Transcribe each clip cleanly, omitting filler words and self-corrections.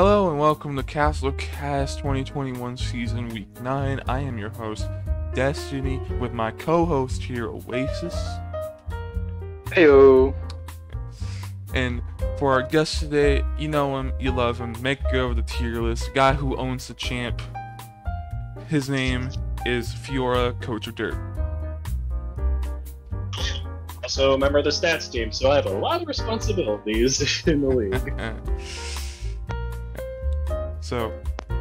Hello and welcome to Castle Cast 2021 Season Week 9. I am your host, Destiny, with my co-host here, Oasis. Heyo. And for our guest today, you know him, you love him, make go over the tier list, guy who owns the champ. His name is Fiora, coach of Derp. Also a member of the stats team, so I have a lot of responsibilities in the league. So,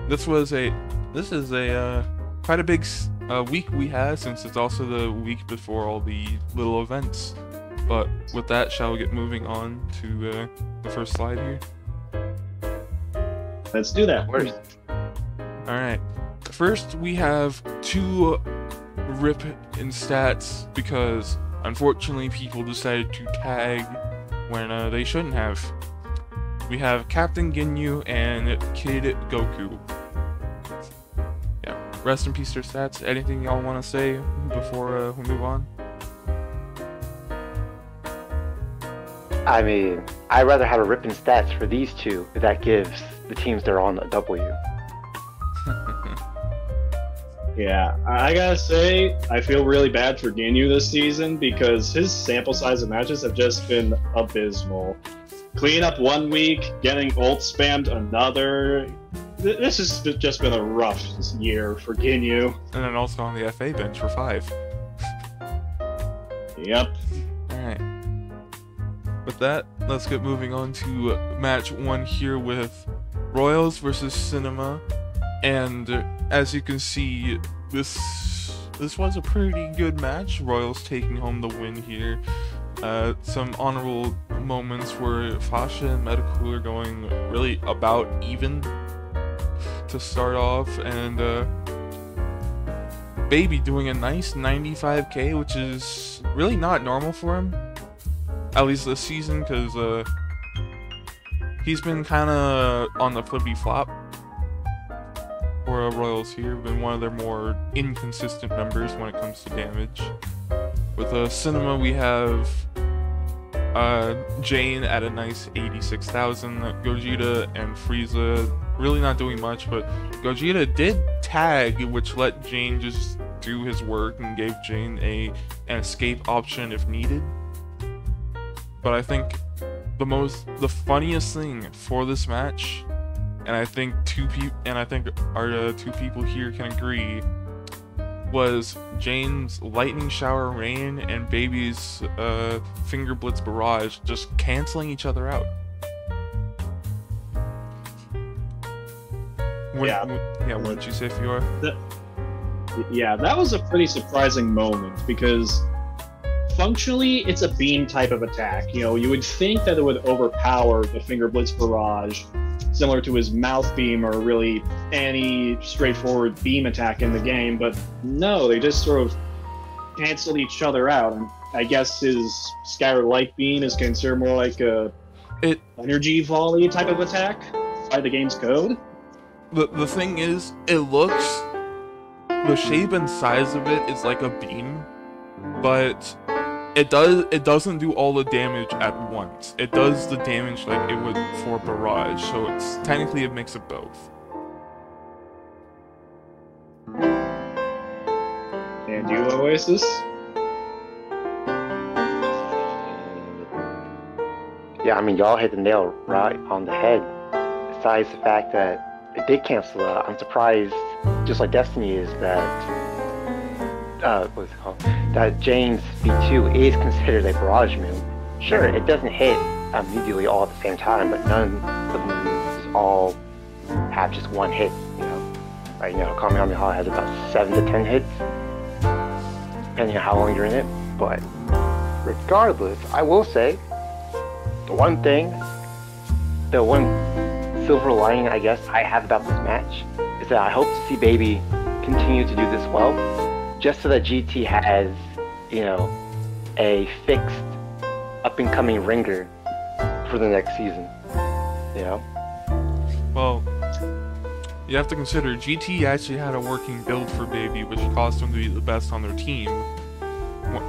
this is a quite a big week we had, since it's also the week before all the little events. But with that, shall we get moving on to the first slide here? Let's do that. Alright. First, we have two rip in stats because unfortunately people decided to tag when they shouldn't have. We have Captain Ginyu and Kid Goku. Yeah, rest in peace their stats. Anything y'all want to say before we move on? I mean, I'd rather have a ripping stats for these two, if that gives the teams they're on a W. Yeah, I gotta say, I feel really bad for Ginyu this season because his sample size of matches have just been abysmal. Clean up 1 week, getting ult spammed another. This has just been a rough year for Ginyu. And then also on the FA bench for 5. Yep. Alright. With that, let's get moving on to match 1 here with Royals versus Cinema. And as you can see, this was a pretty good match. Royals taking home the win here. Some honorable moments where Fasha and Medical are going really about even to start off, and Baby doing a nice 95k, which is really not normal for him, at least this season, because he's been kind of on the flippy flop for Royals here, been one of their more inconsistent members when it comes to damage. With Cinema, we have Jane at a nice 86,000, Gogeta and Frieza really not doing much, but Gogeta did tag, which let Jane just do his work and gave Jane an escape option if needed. But I think the funniest thing for this match, and I think our two people here can agree, was Jane's Lightning Shower Rain and Baby's Finger Blitz Barrage just canceling each other out. What did you say, Fiora? Yeah, that was a pretty surprising moment because functionally it's a beam type of attack. You know, you would think that it would overpower the Finger Blitz Barrage, similar to his Mouth Beam or really any straightforward beam attack in the game, but no, they just sort of canceled each other out. And I guess his Scatter Light Beam is considered more like a energy volley type of attack by the game's code. The thing is, the shape and size of it is like a beam, but it doesn't do all the damage at once. It does the damage like it would for Barrage, so it's technically a mix of both. And you, Oasis? Yeah, I mean, y'all hit the nail right on the head. Besides the fact that it did cancel out, I'm surprised, just like Destiny is, that Jane's V2 is considered a barrage move. Sure, it doesn't hit immediately all at the same time, but none of the moves all have just one hit, you know. Right now, Kamehameha has about 7 to 10 hits, depending on how long you're in it. But regardless, I will say, the one silver lining I guess I have about this match is that I hope to see Baby continue to do this well, just so that GT has, you know, a fixed up-and-coming ringer for the next season, you know? Well, you have to consider GT actually had a working build for Baby, which caused him to be the best on their team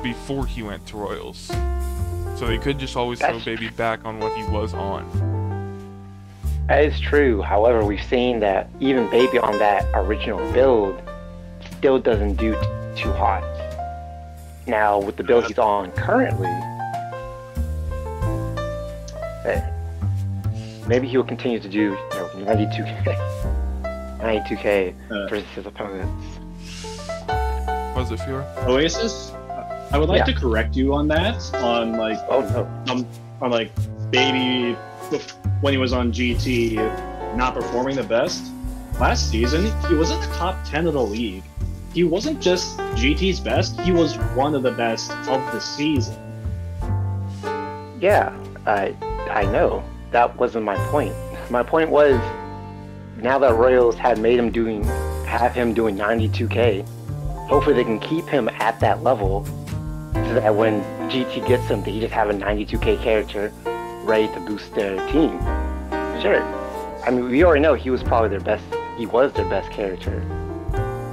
before he went to Royals. So they could just always throw Baby back on what he was on. That is true. However, we've seen that even Baby on that original build still doesn't do too hot. Now, with the build he's on currently, maybe he'll continue to do 92k versus his opponents. Was it Fiora? Oasis, I would like to correct you on that. On like, on like Baby when he was on GT, not performing the best. Last season, he was in the top 10 of the league. He wasn't just GT's best; he was one of the best of the season. Yeah, I know. That wasn't my point. My point was, now that Royals have him doing 92k, hopefully they can keep him at that level, so that when GT gets him, they just have a 92k character ready to boost their team. Sure. I mean, we already know he was probably their best. He was their best character,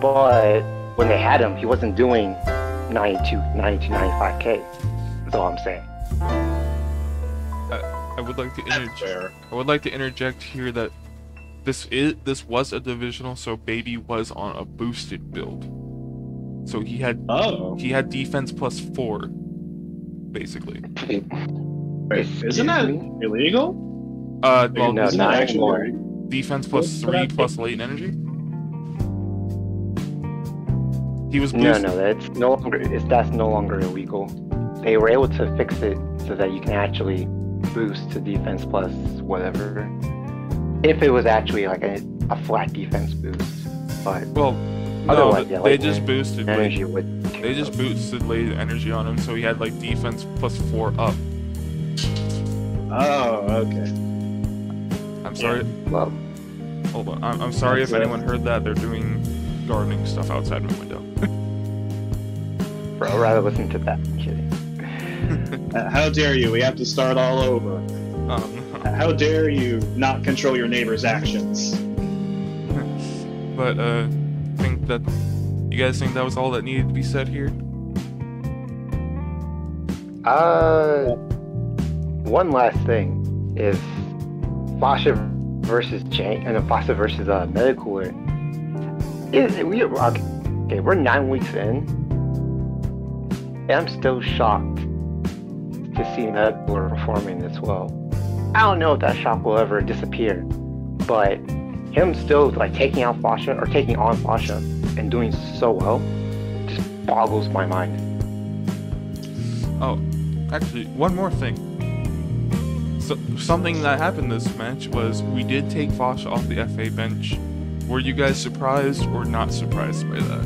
but when they had him, he wasn't doing 95k. That's all I'm saying. I would like to interject here that this was a divisional, so Baby was on a boosted build. So he had defense +4, basically. Wait, isn't that illegal? Well, no, isn't not that actually anymore. defense +3 plus latent energy. He was boosted. No, that's no longer illegal. They were able to fix it so that you can actually boost to defense plus whatever. If it was actually like a flat defense boost, but otherwise, they just boosted energy they just boosted latent energy on him, so he had like defense +4 up. Oh, okay. I'm sorry. Well, hold on. I'm sorry if anyone heard that. They're doing gardening stuff outside my window. I'd rather listen to that. I'm kidding. How dare you? We have to start all over. How dare you not control your neighbor's actions? But think that you guys think that was all that needed to be said here? One last thing is Fasha versus Jane and Fasha versus Medicooler. We're 9 weeks in, and I'm still shocked to see Medicooler performing this well. I don't know if that shock will ever disappear, but him still like taking on Fasha and doing so well just boggles my mind. Oh, actually, one more thing. So, something that happened this match was we did take Fasha off the FA bench. Were you guys surprised or not surprised by that?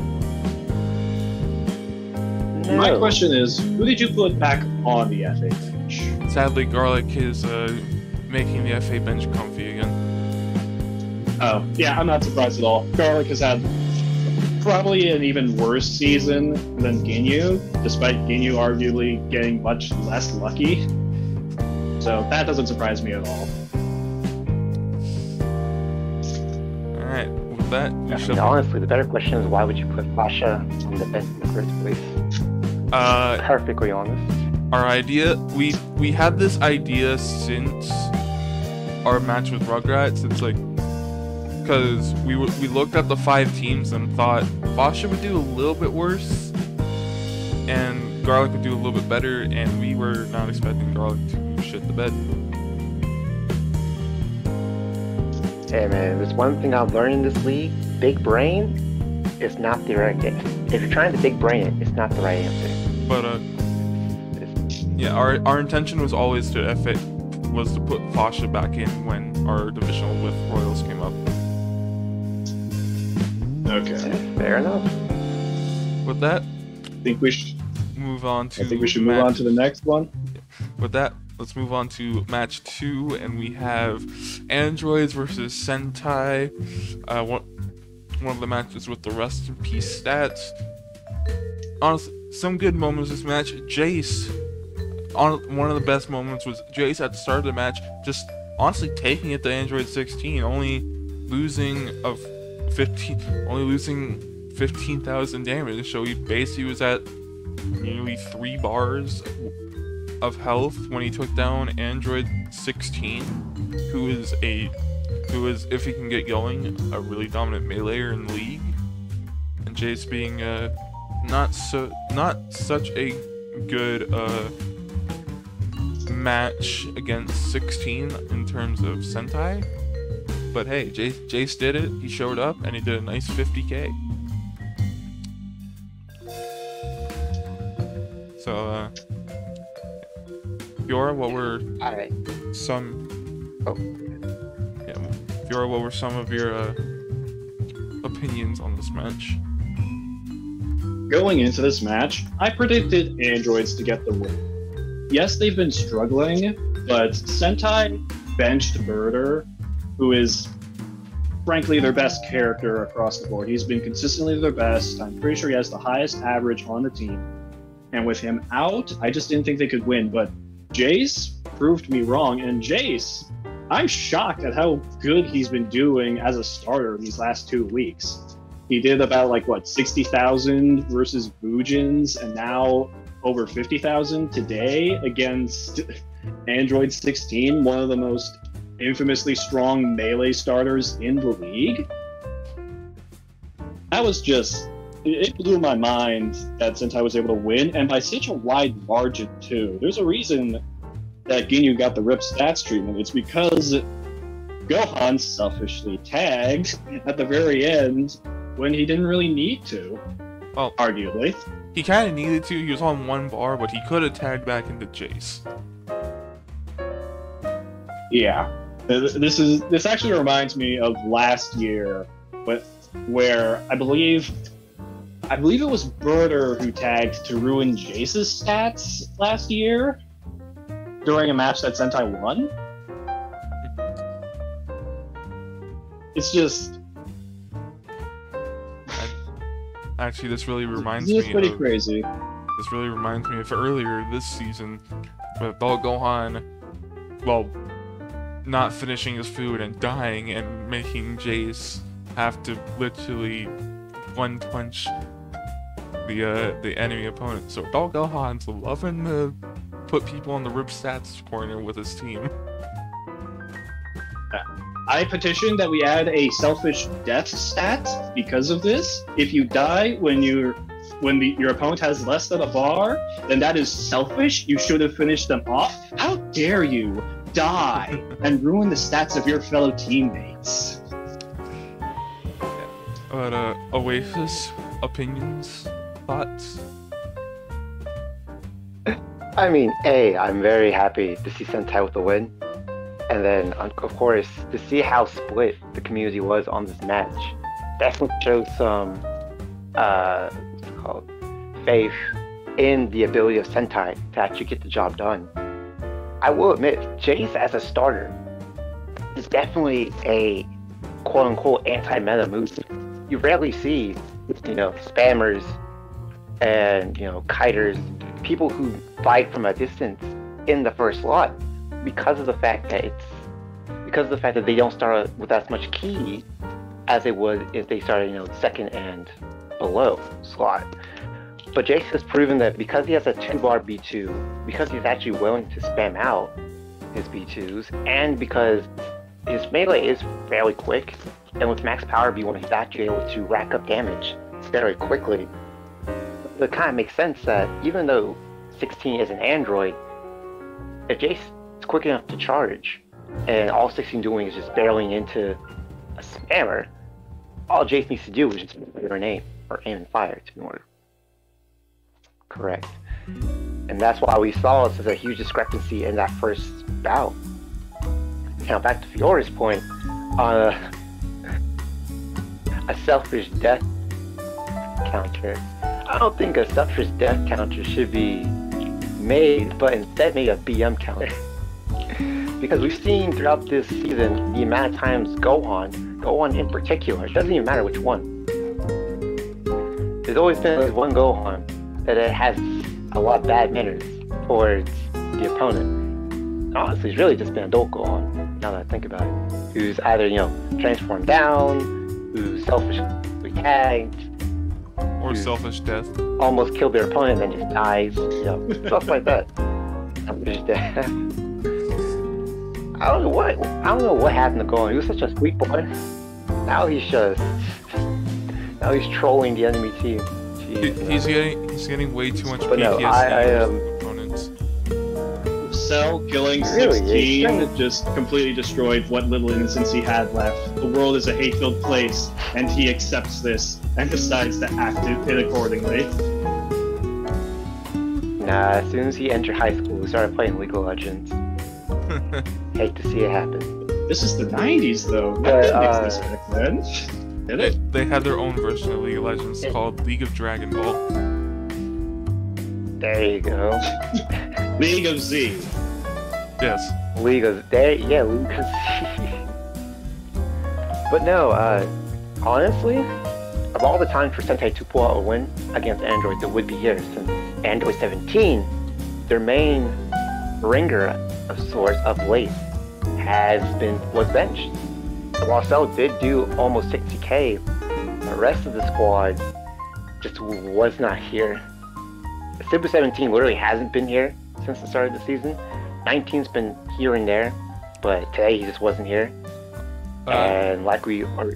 No. My question is, who did you put back on the FA bench? Sadly, Garlic is making the FA bench comfy again. Oh, yeah, I'm not surprised at all. Garlic has had probably an even worse season than Ginyu, despite Ginyu arguably getting much less lucky. So that doesn't surprise me at all. Alright, with that, honestly, the better question is why would you put Fasha on the bench in the first place? Perfectly honest. Our idea, we had this idea since our match with Rugrats. It's like, because we looked at the 5 teams and thought Fasha would do a little bit worse, and Garlic would do a little bit better, and we were not expecting Garlic to shit the bed. Hey man, there's one thing I've learned in this league: big brain is not the right answer. If you're trying to big brain it, it's not the right answer. But yeah, our intention was always to put Fasha back in when our divisional with Royals came up. Okay. Fair enough. With that, I think we should move on to move on to the next one. With that, let's move on to match 2, and we have Androids versus Sentai. One of the matches with the rest in peace stats. Honestly, some good moments this match. Jace, one of the best moments was Jace at the start of the match, just honestly taking it to Android 16, only losing 15,000 damage. So he basically was at nearly 3 bars of health when he took down Android 16, who is a who is, if he can get going, a really dominant meleeer in the league. And Jace being not such a good match against 16 in terms of Sentai. But hey, Jace did it. He showed up and he did a nice 50k. So, Fiora, what were some? Oh, yeah, Fiora, what were some of your opinions on this match? Going into this match, I predicted androids to get the win. Yes, they've been struggling, but Sentai benched Birder, who is frankly their best character across the board. He's been consistently their best. I'm pretty sure he has the highest average on the team. And with him out, I just didn't think they could win. But Jace proved me wrong. And Jace, I'm shocked at how good he's been doing as a starter these last 2 weeks. He did about, like, what, 60,000 versus Bujins, and now over 50,000 today against Android 16, one of the most infamously strong melee starters in the league. That was just... It blew my mind that Sentai was able to win, and by such a wide margin, too. There's a reason that Ginyu got the RIP stats treatment. It's because Gohan selfishly tagged at the very end when he didn't really need to. Well, arguably. He kind of needed to. He was on one bar, but he could have tagged back into Jace. Yeah. This actually reminds me of last year, where I believe it was Birder who tagged to ruin Jace's stats last year during a match that Sentai won. It's just... Actually, this really reminds me pretty crazy. This really reminds me of earlier this season with Gohan, well, not finishing his food and dying and making Jace have to literally one punch the enemy opponent. So Gohan's loving to put people on the RIP stats corner with his team. I petition that we add a selfish death stat because of this. If you die when your opponent has less than a bar, then that is selfish. You should have finished them off. How dare you die and ruin the stats of your fellow teammates? But Oasis, opinions, thoughts? I mean, I'm very happy to see Sentai with the win. And then, of course, to see how split the community was on this match definitely showed some faith in the ability of Sentai to actually get the job done. I will admit, Jace as a starter is definitely a quote-unquote anti-meta move. You rarely see, spammers and, kiters, people who fight from a distance in the first slot. Because of the fact that they don't start with as much ki as they would if they started, second and below slot. But Jace has proven that because he has a 2-bar B2, because he's actually willing to spam out his B2s, and because his melee is fairly quick, and with max power B1 he's actually able to rack up damage very quickly. It kind of makes sense that even though 16 is an android, if Jace is quick enough to charge, and all 16 doing is just barreling into a spammer, all Jace needs to do is just fire and aim, or aim and fire to be more correct. And that's why we saw such a huge discrepancy in that first bout. Now back to Fiora's point, on a selfish death counter. I don't think a selfish death counter should be made, but instead made a BM counter. Because we've seen throughout this season the amount of times Gohan in particular, it doesn't even matter which one. There's always been like one Gohan that it has a lot of bad manners towards the opponent. And honestly, it's really just been adult Gohan, now that I think about it. Who's either, transformed down, who's selfishly tagged, or selfish death. Almost killed their opponent and then just dies, stuff like that. Selfish death. I don't know what happened to Golem. He was such a sweet boy. Now he's trolling the enemy team. Jeez, He's getting way too much But no, PTSD from opponents. Cell killing Really, 16 just completely destroyed what little innocence he had left. The world is a hate-filled place, and he accepts this and decides to act it accordingly. Nah, as soon as he entered high school, he started playing League of Legends. Hate to see it happen. This is the 90s, though. But, That makes this back then. Did it? They had their own version of League of Legends called League of Dragon Ball. There you go. League of Z. Yes. League of League of But no, honestly, of all the times for Sentai to pull out a win against Android that would be here, since Android 17, their main ringer of sorts of late was benched. While Cell did do almost 60k, the rest of the squad just was not here. Super 17 literally hasn't been here since the start of the season. 19's been here and there, but today he just wasn't here. And like we are...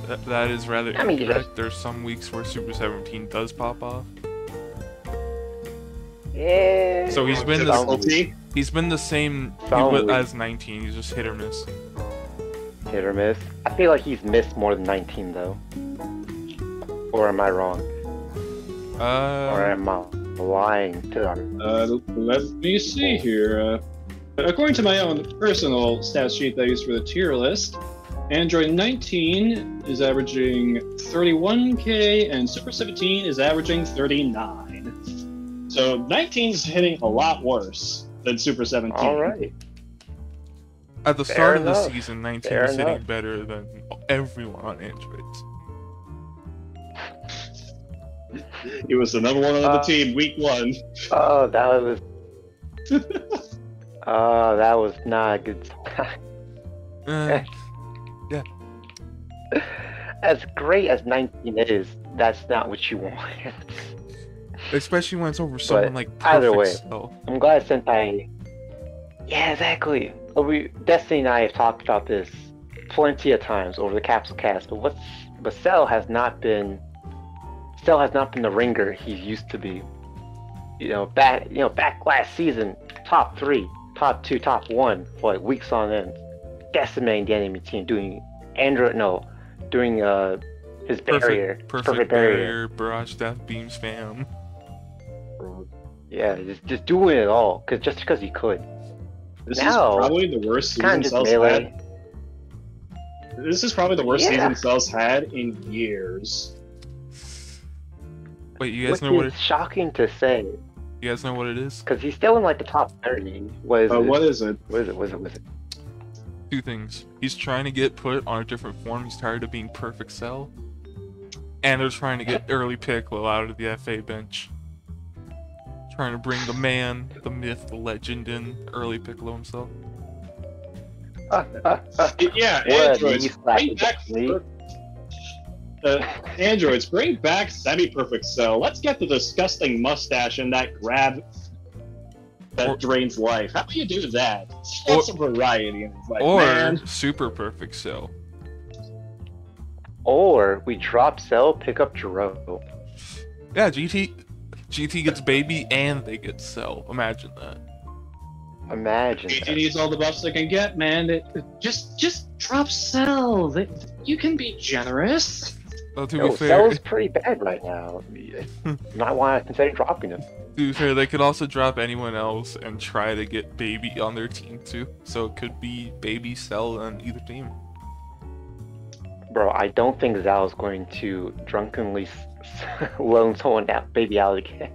That is rather I mean, incorrect. There's some weeks where Super 17 does pop off. Yeah. So he's been the same as 19. He's just hit or miss. Hit or miss. I feel like he's missed more than 19 though. Or am I wrong? Or am I lying to them? Let me see here. According to my own personal stat sheet that I use for the tier list, Android 19 is averaging 31k and Super 17 is averaging 39. So 19 is hitting a lot worse than Super 17. Alright. At the start of the enough. season, 19 Fair is hitting enough. better than everyone on Androids. He was the number one on the team, week 1. Oh, that was... Oh, that was not a good sign. Yeah. As great as 19 is, that's not what you want. Especially when it's over someone like either Perfect way, Cell. I'm glad Sentai... Yeah, exactly. Destiny and I have talked about this plenty of times over the Capsule Cast, but Cell has not been the ringer he used to be. Back last season, top 3, top 2, top 1 for like weeks on end, decimating the enemy team, doing his barrier, Perfect barrier, barrage death beam spam. Yeah, just doing it all, just because he could. This Now, is probably the worst season just Cell's melee. had. This is probably the worst season Cell's had in years. Wait, you guys Which know what is it? shocking to say, You guys know what it is? because he's still in like the top 30. What is it? What is it? Two things. He's trying to get put on a different form. He's tired of being Perfect Cell. And they're trying to get early Piccolo out of the FA bench. Trying to bring the man, the myth, the legend in, early Piccolo himself. Yeah, Androids, bring back Semi-Perfect Cell. Let's get the disgusting mustache and that grab that drains life. How do you do that? That's some variety in his life, man. Super Perfect Cell. Or we drop Cell, pick up Jiro. Yeah, GT gets baby and they get Cell. Imagine that. Imagine GT that. needs all the buffs they can get, man. Just drop Cell. You can be generous. Well, to be fair, Cell's pretty bad right now. Not why I consider dropping him. To be fair, they could also drop anyone else and try to get baby on their team too. So it could be baby Cell on either team. Bro, I don't think Zal's going to drunkenly loan someone out, baby out again.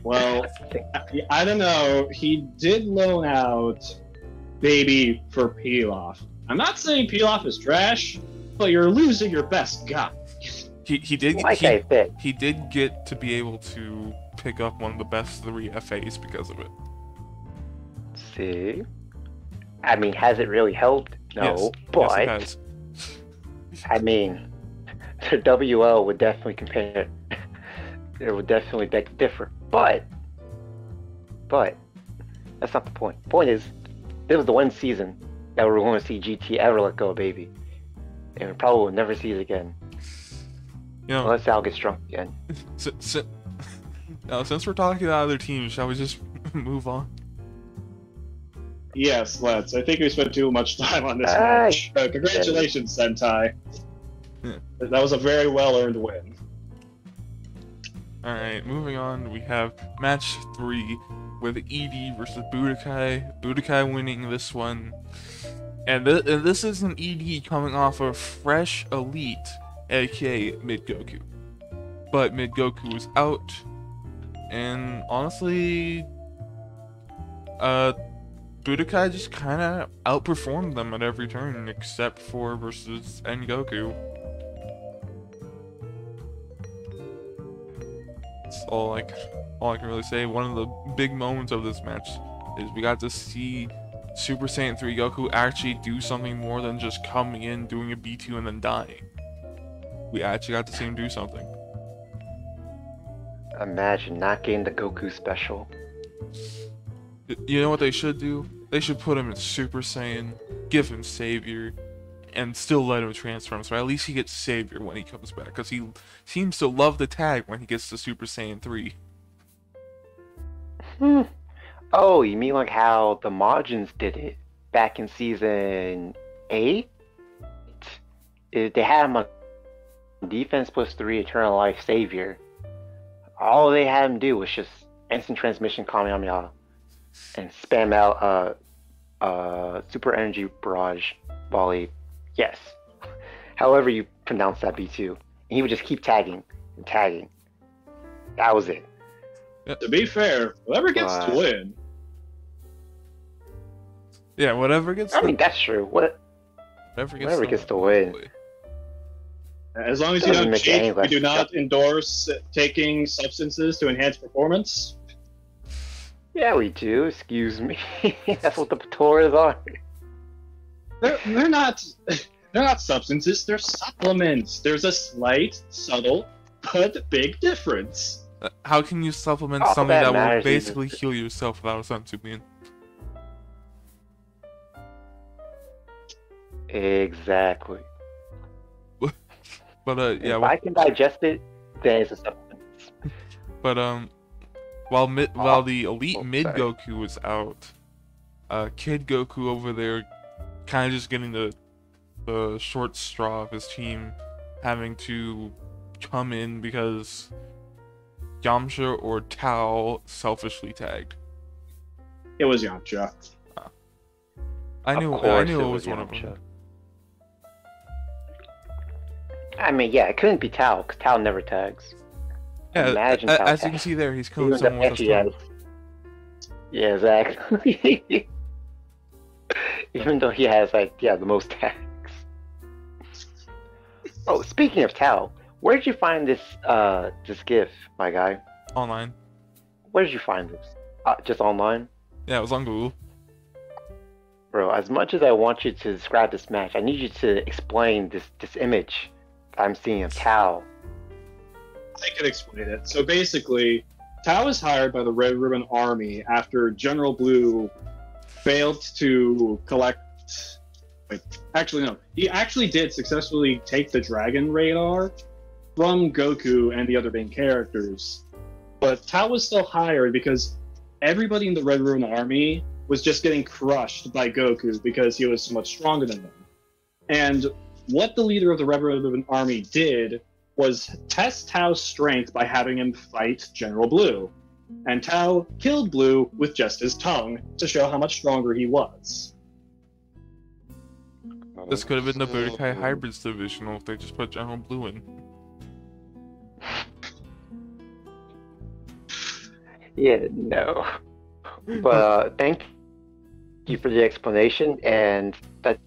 Well, I don't know. He did loan out baby for Pilaf. I'm not saying Pilaf is trash, but you're losing your best guy. He did Like I said, he did get to be able to pick up one of the best 3 FAs because of it. see? I mean, has it really helped? No, Yes, but it has. I mean, the WL would definitely compare. It would definitely beg to differ. But that's not the point. The point is, this was the one season that we're going to see GT ever let go of baby, and we probably will never see it again. You know, unless Al gets drunk again. Now, since we're talking about other teams, shall we just move on? Yes, let's. I think we spent too much time on this match. Congratulations, Sentai. Yeah. That was a very well-earned win. Alright, moving on, we have match 3 with ED versus Budokai. Budokai winning this one. And this is an ED coming off of fresh Elite, aka Mid Goku. But Mid Goku was out, and honestly, Budokai just kind of outperformed them at every turn, except for versus N Goku. That's all I can really say. One of the big moments of this match is we got to see Super Saiyan 3 Goku actually do something more than just coming in, doing a B2 and then dying. We actually got to see him do something. Imagine not getting the Goku special. You know what they should do? They should put him in Super Saiyan, give him Savior, and still let him transform, so at least he gets Savior when he comes back, because he seems to love the tag when he gets to Super Saiyan 3. Oh, you mean like how the Majins did it back in season 8? They had him on defense +3 Eternal Life Savior. All they had him do was just instant transmission Kamehameha and spam out Super Energy Barrage Volley. Yes. However you pronounce that B2. And he would just keep tagging and tagging. That was it. To be fair, whoever gets to win. Yeah, whatever gets I mean, that's true. Whatever gets to win. As long as you Doesn't don't make it cheat, any we less do not endorse taking substances to enhance performance. Yeah, we do. Excuse me. That's what the Patoras are. They're not substances. They're supplements. There's a slight, subtle, but big difference. How can you supplement All something that will matters basically is heal yourself without a sense of being? Exactly. But yeah. If I can digest it, then it's a supplement. But while the Elite Mid Goku was out, Kid Goku over there, kind of just getting the short straw of his team, having to come in because Yamcha or Tao selfishly tagged. It was Yamcha. I knew it was one of them. I mean, yeah, it couldn't be Tao, because Tao never tags. Yeah, Imagine Tao as you can see there, he's killing Even someone with his tongue. Yeah, exactly. Even though he has, like, the most tags. Oh, speaking of Tao, where did you find this GIF, my guy? Online. Where did you find this? Just online? Yeah, it was on Google. Bro, as much as I want you to describe this match, I need you to explain this image I'm seeing of Tao. I can explain it. So basically, Tao is hired by the Red Ribbon Army after General Blue failed to collect... Wait, actually no. He actually did successfully take the Dragon Radar from Goku and the other main characters. But Tao was still hired because everybody in the Red Ribbon Army was just getting crushed by Goku because he was so much stronger than them. And what the leader of the Red Ribbon Army did was test Tao's strength by having him fight General Blue. And Tao killed Blue with just his tongue to show how much stronger he was. This could have been the Budokai Hybrids divisional if they just put General Blue in. Yeah, no. But thank you for the explanation, and that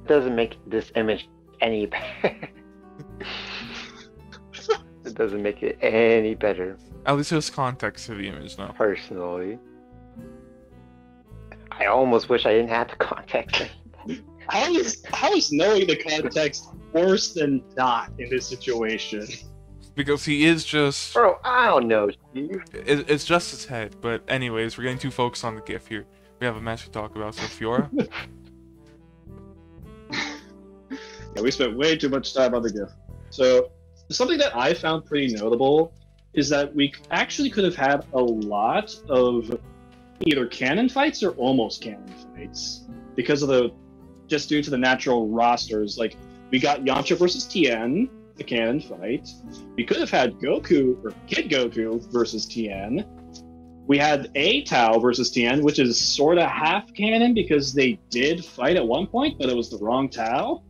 doesn't make this image any better. It doesn't make it any better. At least there's context to the image now. Personally. I almost wish I didn't have the context. How is knowing the context worse than not in this situation? Because he is just... Bro, I don't know. It's just his head, but anyways, we're getting too focused on the GIF here. we have a match to talk about. So Fiora. Yeah, we spent way too much time on the GIF. So something that I found pretty notable is that we actually could have had a lot of either canon fights or almost canon fights because of just due to the natural rosters. Like, we got Yamcha versus Tien, the canon fight. We could have had Goku or Kid Goku versus Tien. We had A Tao versus Tien, which is sort of half canon because they did fight at one point, but it was the wrong Tao.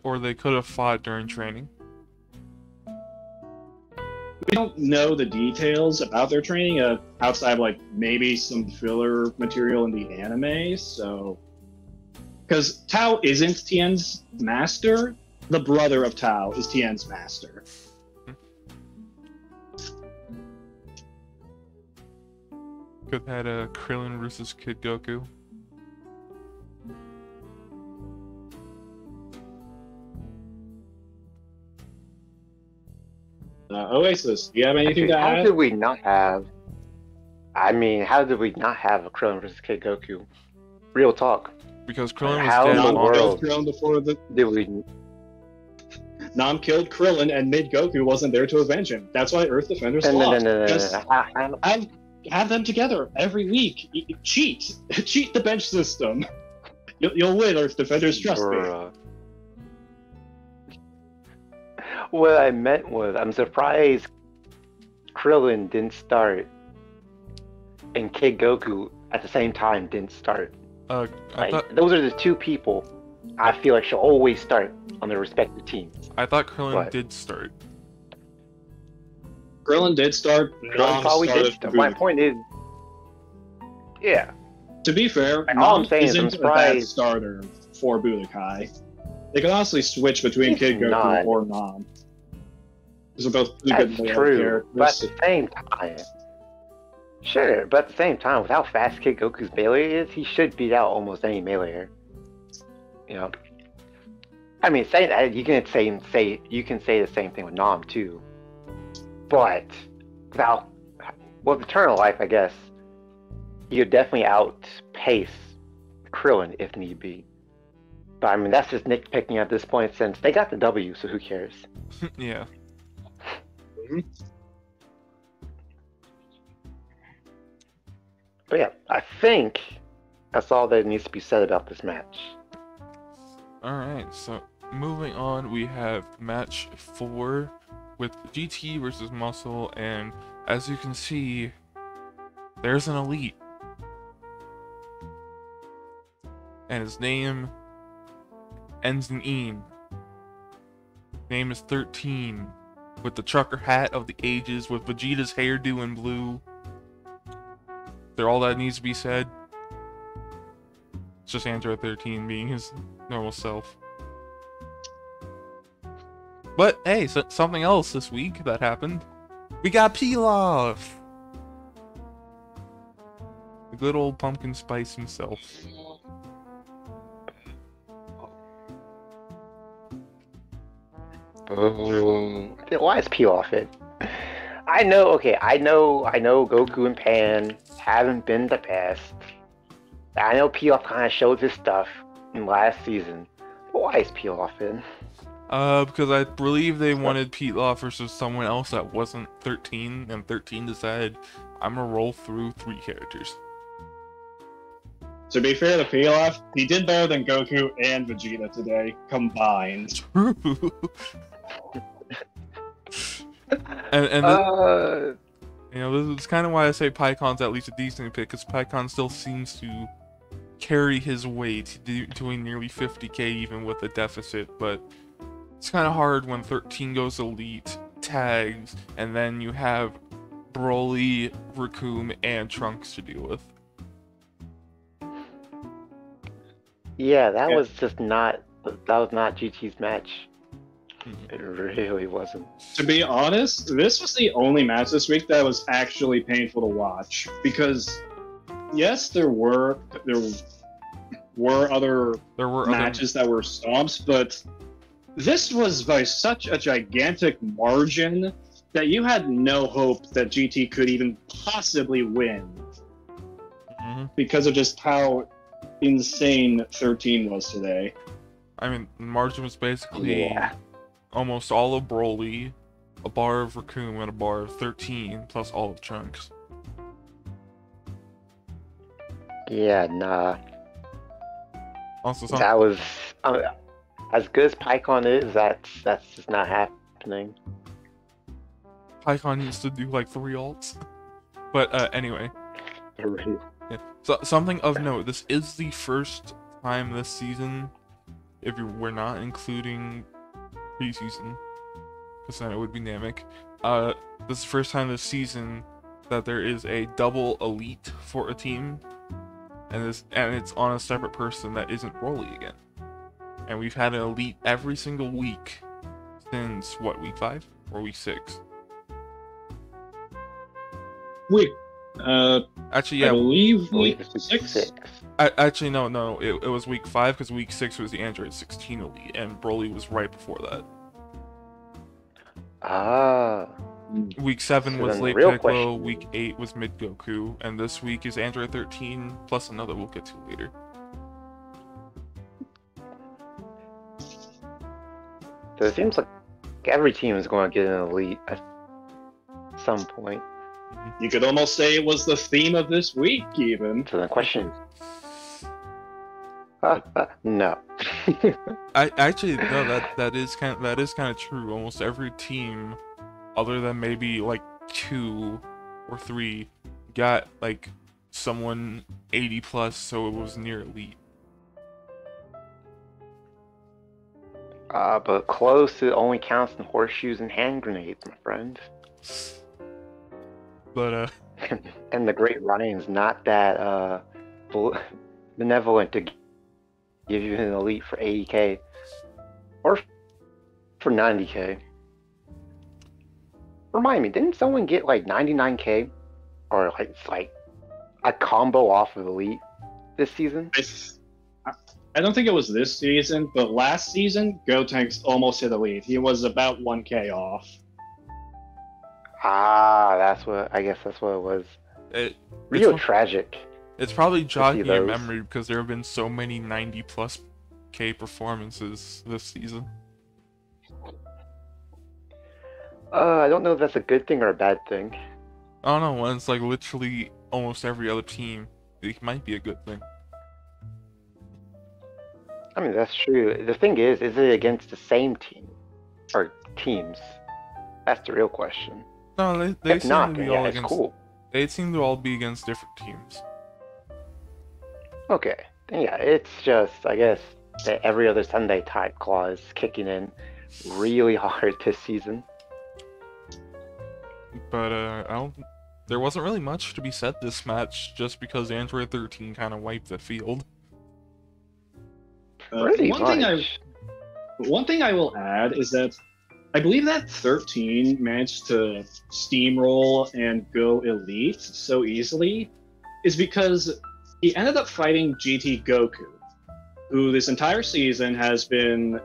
Or they could have fought during training. We don't know the details about their training outside of, like, maybe some filler material in the anime. So, because Tao isn't Tien's master, the brother of Tao is Tien's master. Could have had a Krillin versus Kid Goku. Oasis, do you have anything to How add? did we not have? I mean, how did we not have a Krillin versus Kid Goku? Real talk. Because Krillin was How dead in the long world? Krillin before the Did we? Nam killed Krillin, and Mid Goku wasn't there to avenge him. That's why Earth Defenders No, lost. no. Just have them together every week. Cheat the bench system. You'll win, Earth Defenders. Trust me. Bruh. What I meant was, I'm surprised Krillin didn't start and Kid Goku at the same time didn't start. I Like, thought those are the two people I feel like should always start on their respective teams. Krillin What? did start. Krillin did start. Krillin Nam probably did. started Start. My Budokai. point is, yeah, To be fair, Like, all I'm Nam saying is I'm isn't a bad surprised- starter for Budokai. They can honestly switch between He's Kid Goku not. or Nam. These are both really that's good male true. But characters. at the same time, sure. But at the same time, with how fast Kid Goku's melee is, he should beat out almost any meleeer. You know. I mean, saying that you can say the same thing with Nam too. But without, with Eternal Life, I guess you could definitely outpace Krillin if need be. But I mean, that's just nitpicking at this point since they got the W, so who cares? Yeah. But yeah, I think that's all that needs to be said about this match. Alright, so moving on, we have match 4 with GT versus Muscle, and as you can see, there's an elite. And his name ends in "een." Name is 13, with the trucker hat of the ages, with Vegeta's hairdo in blue. They're all that needs to be said. It's just Android 13 being his normal self. But hey, so something else this week that happened. We got Pilaf! The good old pumpkin spice himself. Why is Pilaf it? I know Goku and Pan haven't been the best. I know Pilaf kind of showed his stuff in last season. But why is Pilaf in? Because I believe they wanted Pilaf versus someone else that wasn't 13, and 13 decided, I'm gonna roll through 3 characters. To be fair to Pilaf, he did better than Goku and Vegeta today, combined. True! and you know, this is kind of why I say Pycon's at least a decent pick, because Pycon still seems to carry his weight, doing nearly 50k even with a deficit, but it's kind of hard when 13 goes elite, tags, and then you have Broly, Raccoon, and Trunks to deal with. Yeah, that was not GT's match. It really wasn't. To be honest, this was the only match this week that was actually painful to watch because, yes, there were other matches that were stomps, but this was by such a gigantic margin that you had no hope that GT could even possibly win. Mm-hmm. because of just how insane 13 was today. I mean, the margin was basically almost all of Broly, a bar of Raccoon, and a bar of 13, plus all of Trunks. Yeah, nah. Also, That was as good as PyCon is. That's just not happening. PyCon used to do like 3 alts. But anyway. Yeah. So something of note, this is the first time this season, if we're not including preseason, because then it would be Namek. This is the first time this season that there is a double elite for a team, and it's on a separate person that isn't Broly again. And we've had an elite every single week since what, week 5 or week 6? Actually, yeah. I believe week 6. Actually, no. It was week 5 because week 6 was the Android 16 elite, and Broly was right before that. Week 7 So was then late the real Piccolo, question- week 8 was mid Goku, and this week is Android 13 plus another we'll get to later. So it seems like every team is going to get an elite at some point. You could almost say it was the theme of this week, even. So the question, no. Actually no, that is kind of true. Almost every team, other than maybe like 2 or 3, got like someone 80 plus, so it was near elite. But close, it only counts in horseshoes and hand grenades, my friend. But And the Great Ryan's not that benevolent to give you an elite for 80k or for 90k. Remind me, didn't someone get like 99k or like a combo off of elite this season? I don't think it was this season, but last season, Gotenks almost hit elite. He was about 1k off. That's what it was. Real tragic. It's probably jogging your those. memory because there have been so many 90 plus K performances this season. I don't know if that's a good thing or a bad thing. I don't know, when it's like literally almost every other team, it might be a good thing. I mean, that's true. The thing is it against the same team? Or teams? That's the real question. No, they If seem not, to then be yeah, all it's against. cool. They seem to all be against different teams. Okay. Then yeah, it's just, I guess, the every other Sunday type clause kicking in really hard this season. But there wasn't really much to be said this match, just because Android 13 kind of wiped the field. Pretty one much. thing I will add is that I believe that 13 managed to steamroll and go elite so easily is because he ended up fighting GT Goku, who this entire season has been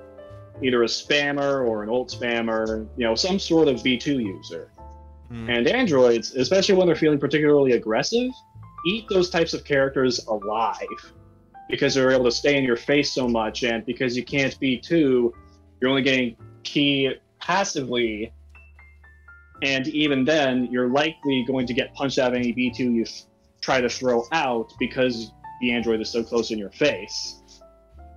either a spammer or an ult spammer, some sort of B2 user. And androids, especially when they're feeling particularly aggressive, eat those types of characters alive because they're able to stay in your face so much, and because you can't B2, you're only getting key passively, and even then, you're likely going to get punched out of any B2 you try to throw out because the android is so close in your face.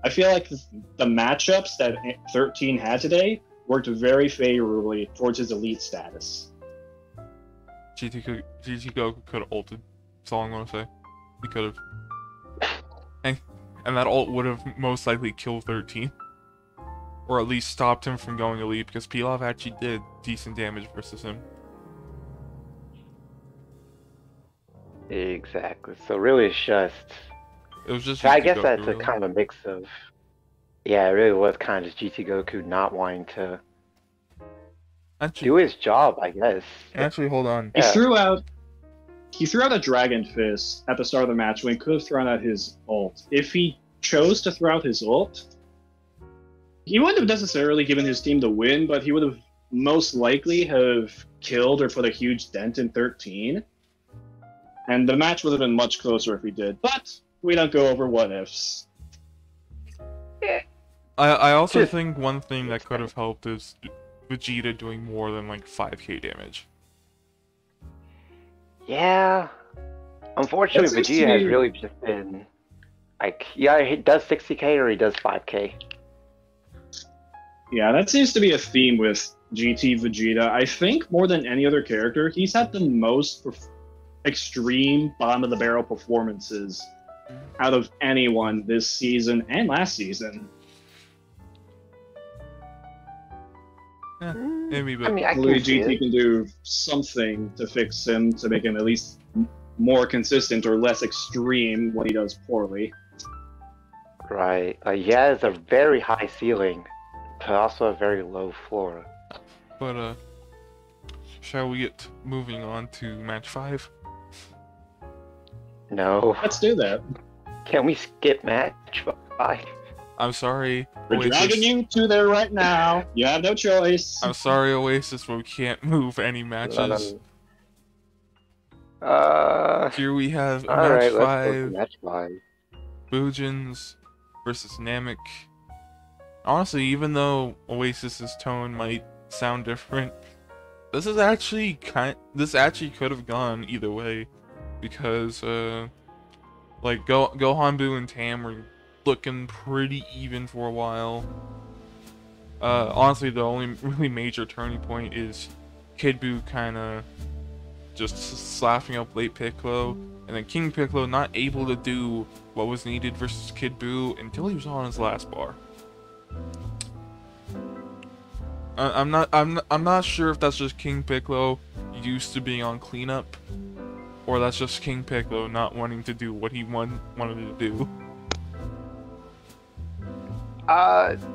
I feel like the matchups that 13 had today worked very favorably towards his elite status. GT Goku could have ulted. That's all I'm gonna say. He could have. And that ult would have most likely killed 13. Or at least stopped him from going elite, because Pilaf actually did decent damage versus him. Exactly. So really it's just... It was just So I GT guess Goku, that's really. a kind of a mix of... Yeah, it really was kind of just GT Goku not wanting to do his job, I guess. Actually, hold on. He Yeah. threw out a Dragon Fist at the start of the match when he could have thrown out his ult. If he chose to throw out his ult, he wouldn't have necessarily given his team the win, but he would have most likely have killed or put a huge dent in 13. And the match would have been much closer if he did, but we don't go over what ifs. I also think one thing that could have helped is Vegeta doing more than like 5k damage. Yeah. Unfortunately, Vegeta has really just been like, yeah, he does 60k or he does 5k. Yeah, that seems to be a theme with GT Vegeta. I think more than any other character, he's had the most extreme bottom of the barrel performances out of anyone this season and last season. Yeah, maybe, but I mean, hopefully GT can do something to fix him to make him at least more consistent or less extreme when he does poorly. Right. He has a very high ceiling, but also a very low floor. But shall we get moving on to match 5? No. Let's do that. Can we skip match 5? I'm sorry, We're Oasis. dragging you to there right now. You have no choice. I'm sorry, Oasis, but we can't move any matches. Here we have match 5. Match 5. Bujins versus Namek. Honestly, even though Oasis's tone might sound different, this actually could have gone either way, because like Gohan, Buu, and Tam were looking pretty even for a while. Honestly, the only really major turning point is Kid Buu kind of just slapping up late Piccolo, and then King Piccolo not able to do what was needed versus Kid Buu until he was on his last bar. I'm not sure if that's just King Piccolo used to being on cleanup, or that's just King Piccolo not wanting to do what he wanted to do.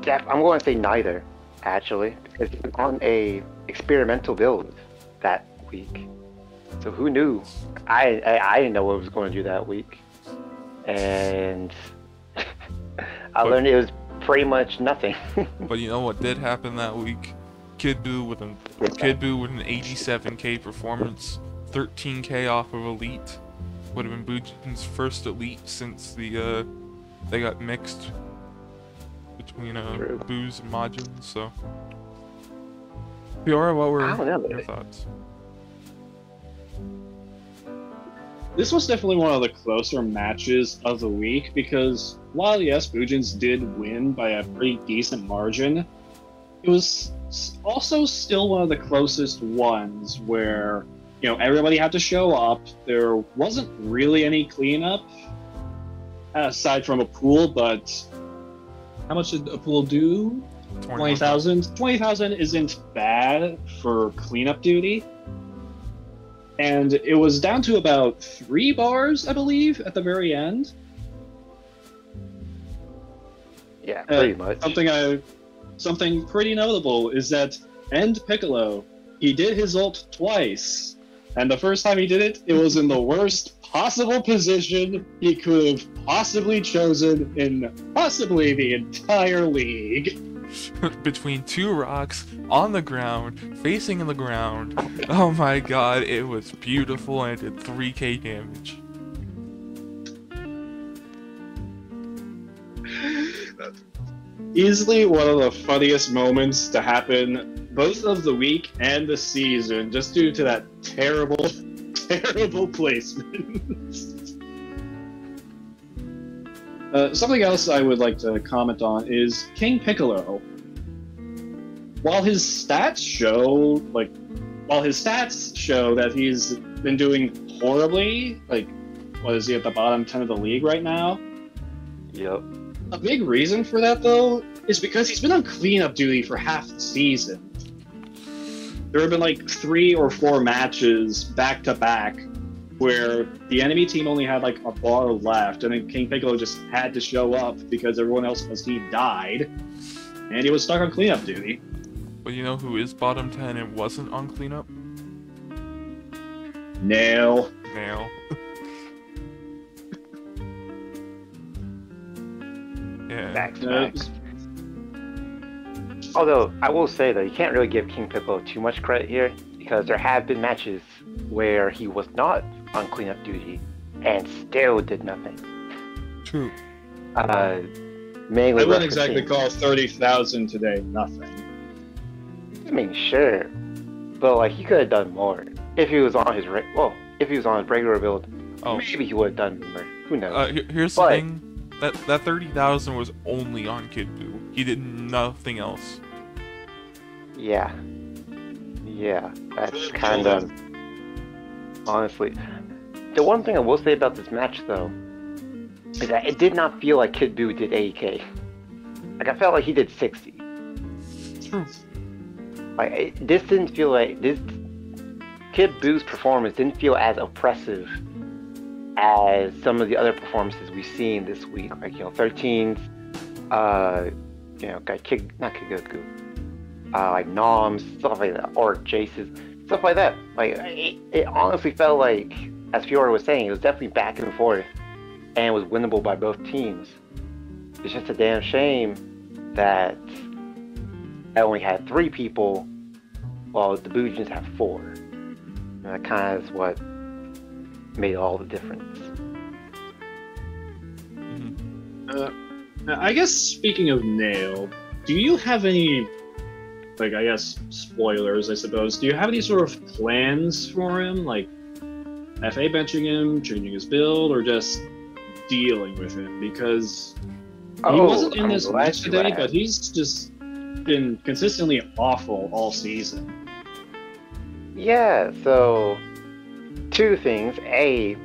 Jeff, I'm going to say neither, actually, because he was on a experimental build that week. So who knew? I didn't know what I was going to do that week, and I learned it was pretty much nothing. But you know what did happen that week? Kid Buu with an 87k performance, 13k off of Elite. Would have been Bujin's first Elite since they got mixed between Buus and Majin. So, Fiora, what were your thoughts? This was definitely one of the closer matches of the week because while yes, Bujins did win by a pretty decent margin, it was also still one of the closest ones where, you know, everybody had to show up. There wasn't really any cleanup aside from a pool, but how much did a pool do? 20,000. 20,000 isn't bad for cleanup duty. And it was down to about 3 bars, I believe, at the very end. Yeah, pretty much. Something pretty notable is that End Piccolo, he did his ult twice. And the first time he did it, it was in the worst possible position he could have possibly chosen in possibly the entire league. Between 2 rocks, on the ground, facing in the ground. Oh my god, it was beautiful, and it did 3k damage. Easily one of the funniest moments to happen both of the week and the season, just due to that terrible, terrible placement. Something else I would like to comment on is King Piccolo. While his stats show that he's been doing horribly, like, what is he at the bottom 10 of the league right now? Yep. A big reason for that, though, is because he's been on cleanup duty for half the season. There have been like 3 or 4 matches back to back where the enemy team only had like a bar left, and then King Piccolo just had to show up because everyone else on his team died, and he was stuck on cleanup duty. But you know who is bottom 10 and wasn't on cleanup? Nail. Yeah. Facts. Although, I will say though, you can't really give King Piccolo too much credit here, because there have been matches where he was not on cleanup duty and still did nothing. True. Mainly I wouldn't exactly referencing- call 30,000 today nothing. I mean, sure, but like he could have done more if he was on his if he was on his regular build. Oh. Maybe he would have done more. Who knows? Here's the thing. That 30,000 was only on Kid Buu. He did nothing else. Yeah, that's kind of honestly. The one thing I will say about this match, though, is that it did not feel like Kid Buu did 80k. Like I felt like he did 60. True. Like this didn't feel like this. Kid Buu's performance didn't feel as oppressive as some of the other performances we've seen this week. Like 13's, got not Kigoku, like Noms, stuff like that, or Jace's, stuff like that. Like it honestly felt like, as Fiora was saying, it was definitely back and forth, and it was winnable by both teams. It's just a damn shame that I only had 3 people, while the Bujins have 4. And that kind of is what made all the difference. I guess speaking of Nail, do you have any, like, I guess spoilers, I suppose, do you have any sort of plans for him? Like, FA benching him, changing his build, or just dealing with him? Because he wasn't in this match today, but he's just been consistently awful all season. Yeah, so 2 things. A,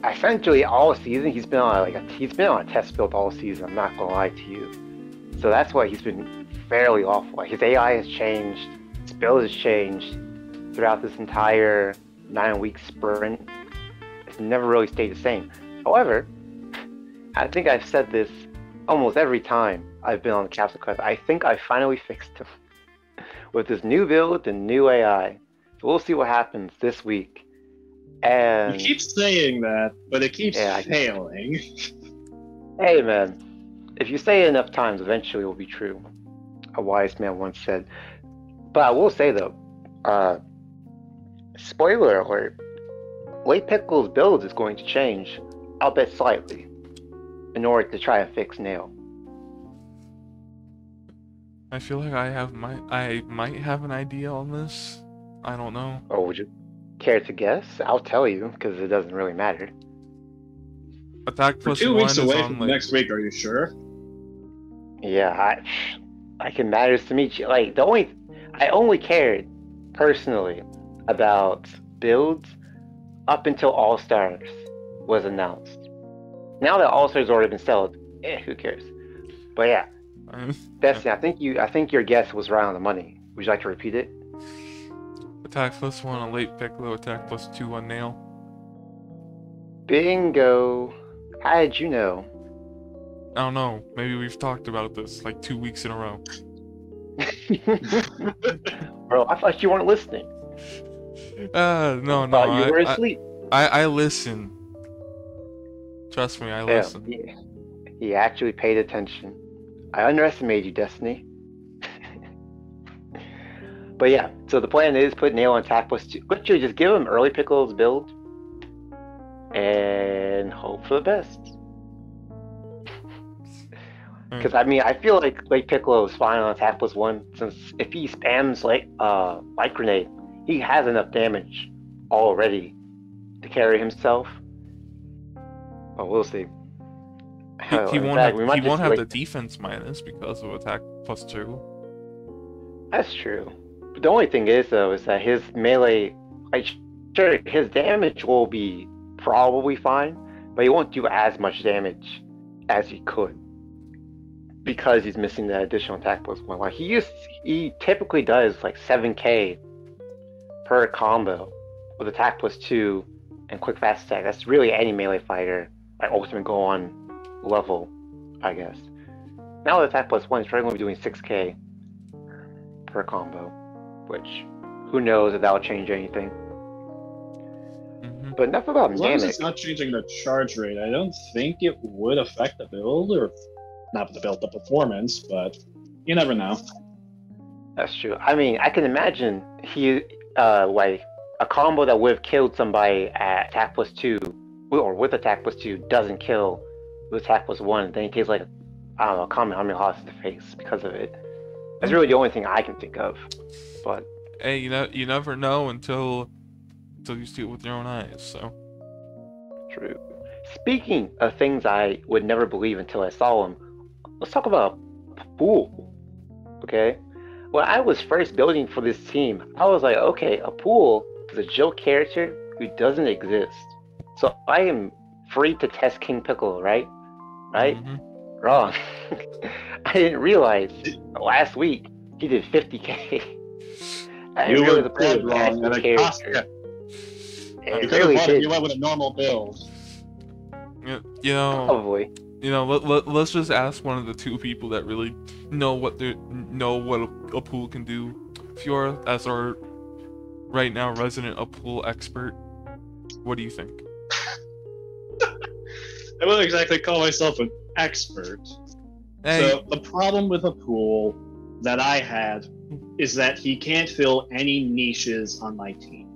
essentially all season he's been on a test build all season. I'm not gonna lie to you. So that's why he's been fairly awful. Like his AI has changed, his build has changed throughout this entire 9-week sprint. It's never really stayed the same. However, I think I've said this almost every time I've been on the Capsule Quest. I think I finally fixed him with this new build and new AI. So we'll see what happens this week. And You keep saying that, but it keeps failing. Hey man, if you say it enough times, eventually it will be true. A wise man once said. But I will say though, spoiler alert, Late Piccolo's build is going to change, I'll bet slightly, in order to try and fix Nail. I feel like I might have an idea on this. I don't know. Or would you care to guess? I'll tell you, because it doesn't really matter. Attack We're plus 2 1 weeks is away on from like... next week, are you sure? Yeah, I can matters to me. Like I only cared personally about builds up until All Stars was announced. Now that All Stars already been settled, who cares? But yeah, Destiny, I think your guess was right on the money. Would you like to repeat it? Attack plus 1 on Late Piccolo, attack plus 2 on Nail. Bingo! How did you know? I don't know. Maybe we've talked about this like 2 weeks in a row. Bro, I thought you weren't listening. No. Thought you were asleep. I listen. Trust me, I listen. He actually paid attention. I underestimated you, Destiny. But yeah, so the plan is put Nail on attack plus 2. Literally just give him early Piccolo's build and hope for the best. Because I mean, I feel like Late Piccolo is fine on attack plus 1, since if he spams Light Grenade, he has enough damage already to carry himself. Oh, we'll see. He won't have the defense minus because of attack plus 2. That's true. But the only thing is though, is that his melee, like, sure, his damage will be probably fine, but he won't do as much damage as he could, because he's missing that additional attack plus 1. Like he typically does like 7k per combo with attack plus 2 and quick fast attack. That's really any melee fighter, like ultimate go on level, I guess. Now with attack plus 1, he's probably going to be doing 6k per combo, which who knows if that'll change anything. But enough about As long as Namek. it's not changing the charge rate, I don't think it would affect the build, or not the build, the performance, but you never know. That's true. I mean, I can imagine he, like, a combo that would have killed somebody at attack +2, or with attack +2, doesn't kill with attack +1. Then he takes like, I don't know, Kamehameha to the face because of it. That's really the only thing I can think of. But hey, you never know until you see it with your own eyes. So true. Speaking of things I would never believe until I saw them, let's talk about Pool. Okay, when I was first building for this team, I was like, okay, a Pool is a Jill character who doesn't exist, so I am free to test King Piccolo, right? Mhm. Wrong. I didn't realize last week he did 50k. You really were the pretty wrong, and it cost you. It You could have really won if did. you went with a normal build. You know, Probably. let's just ask one of the two people that really know what a pool can do. Fiora, as our right now resident a pool expert, what do you think? I wouldn't exactly call myself an expert. Hey, So the problem with a pool that I had is that he can't fill any niches on my team.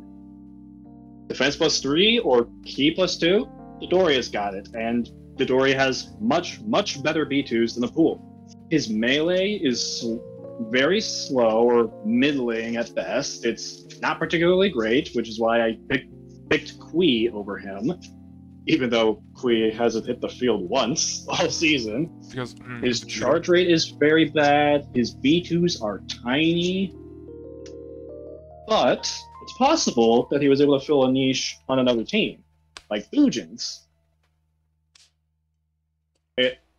Defense +3 or key +2, Dodoria's got it, and Dodoria has much better B2s than the pool. His melee is very slow or middling at best. It's not particularly great, which is why I picked Kui over him, even though Kui hasn't hit the field once all season. because His charge rate is very bad. His B2s are tiny. But it's possible that he was able to fill a niche on another team, like Bujin's.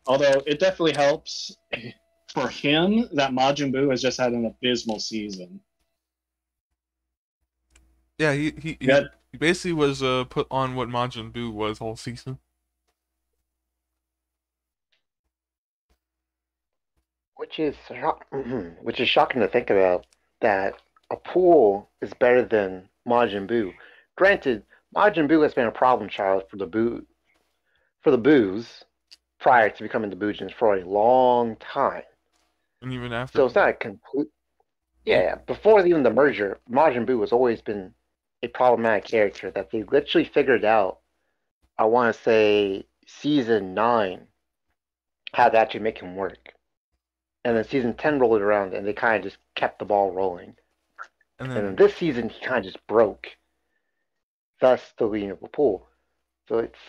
Although it definitely helps for him that Majin Buu has just had an abysmal season. yeah, he basically was put on what Majin Buu was all season. Which is shocking to think about, that a Pool is better than Majin Buu. Granted, Majin Buu has been a problem child for the Boos prior to becoming the Boojins for a long time. And even after, So it's not a complete. Yeah, before even the merger, Majin Buu has always been a problematic character that they literally figured out. I want to say season 9 how to actually make him work. And then season 10 rolled around and they kind of just kept the ball rolling. and And then then this season he kind of just broke. Thus the leading of the Pool. So it's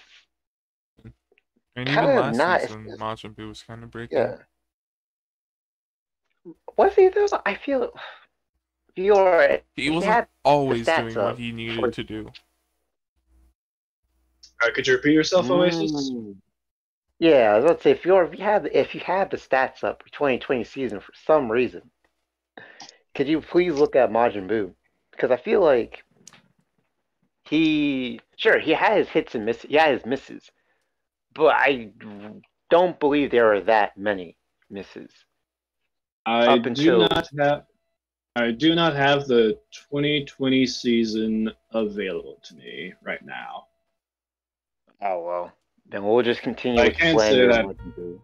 and kind even of last not. season, Majin Buu was kind of breaking. Yeah. Was he though? I feel Fiora. He wasn't had always stats doing up what he needed to do. Could you repeat yourself, Oasis? Yeah, I was about to say, Fiora, if you had the stats up for 2020 season for some reason, could you please look at Majin Buu? Because I feel like he had his hits and misses, he had his misses, but I don't believe there are that many misses. I Up until- do not have the 2020 season available to me right now. Oh well, then we'll just continue I with can't say slander that. Majin Buu.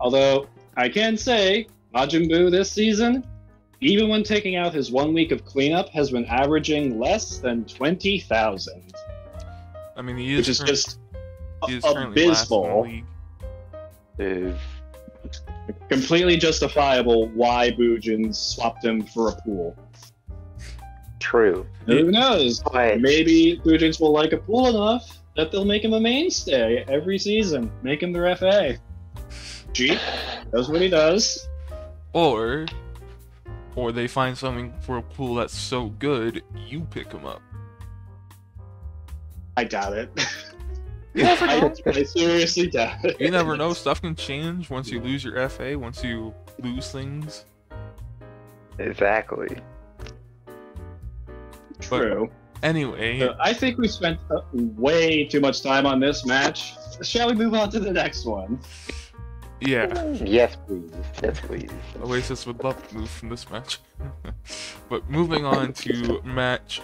Although I can say Majin Buu this season, even when taking out his 1 week of cleanup, has been averaging less than 20,000, I mean, he which is is just he is currently last in the abysmal. league. Is Completely justifiable why Bujin swapped him for a pool. true. Who knows? But Maybe Bujins will like a pool enough that they'll make him a mainstay every season. Make him their FA. Jeep knows what he does. Or they find something for a pool that's so good, you pick him up. I doubt it. You never know. I seriously doubt it. You never know. Stuff can change once you lose your FA, once you lose things. exactly. True. Anyway, So I think we spent way too much time on this match. Shall we move on to the next one? yeah. Yes, please. Yes, please. Oasis would love to move from this match. But moving on to match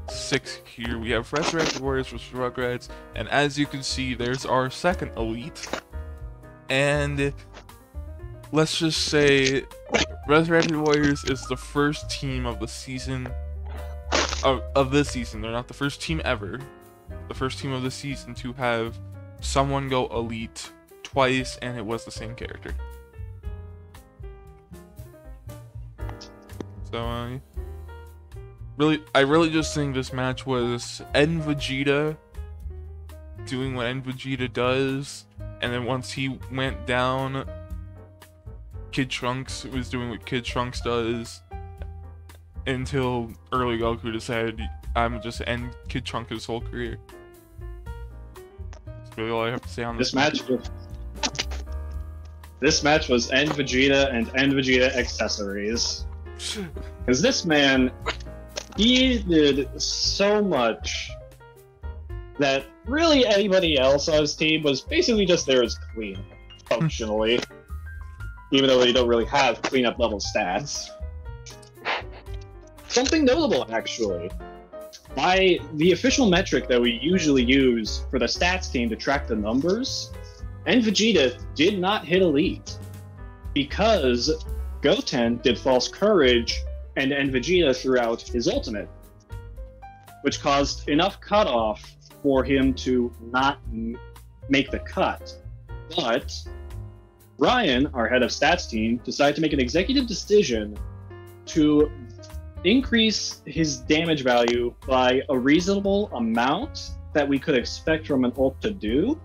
6 here, we have Resurrected Warriors vs Rugrats, and as you can see, there's our second elite. And let's just say Resurrected Warriors is the first team of the season. of this season. They're not the first team ever. The first team of the season to have someone go elite twice, and it was the same character. So I really just think this match was Ed Vegeta doing what Ed Vegeta does, and then once he went down, Kid Trunks was doing what Kid Trunks does, until early Goku decided, I'm just end Kid Trunks' whole career. That's really all I have to say on this match. This match was End Vegeta and End Vegeta accessories. Because this man, he did so much that really anybody else on his team was basically just there as clean, functionally. Even though they don't really have cleanup level stats. Something notable, actually. By the official metric that we usually use for the stats team to track the numbers, End Vegeta did not hit Elite because Goten did False Courage and End Vegeta threw out his ultimate, which caused enough cutoff for him to not make the cut. But Ryan, our head of stats team, decided to make an executive decision to increase his damage value by a reasonable amount that we could expect from an ult to do,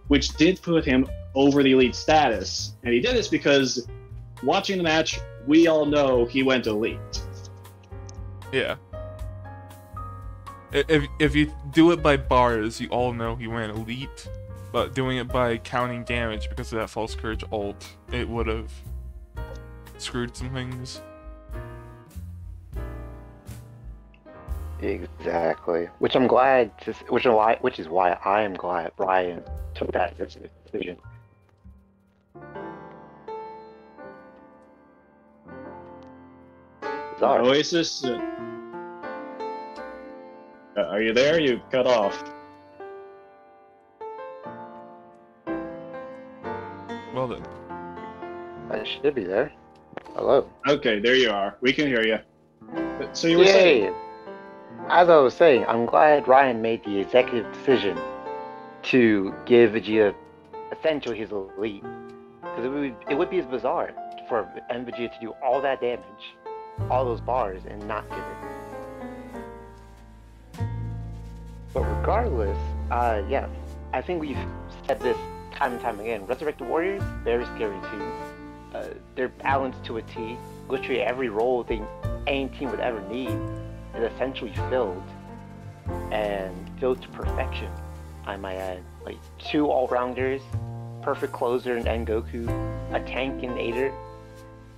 which did put him over the elite status. And he did this because watching the match, we all know he went elite. Yeah. If you do it by bars, you all know he went elite. But doing it by counting damage because of that False Courage ult, it would have screwed some things. Exactly. Which I'm glad to, which is why I am glad Brian took that decision. Sorry. Oasis, are you there? You cut off. Well then. I should be there. Hello. Okay, there you are. We can hear you. So you were saying? As I was saying, I'm glad Ryan made the executive decision to give Vegeta essentially his elite. Because it would be bizarre for M Vegeta to do all that damage, all those bars, and not give it. But regardless, yeah, I think we've said this time and time again. Resurrected Warriors, very scary team. They're balanced to a T. Literally every role any team would ever need is essentially filled, and filled to perfection, I might add. Like 2 all-rounders, perfect closer in Goku, a tank in Aider.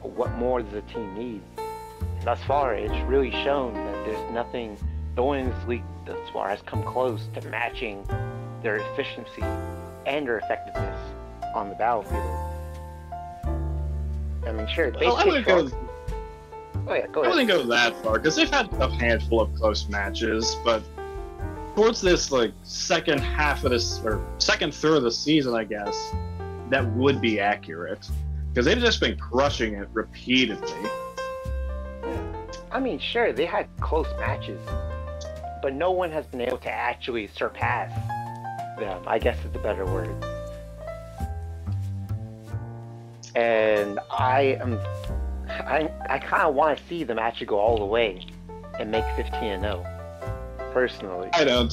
What more does a team need? And thus far, it's really shown that there's nothing, no one in this league thus far has come close to matching their efficiency and their effectiveness on the battlefield. I mean, sure, well, I wouldn't go. Oh yeah, go ahead. I wouldn't go that far because they've had a handful of close matches, but towards this second half of this or second third of the season, I guess that would be accurate because they've just been crushing it repeatedly. I mean, sure, they had close matches, but no one has been able to actually surpass them, I guess is the better word. And I kind of want to see them actually go all the way and make 15-0, personally. I don't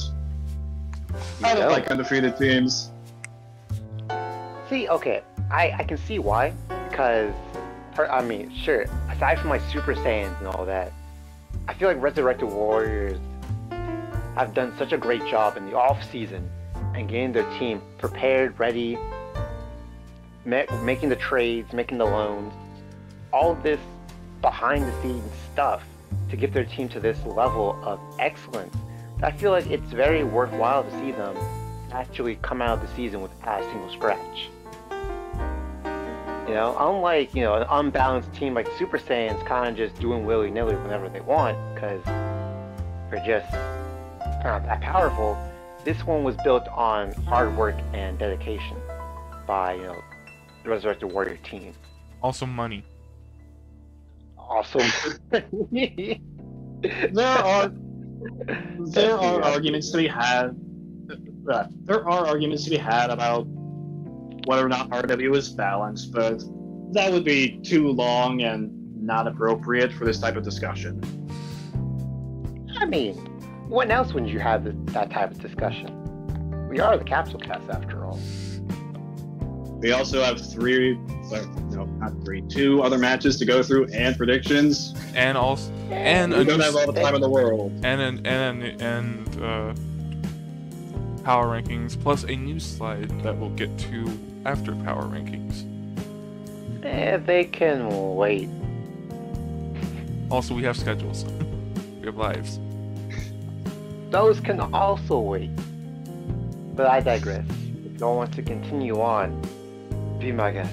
like undefeated teams. See, okay, I can see why, because, I mean, sure, aside from Super Saiyans and all that, I feel like Resurrected Warriors have done such a great job in the off-season and getting their team prepared, ready, making the trades, making the loans, all of this behind-the-scenes stuff to get their team to this level of excellence. I feel like it's very worthwhile to see them actually come out of the season without a single scratch. You know, unlike, an unbalanced team like Super Saiyans kind of just doing willy-nilly whenever they want because they're just not that powerful, this one was built on hard work and dedication by, the Resurrected Warrior team. Also money. Awesome. There are There are arguments to be had. There are arguments to be had about whether or not RW is balanced, but that would be too long and not appropriate for this type of discussion. I mean, when else would you have that type of discussion? We are the Capsule Cast, after all. We also have two other matches to go through and predictions. And also, We don't have all the time in the world. and power rankings, plus a news slide that we'll get to after power rankings. They can wait. Also, we have schedules. We have lives. Those can also wait. But I digress. If you don't want to continue on, be my guest.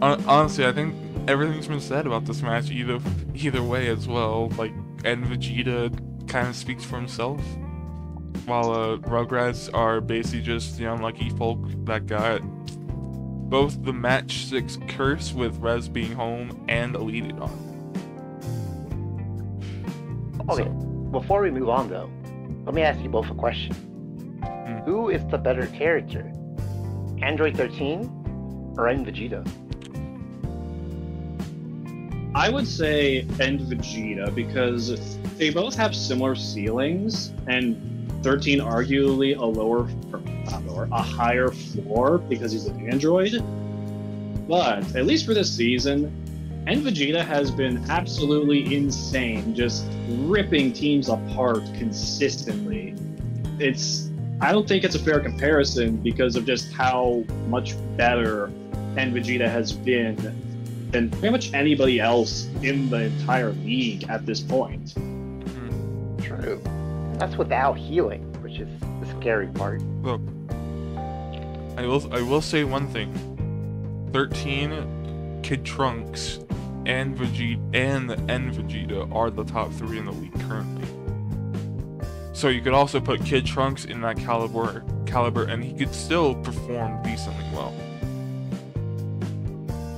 Honestly, I think everything's been said about this match either way as well. Like, and Vegeta kind of speaks for himself, while Rugrats are basically just the unlucky folk that got both the match 6 curse with Rez being home and Elite on. Okay, before we move on though, let me ask you both a question. Who is the better character? Android 13 or End Vegeta? I would say End Vegeta because they both have similar ceilings, and 13 arguably a higher floor because he's an android. But at least for this season, End Vegeta has been absolutely insane, just ripping teams apart consistently. I don't think it's a fair comparison because of just how much better End Vegeta has been than pretty much anybody else in the entire league at this point. True. That's without healing, which is the scary part. Look, I will say one thing. 13, Kid Trunks, and Vegeta and End Vegeta are the top 3 in the league currently. So you could also put Kid Trunks in that caliber, and he could still perform decently well.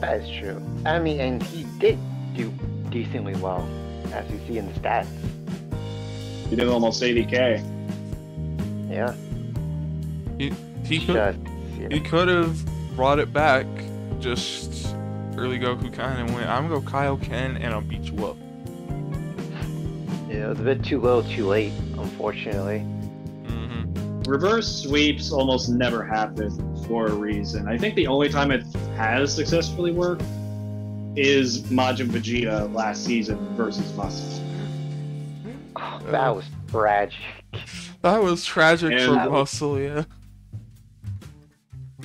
That is true. I mean, and he did do decently well, as you see in the stats. He did almost 80k. Yeah. He could have brought it back. Just early Goku kind of went, I'm gonna go Kaioken and I'll beat you up. Yeah, it was a bit too little, too late, unfortunately. Reverse sweeps almost never happen for a reason. I think the only time it has successfully worked is Majin Vegeta last season versus Muscle. Oh, that was tragic. That was tragic for Muscle, yeah.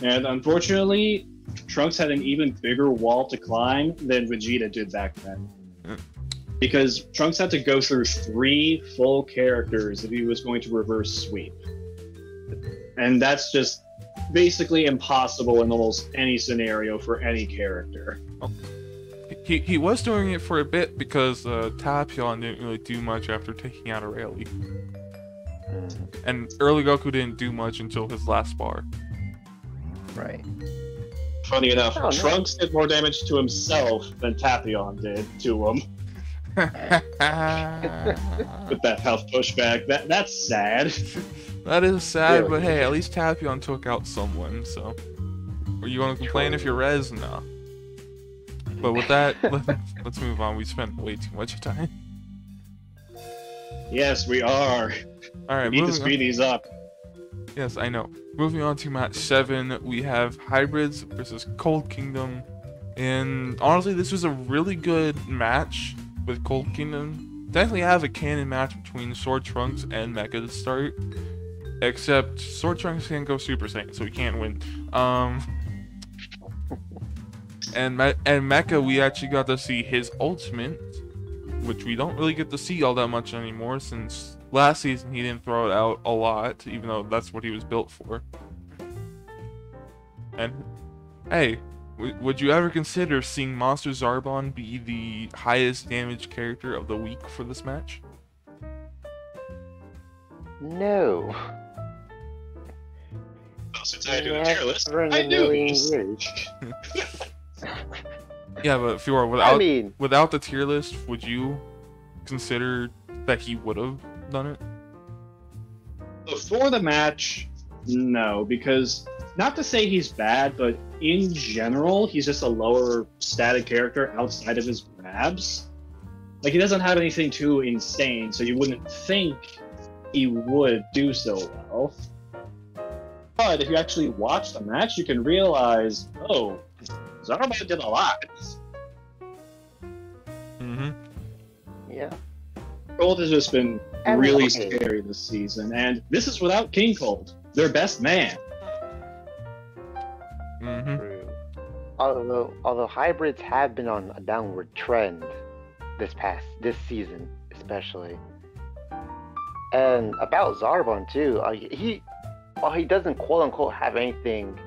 And unfortunately, Trunks had an even bigger wall to climb than Vegeta did back then. Because Trunks had to go through 3 full characters if he was going to reverse sweep. And that's just basically impossible in almost any scenario for any character. He was doing it for a bit because Tapion didn't really do much after taking out Aurelie. And early Goku didn't do much until his last bar. Right. Funny enough, Trunks did more damage to himself than Tapion did to him. With that health pushback. That's sad. That is sad, but hey, at least Tapion took out someone, so... Are you gonna complain if you're Rez? No. But with that, let's move on. We spent way too much time. Yes, we are. Alright, we need to speed these up. Yes, I know. Moving on to match 7, we have Hybrids versus Cold Kingdom. And honestly, this was a really good match with Cold Kingdom. Definitely have a canon match between Sword Trunks and Mecha to start. Except Sword Trunks can't go Super Saiyan, so he can't win. And Mecha, we actually got to see his ultimate, which we don't really get to see all that much anymore since last season he didn't throw it out a lot, even though that's what he was built for. And hey, would you ever consider seeing Monster Zarbon be the highest damage character of the week for this match? No. Well, since I do the tier list, I do. Yeah, but Fiora, without the tier list, would you consider that he would have done it? Before the match, no, because not to say he's bad, but in general, he's just a lower static character outside of his grabs. Like, he doesn't have anything too insane, so you wouldn't think he would do so well. But if you actually watch the match, you can realize, oh, Zarbon did a lot. Mm-hmm. Yeah. Cold has just been And really okay. scary this season, and this is without King Cold, their best man. Mm-hmm. True. Although hybrids have been on a downward trend this season especially. And about Zarbon too, while he doesn't quote unquote have anything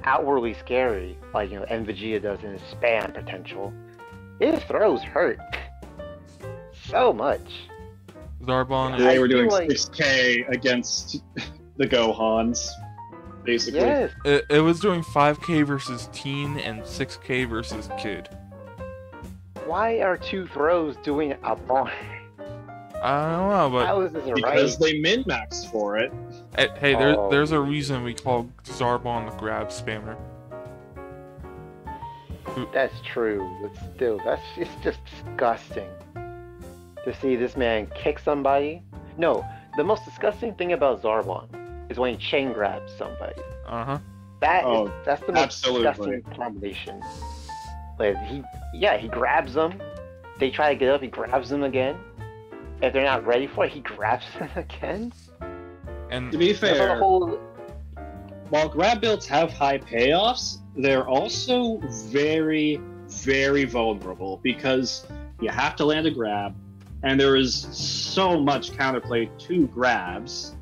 outwardly scary like Vegeta does in his spam potential, his throws hurt so much. Zarbon They is... were doing like- 6K against the Gohans, basically. Yes. It was doing 5K versus teen and 6K versus kid. Why are two throws doing a bar? I don't know, but How is this right? Because they min-maxed for it. hey, Oh. there's a reason we call Zarbon the grab spammer. That's true, but still, it's just disgusting to see this man kick somebody. No, the most disgusting thing about Zarbon is when he chain grabs somebody. Uh-huh. That's the most absolutely. disgusting combination. Like he grabs them. They try to get up, he grabs them again. If they're not ready for it, he grabs them again. And To be There's a fair, whole while grab builds have high payoffs, they're also very, very vulnerable because you have to land a grab, and there is so much counterplay to grabs.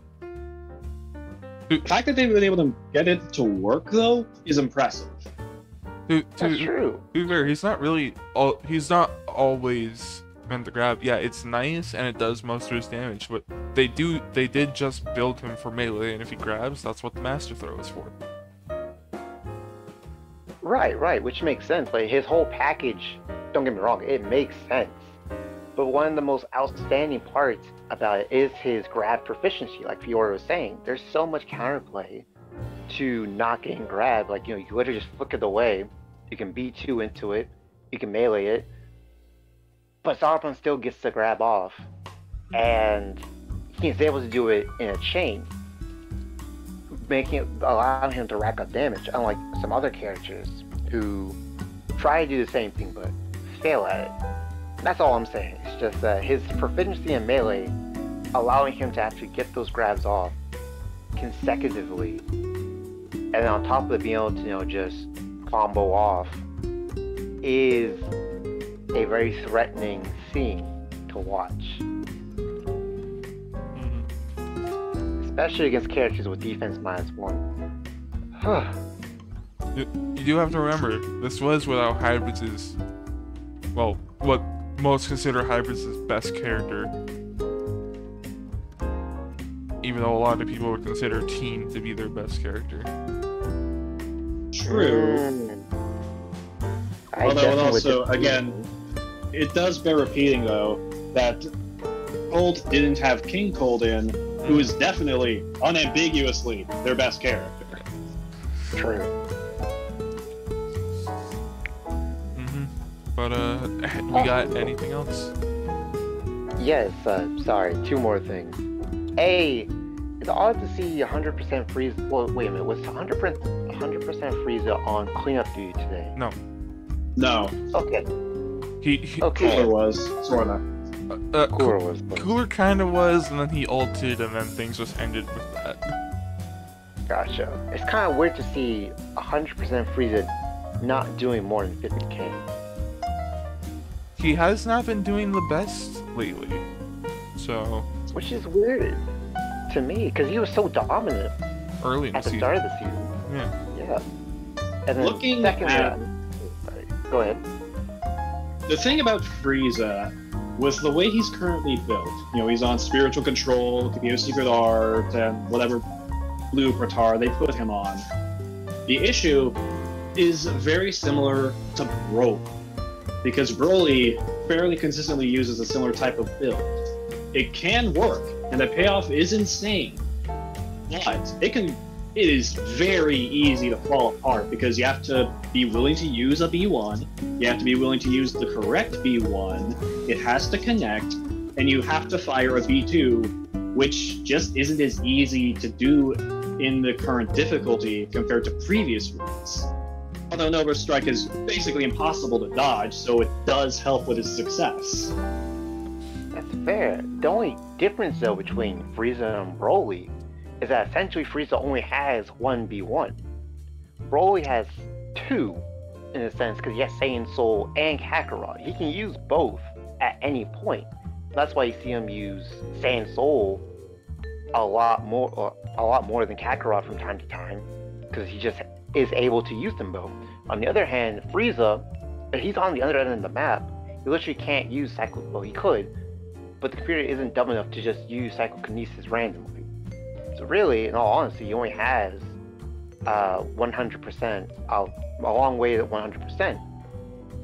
The fact that they've been able to get it to work, though, is impressive. that's true. To be fair, he's not always meant to grab. Yeah, it's nice and it does most of his damage, but they did just build him for melee, and if he grabs, that's what the master throw is for. Right, which makes sense. Like his whole package, don't get me wrong, it makes sense. But one of the most outstanding parts about it is his grab proficiency, like Fiora was saying. There's so much counterplay to not getting grabbed. Like, you literally just flick it away. You can B2 into it, you can melee it, but Zarbon still gets the grab off. And he's able to do it in a chain, allowing him to rack up damage, unlike some other characters who try to do the same thing but fail at it. That's all I'm saying. It's just that his proficiency in melee, allowing him to actually get those grabs off consecutively, and then on top of it being able to just combo off, is a very threatening scene to watch. Especially against characters with defense -1. You do have to remember, this was without Hybrids' well, what most consider Hybrids' best character. Even though a lot of people would consider Teen to be their best character. True. I Although, definitely also, disagree. again, it does bear repeating, though, that Cold didn't have King Cold in, who is definitely, unambiguously, their best character. True. But we got anything else? Yes, sorry, two more things. A, it's odd to see 100% freeze. Well, wait a minute, was 100% Frieza on cleanup duty today? No. No, Okay, He okay. Cooler was, sorta. Cooler was. Cooler kind of was, and then he ulted, and then things just ended with that. Gotcha. It's kind of weird to see 100% Frieza not doing more than 50k. He has not been doing the best lately, so Which is weird to me, because he was so dominant early in the at the season. start of the season. Yeah. Yeah. And then Looking second at- sorry, go ahead. The thing about Frieza was the way he's currently built. He's on spiritual control, Kabio secret art, and whatever blue Pratar they put him on. The issue is very similar to Broke. because Broly fairly consistently uses a similar type of build. It can work, and the payoff is insane, but it is very easy to fall apart because you have to be willing to use a B1, you have to be willing to use the correct B1, it has to connect, and you have to fire a B2, which just isn't as easy to do in the current difficulty compared to previous runs. Although Nova Strike is basically impossible to dodge, so it does help with its success. That's fair. The only difference, though, between Frieza and Broly is that essentially Frieza only has one B1. Broly has two, in a sense, because he has Saiyan Soul and Kakarot. He can use both at any point. That's why you see him use Saiyan Soul a lot more than Kakarot from time to time, because he just is able to use them both. On the other hand, Frieza, if he's on the other end of the map, he literally can't use well, he could, but the computer isn't dumb enough to just use psychokinesis randomly. So really, in all honesty, he only has 100%, a long way to 100%,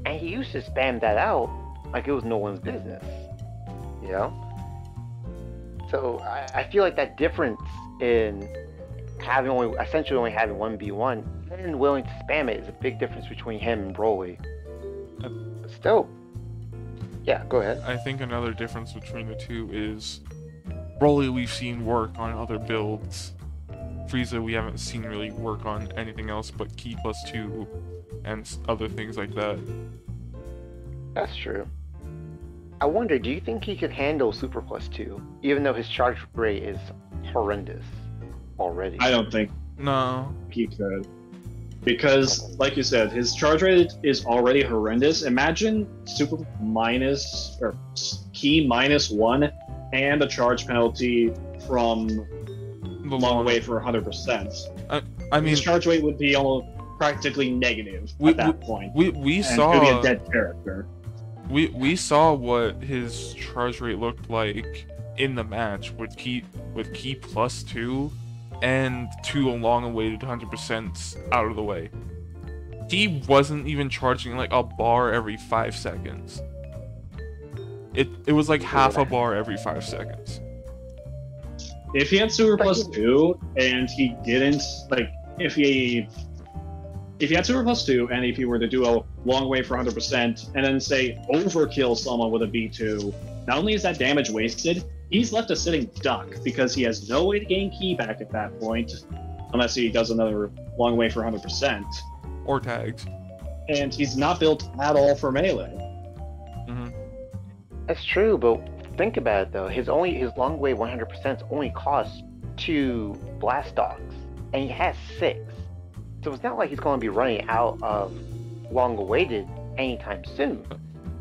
and he used to spam that out like it was no one's business, you know? So I feel like that difference in essentially only having one B1 and willing to spam it is a big difference between him and Broly. But still, yeah, go ahead. I think another difference between the two is Broly we've seen work on other builds. Frieza we haven't seen really work on anything else but Ki +2 and other things like that. That's true. I wonder, do you think he could handle Super +2, even though his charge rate is horrendous already? I don't think No. he could. Because, like you said, his charge rate is already horrendous. Imagine Super minus, or Ki -1, and a charge penalty from The long way for 100%. I mean, his charge rate would be almost practically negative at that point. We and saw could be a dead character. We saw what his charge rate looked like in the match with Ki +2 and 2 long-awaited 100% out of the way. He wasn't even charging like a bar every 5 seconds. It was like half a bar every 5 seconds. If he had Super +2 and he didn't, like, if he had Super +2 and if he were to do a long way for 100% and then say overkill someone with a B2, not only is that damage wasted, he's left a sitting duck because he has no way to gain Ki back at that point unless he does another long way for 100%. Or tagged. And he's not built at all for melee. Mm-hmm. That's true, but think about it though. His long way 100% only costs 2 blast dogs, and he has 6. So it's not like he's going to be running out of long-awaited anytime soon.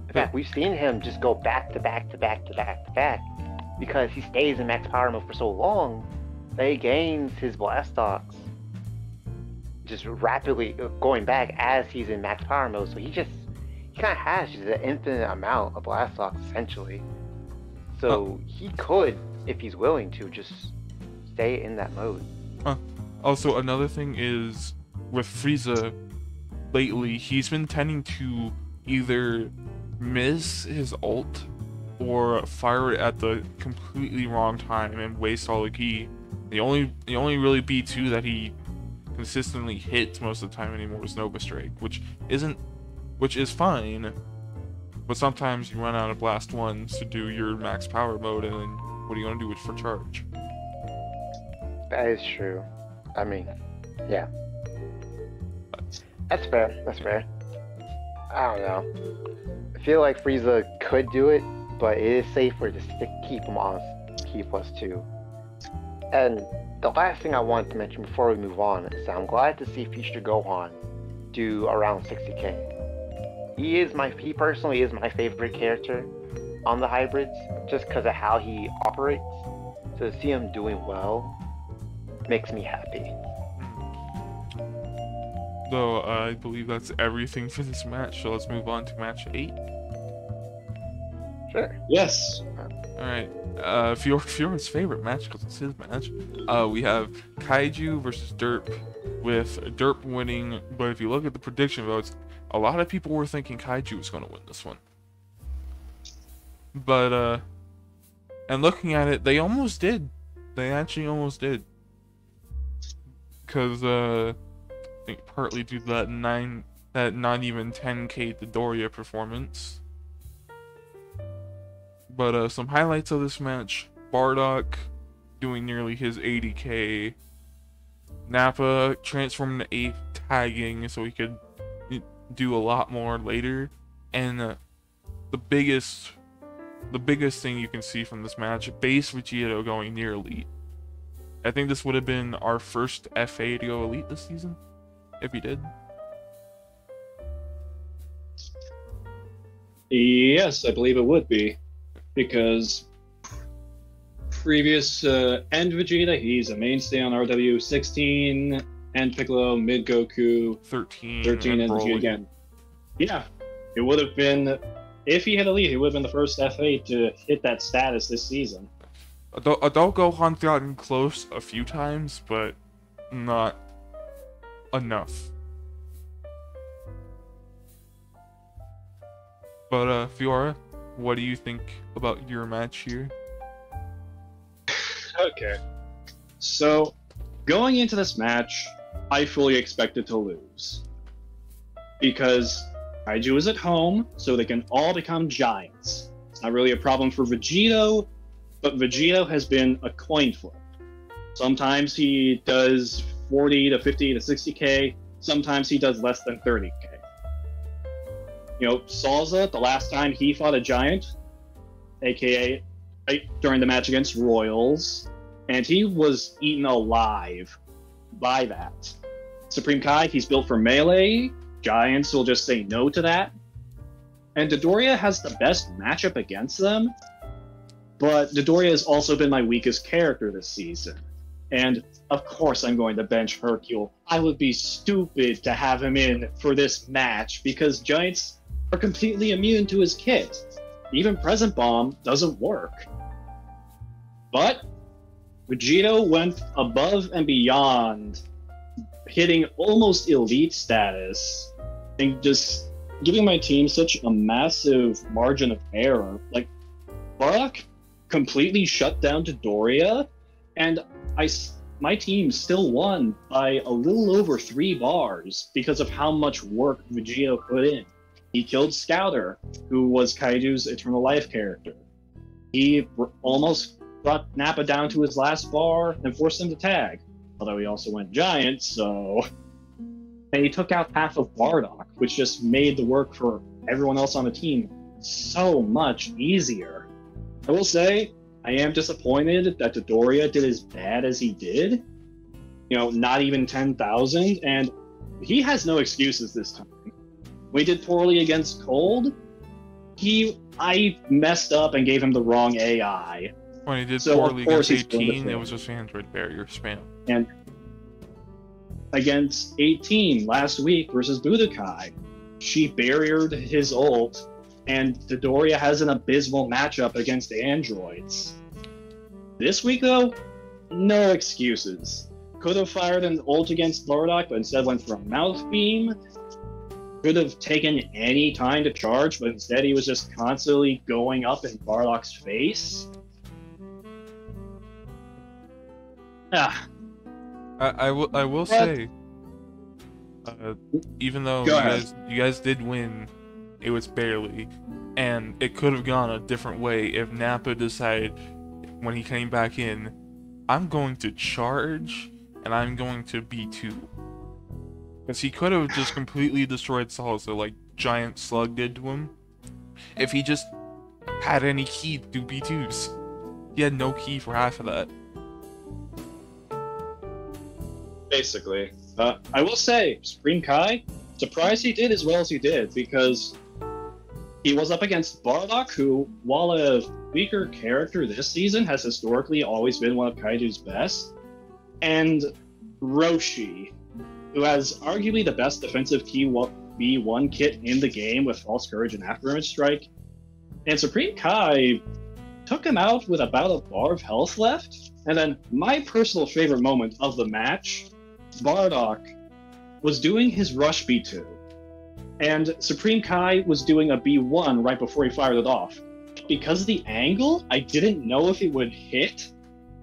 In fact, we've seen him just go back to back to back to back to back because he stays in max power mode for so long that he gains his blast dogs just rapidly going back as he's in max power mode. So he kind of has just an infinite amount of blast dogs essentially. So he could, if he's willing to, just stay in that mode. Also, another thing is with Frieza, lately, he's been tending to either miss his ult or fire it at the completely wrong time and waste all the Ki. The only really B2 that he consistently hits most of the time anymore is Nova Strike, which is fine, but sometimes you run out of blast ones to do your max power mode, and then what are you gonna do with for charge? That is true. I mean, yeah. That's fair. That's fair. I don't know. I feel like Frieza could do it, but it is safer to keep him on Ki +2. And the last thing I wanted to mention before we move on is that I'm glad to see Future Gohan do around 60k. He personally is my favorite character on the hybrids, just because of how he operates. So to see him doing well makes me happy. So I believe that's everything for this match, so let's move on to match 8. Sure. Yes. Alright, Fiora's favorite match, because it's his match. We have Kaiju versus Derp, with Derp winning, but if you look at the prediction votes, a lot of people were thinking Kaiju was going to win this one. But, and looking at it, they almost did. They actually almost did. Because, I think partly due to that not even 10k Dodoria performance. But, some highlights of this match. Bardock doing nearly his 80k. Nappa transforming to 8th, tagging so he could do a lot more later. And the biggest thing you can see from this match, base Vegito going near elite. I think this would have been our first FA to go elite this season, if he did. Yes, I believe it would be, because previous End Vegeta, he's a mainstay on RW 16, End Piccolo, Mid Goku, 13 and Vegeta again. Yeah, it would have been, if he had elite, he would have been the first FA to hit that status this season. Adult Gohan's gotten close a few times, but not enough. But, Fiora, what do you think about your match here? Okay. So, going into this match, I fully expected to lose. Because Kaiju is at home, so they can all become giants. It's not really a problem for Vegito, but Vegito has been a coin flip. Sometimes he does 40 to 50 to 60k, sometimes he does less than 30k. You know, Salza, the last time he fought a giant, aka during the match against Royals, and he was eaten alive by that. Supreme Kai, he's built for melee, giants will just say no to that. And Dodoria has the best matchup against them, but Dodoria has also been my weakest character this season. And of course I'm going to bench Hercule. I would be stupid to have him in for this match because giants are completely immune to his kit. Even Present Bomb doesn't work. But Vegito went above and beyond, hitting almost elite status and just giving my team such a massive margin of error. Like, Bardock completely shut down Dodoria, and my team still won by a little over 3 bars because of how much work Vegito put in. He killed Scouter, who was Kaiju's Eternal Life character. He almost brought Nappa down to his last bar and forced him to tag. Although he also went giant, so... And he took out half of Bardock, which just made the work for everyone else on the team so much easier. I will say, I am disappointed that Dodoria did as bad as he did. You know, not even 10,000, and he has no excuses this time. When he did poorly against Cold, I messed up and gave him the wrong AI. When he did poorly against 18, it was just Android barrier spam. And against 18 last week versus Budokai, she barriered his ult, and Dodoria has an abysmal matchup against androids. This week, though, no excuses. Could have fired an ult against Bardock, but instead went for a mouth beam. Could have taken any time to charge, but instead he was just constantly going up in Bardock's face. I will say, even though you guys did win, it was barely, and it could have gone a different way if Nappa decided when he came back in, I'm going to charge and I'm going to B2. Because he could have just completely destroyed Salsa like Giant Slug did to him if he just had any key to do B2s. He had no key for half of that. Basically. I will say, Supreme Kai, surprised he did as well as he did, because he was up against Bardock, who, while a weaker character this season, has historically always been one of Kaiju's best, and Roshi, who has arguably the best defensive B1 kit in the game with False Courage and Afterimage Strike. And Supreme Kai took him out with about a bar of health left. And then my personal favorite moment of the match, Bardock was doing his rush B2. And Supreme Kai was doing a B1 right before he fired it off. Because of the angle, I didn't know if it would hit,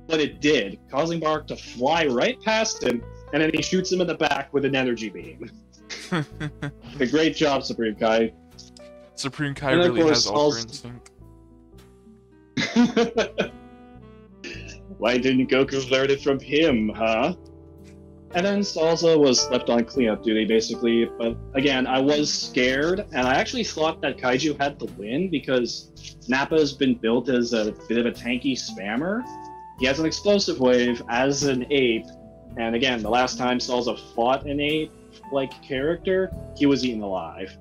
but it did, causing Bark to fly right past him, and then he shoots him in the back with an energy beam. A great job, Supreme Kai. Supreme Kai really has Ultra Instinct. Why didn't Goku learn it from him, huh? And then Salza was left on cleanup duty, basically. But again, I was scared, and I actually thought that Kaiju had the win because Nappa's been built as a bit of a tanky spammer. He has an explosive wave as an ape, and again, the last time Salza fought an ape-like character, he was eaten alive.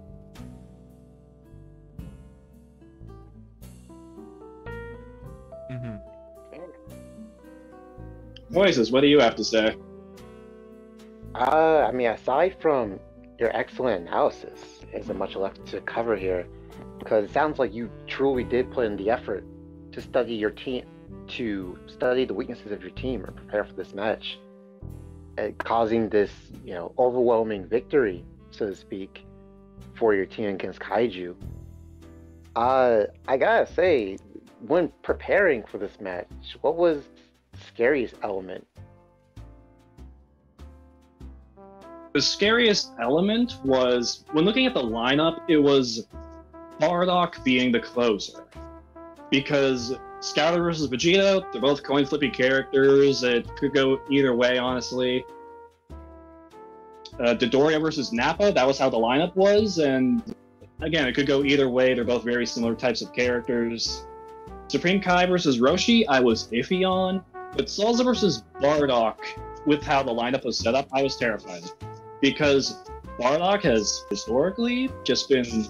Mm-hmm. Oasis, what do you have to say? I mean, aside from your excellent analysis, isn't much left to cover here, because it sounds like you truly did put in the effort to study your team, to study the weaknesses of your team, or prepare for this match, causing this, overwhelming victory, so to speak, for your team against Kaiju. I gotta say, when preparing for this match, what was the scariest element? The scariest element was, when looking at the lineup, it was Bardock being the closer. Because Scouter versus Vegeta, they're both coin flippy characters. It could go either way, honestly. Dodoria versus Nappa, that was how the lineup was, and again, it could go either way. They're both very similar types of characters. Supreme Kai versus Roshi, I was iffy on, but Salza versus Bardock, with how the lineup was set up, I was terrified. Because Bardock has historically just been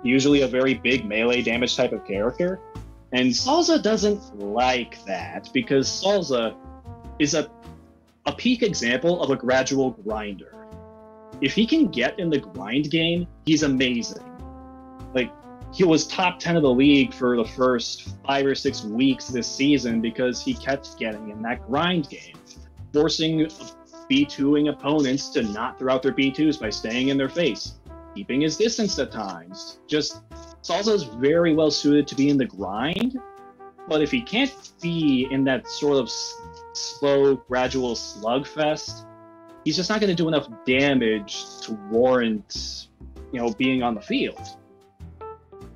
usually a very big melee damage type of character, and Salza doesn't like that, because Salza is a peak example of a gradual grinder. If he can get in the grind game, he's amazing. Like, he was top 10 of the league for the first 5 or 6 weeks this season because he kept getting in that grind game, forcing B2ing opponents to not throw out their B2s by staying in their face, keeping his distance at times. Just, Salza is very well suited to be in the grind, but if he can't be in that sort of slow, gradual slugfest, he's just not going to do enough damage to warrant, being on the field.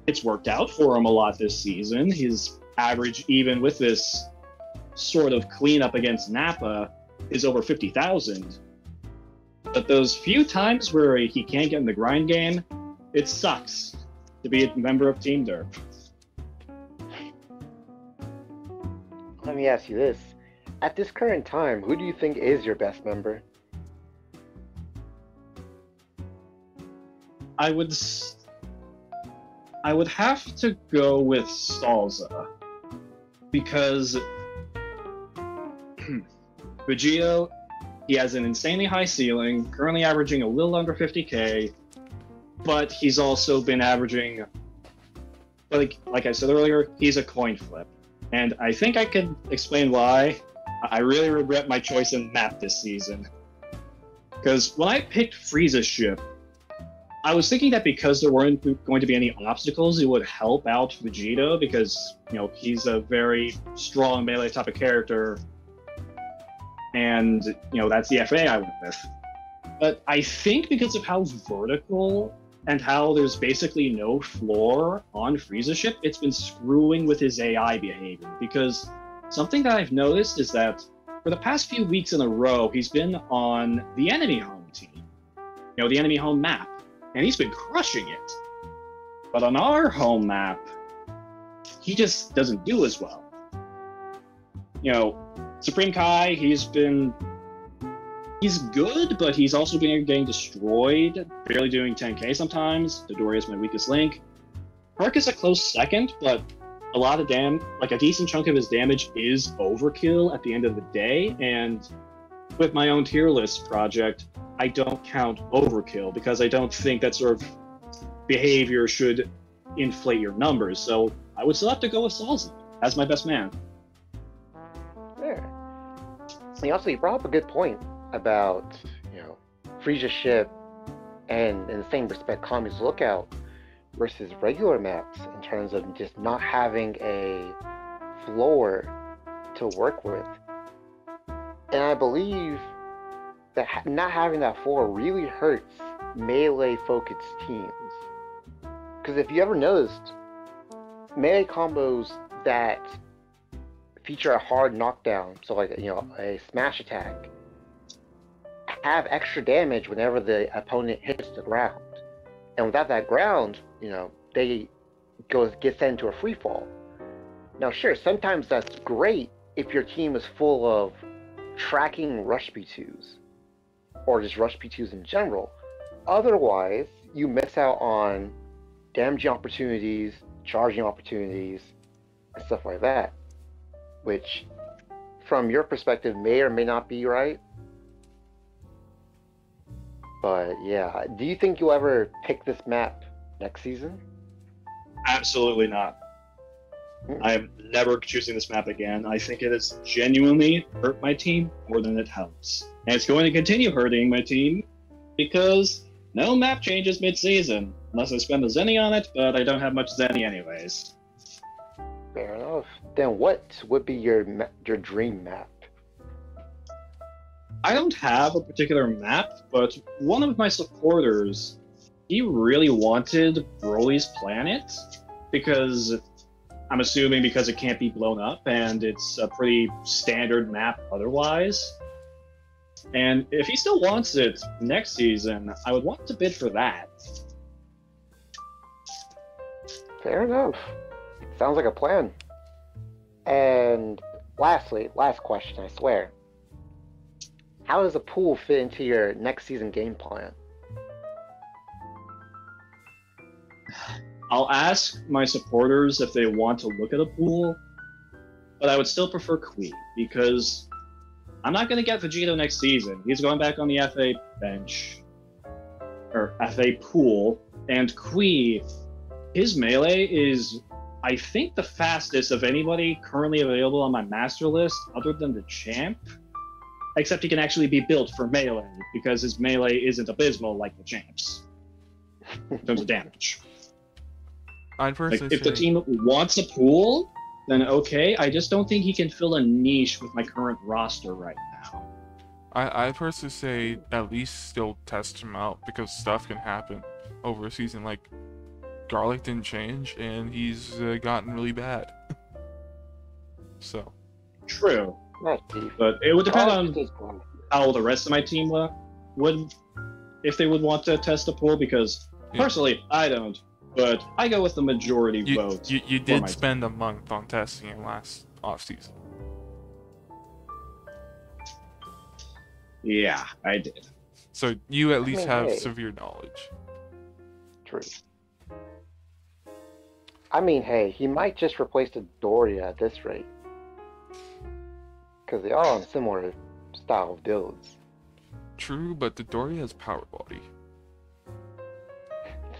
It's worked out for him a lot this season. His average, even with this sort of cleanup against Nappa, is over 50,000. But those few times where he can't get in the grind game, it sucks to be a member of Team Derp. Let me ask you this. At this current time, who do you think is your best member? I would have to go with Salza, because Vegito, he has an insanely high ceiling, currently averaging a little under 50k, but he's also been averaging, like I said earlier, he's a coin flip. And I think I could explain why. I really regret my choice in map this season. Because when I picked Frieza's ship, I was thinking that because there weren't going to be any obstacles, it would help out Vegito, because, he's a very strong melee type of character. And, that's the FA I went with. But I think because of how vertical and how there's basically no floor on Frieza's ship, it's been screwing with his AI behavior. Because something that I've noticed is that for the past few weeks in a row, he's been on the enemy home team. The enemy home map. And he's been crushing it. But on our home map, he just doesn't do as well. Supreme Kai, he's good, but he's also been getting destroyed, barely doing 10k sometimes. Dodoria is my weakest link. Herc is a close second, but a lot of a decent chunk of his damage is overkill at the end of the day, and with my own tier list project, I don't count overkill, because I don't think that sort of behavior should inflate your numbers, so I would still have to go with Salza as my best man. There. You brought up a good point about, Frieza's ship And in the same respect, Kami's Lookout versus regular maps in terms of just not having a floor to work with. And I believe that not having that floor really hurts melee-focused teams. Because if you ever noticed, melee combos that feature a hard knockdown, so like a smash attack, have extra damage whenever the opponent hits the ground. And without that ground, they get sent into a free fall. Now, sure, sometimes that's great if your team is full of tracking rush B2s, or just rush B2s in general. Otherwise, you miss out on damaging opportunities, charging opportunities, and stuff like that. Which, from your perspective, may or may not be right. But yeah, do you think you'll ever pick this map next season? Absolutely not. I am never choosing this map again. I think it has genuinely hurt my team more than it helps. And it's going to continue hurting my team because no map changes mid-season. Unless I spend a Zenny on it, but I don't have much Zenny anyways. Fair enough. Then what would be your dream map? I don't have a particular map, but one of my supporters, he really wanted Broly's planet because I'm assuming because it can't be blown up and it's a pretty standard map otherwise. And if he still wants it next season, I would want to bid for that. Fair enough. Sounds like a plan. And lastly, last question, I swear. How does a pool fit into your next season game plan? I'll ask my supporters if they want to look at a pool, but I would still prefer Kui because I'm not going to get Vegito next season. He's going back on the FA bench, or FA pool, and Kui, his melee is, I think, the fastest of anybody currently available on my master list other than the champ. Except he can actually be built for melee, because his melee isn't abysmal like the champs in terms of damage. I'd personally if the team wants a pool, then okay. I just don't think he can fill a niche with my current roster right now. I personally say at least still test him out, because stuff can happen over a season. Like, Garlic didn't change, and he's gotten really bad. So. True. Not deep. But it would depend on how the rest of my team would, if they would want to test a pool, because personally, I don't. But I go with the majority vote. You did spend a month on testing him last offseason. Yeah, I did. So you at least have severe knowledge. True. I mean, hey, he might just replace the Doria at this rate. Because they are on similar style of builds. True, but the Doria has power body.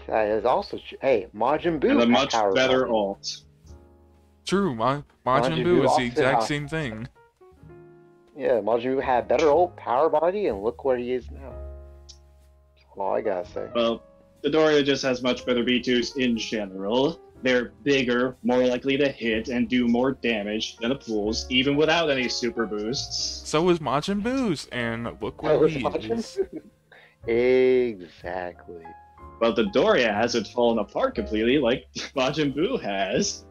That is also true. Hey, Majin Buu and a has much power better body. alt. True, Majin Buu is the exact same thing. Yeah, Majin Buu had better ult, power body, and look where he is now. That's all I gotta say. Well, the Doria just has much better B2s in general. They're bigger, more likely to hit, and do more damage than the pools, even without any super boosts. So is Majin Buu's, and look where he is. Exactly. But the Doria hasn't fallen apart completely like Majin Buu has.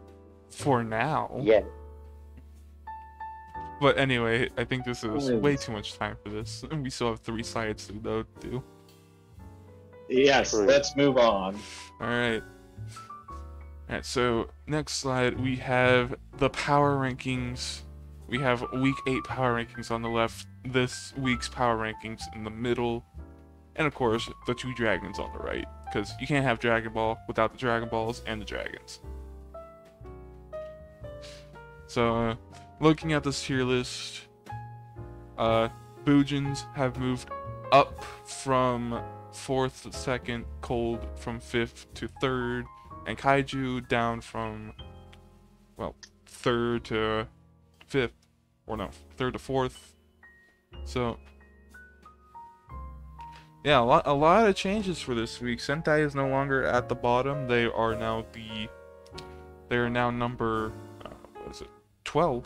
For now. Yeah. But anyway, I think this is way too much time for this. We still have 3 sides to go to. Yes, let's move on. Alright. Alright, so next slide, we have the power rankings. We have week 8 power rankings on the left, this week's power rankings in the middle, and of course, the 2 dragons on the right, because you can't have Dragon Ball without the Dragon Balls and the dragons. So, looking at this tier list, Boojins have moved up from 4th to 2nd, Cold from 5th to 3rd, and Kaiju down from, well, 3rd to 5th, or no, 3rd to 4th. So, Yeah, a lot of changes for this week. Sentai is no longer at the bottom. They are now number what is it, 12th,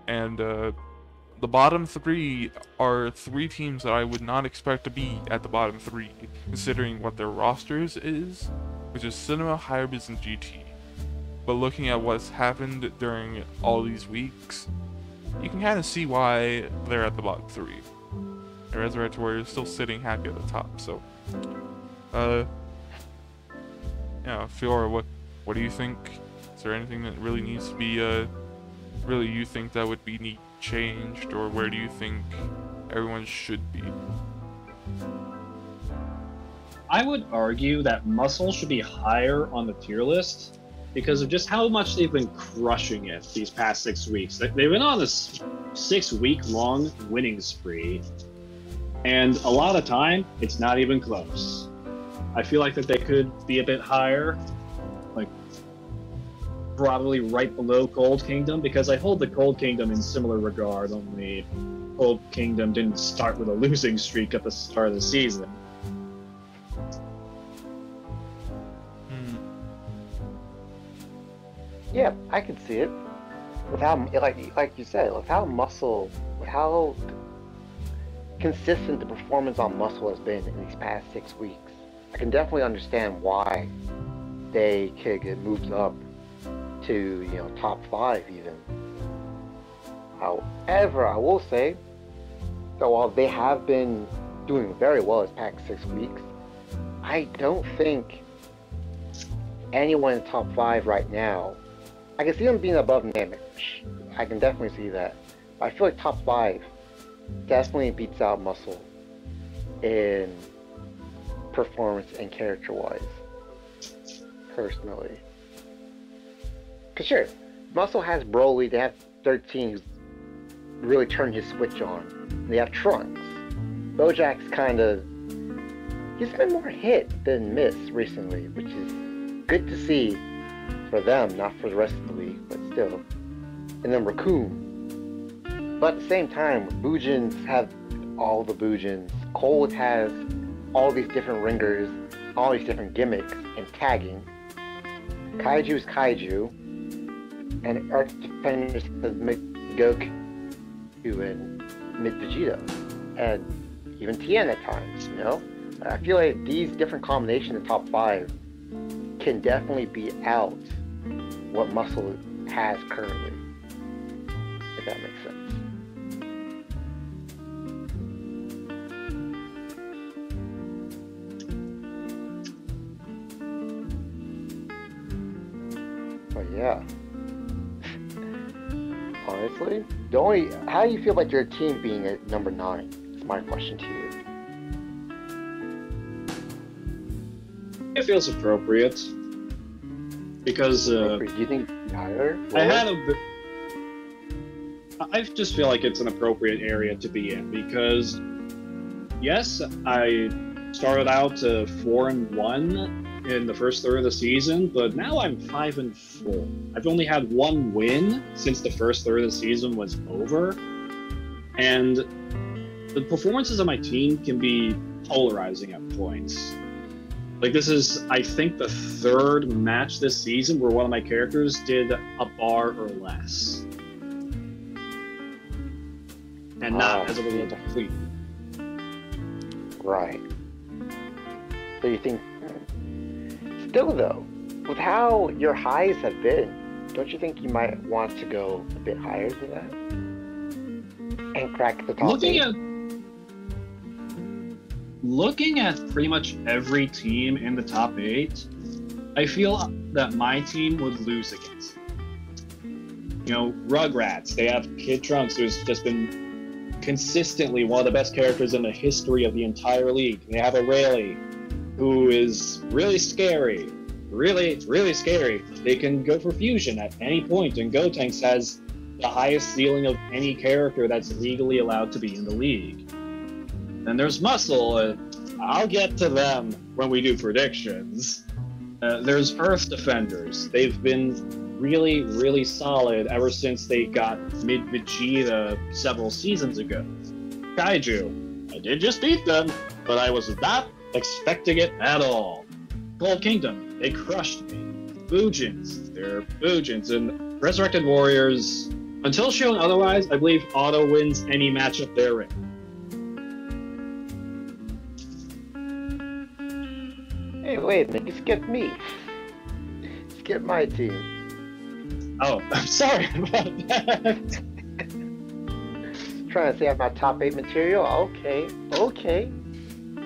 and the bottom three are three teams that I would not expect to be at the bottom three, considering what their rosters is, which is Cinema, Hyperbis, and GT. But looking at what's happened during all these weeks, you can kind of see why they're at the bottom three. And Resurrect Warrior is still sitting happy at the top. So, yeah, Fiora, what do you think? Is there anything that really needs to be really you think that would be changed, or where do you think everyone should be? I would argue that Muscle should be higher on the tier list because of just how much they've been crushing it these past 6 weeks. They've been on this 6-week-long winning spree, and a lot of time, it's not even close. I feel like that they could be a bit higher, like probably right below Cold Kingdom, because I hold the Cold Kingdom in similar regard, only Cold Kingdom didn't start with a losing streak at the start of the season. Yeah, I can see it. With how, like you said, with how consistent the performance on Muscle has been in these past 6 weeks, I can definitely understand why they could get moved up to, top 5 even. However, I will say that while they have been doing very well this past 6 weeks, I don't think anyone in top 5 right now. I can see them being above Namek. I can definitely see that. But I feel like top 5 definitely beats out Muscle in performance and character-wise, personally. Cause sure, Muscle has Broly, they have 13 who's really turned his switch on. They have Trunks. Bojack's he's been more hit than miss recently, which is good to see for them, not for the rest of the league, but still. And then Raccoon. But at the same time, Bujins have all the Bujins. Cold has all these different ringers, all these different gimmicks and tagging. Kaiju's Kaiju. And Earth Defenders has Mid-Goku and Mid-Vegeta. And even Tien at times, I feel like these different combinations in top 5 can definitely beat out what Muscle has currently, if that makes sense. But yeah, honestly, how do you feel about your team being at number 9? Is my question to you. It feels appropriate because Do you think higher? I just feel like it's an appropriate area to be in because yes, I started out 4-1 in the first third of the season, but now I'm 5-4. I've only had one win since the first third of the season was over, and the performances of my team can be polarizing at points. Like, this is, I think, the 3rd match this season where one of my characters did a bar or less. And not as a result of fleet. Right. So you think... Still, though, with how your highs have been, don't you think you might want to go a bit higher than that? And crack the top 8? Looking at pretty much every team in the top 8, I feel that my team would lose against. Rugrats, they have Kid Trunks, who's just been consistently one of the best characters in the history of the entire league. They have Aurelie, who is really scary. Really, really scary. They can go for fusion at any point, and Gotenks has the highest ceiling of any character that's legally allowed to be in the league. Then there's Muscle. I'll get to them when we do predictions. There's Earth Defenders. They've been really, really solid ever since they got Mid-Vegeta several seasons ago. Kaiju. did just beat them, but I was not expecting it at all. Gold Kingdom, they crushed me. Boojins, they're Boojins, and Resurrected Warriors, until shown otherwise, I believe Auto wins any matchup they're in. Hey, wait a minute, you skipped me. Skip my team. Oh, I'm sorry about that. Trying to say I'm not top 8 material? Okay.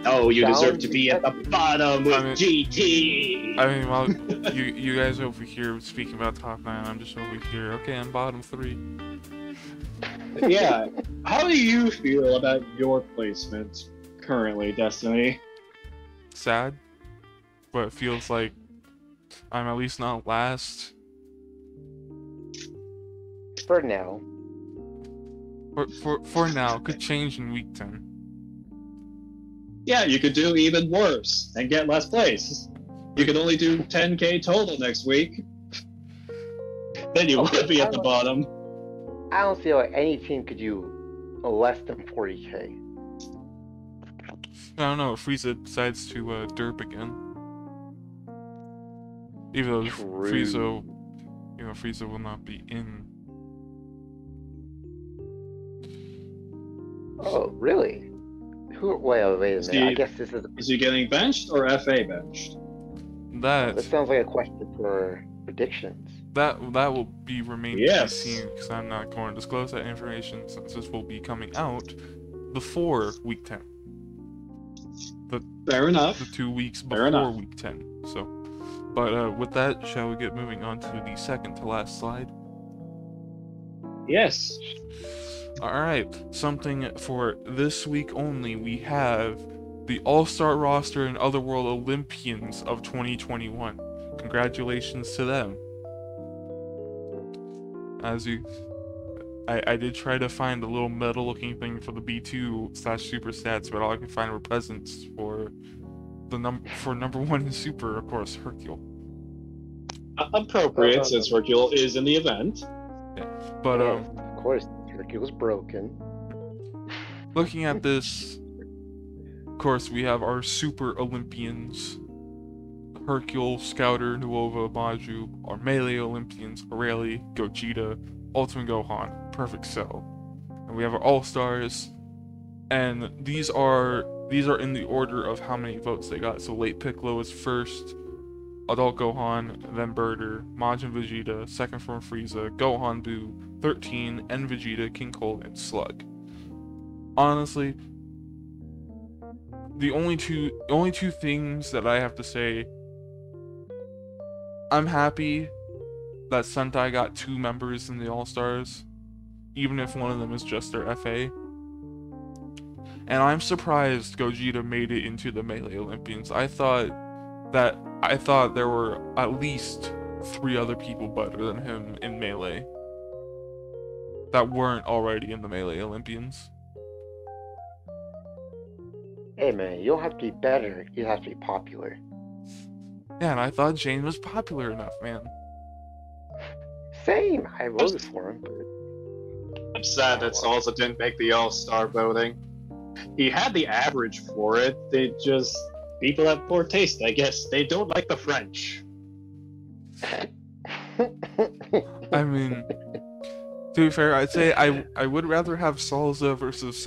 Oh, you Sound deserve to be at the bottom with GT. I mean, while you guys over here speaking about top 9, I'm just over here. Okay, I'm bottom 3. Yeah. How do you feel about your placement currently, Destiny? Sad, but it feels like I'm at least not last. For now. For now, could change in week 10. Yeah, you could do even worse and get less places. You could only do 10k total next week. Then you would be at the bottom. I don't see how any team could do less than 40k. I don't know if Frieza decides to derp again. Even though Frieza will not be in. Oh, really? Wait a minute. I guess this is... Is he getting benched or FA benched? That sounds like a question for predictions. That will be remaining to be seen, because I'm not going to disclose that information since this will be coming out before week 10. Fair enough. The 2 weeks before week 10. So, but with that, shall we get moving on to the second to last slide? Yes. Alright, something for this week only. We have the All-Star roster and Otherworld Olympians of 2021. Congratulations to them. I did try to find a little metal-looking thing for the B2/Super Stats, but all I could find were presents for number 1 in Super, of course, Hercule. Appropriate, since Hercule is in the event. Yeah, but of course. Hercule's broken. Looking at this, of course, we have our Super Olympians: Hercule, Scouter, Nuova, Maju. Our Melee Olympians: Aurelie, Gogeta, Ultimate Gohan, Perfect Cell. And we have our All-Stars, and these are in the order of how many votes they got. So Late Piccolo is first, Adult Gohan, then Birder, Majin Vegeta, second from Frieza, Gohan Buu, 13, and Vegeta, King Cold, and Slug. Honestly, the only two things that I have to say, I'm happy that Sentai got 2 members in the All-Stars, even if one of them is just their FA. And I'm surprised Gogeta made it into the Melee Olympians. I thought there were at least 3 other people better than him in Melee that weren't already in the Melee Olympians. Hey man, you don't have to be better, you have to be popular. Yeah, and I thought Jane was popular enough, man. Same, I voted for him, but... I'm sad that Salsa didn't make the All-Star voting. He had the average for it, people have poor taste, I guess. They don't like the French. I mean, to be fair, I'd say I would rather have Salsa versus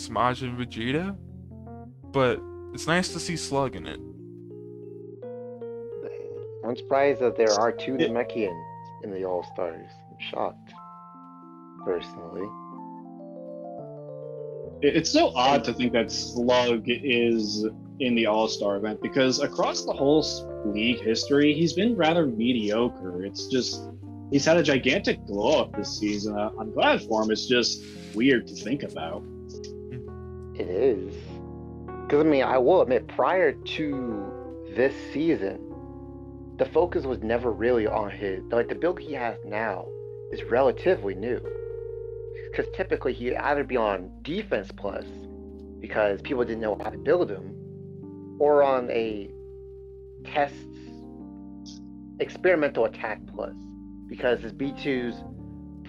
Majin Vegeta, but it's nice to see Slug in it. I'm surprised that there are 2 Namekians in the All-Stars. I'm shocked, personally. It's so odd to think that Slug is in the All-Star event, because across the whole league history, he's been rather mediocre. It's just, he's had a gigantic glow-up this season. I'm glad for him. It's just weird to think about. It is. Because, I mean, I will admit, prior to this season, the focus was never really on his... Like, the build he has now is relatively new. Because typically he'd either be on Defense Plus, because people didn't know how to build him, or on a test experimental attack plus, because his B2s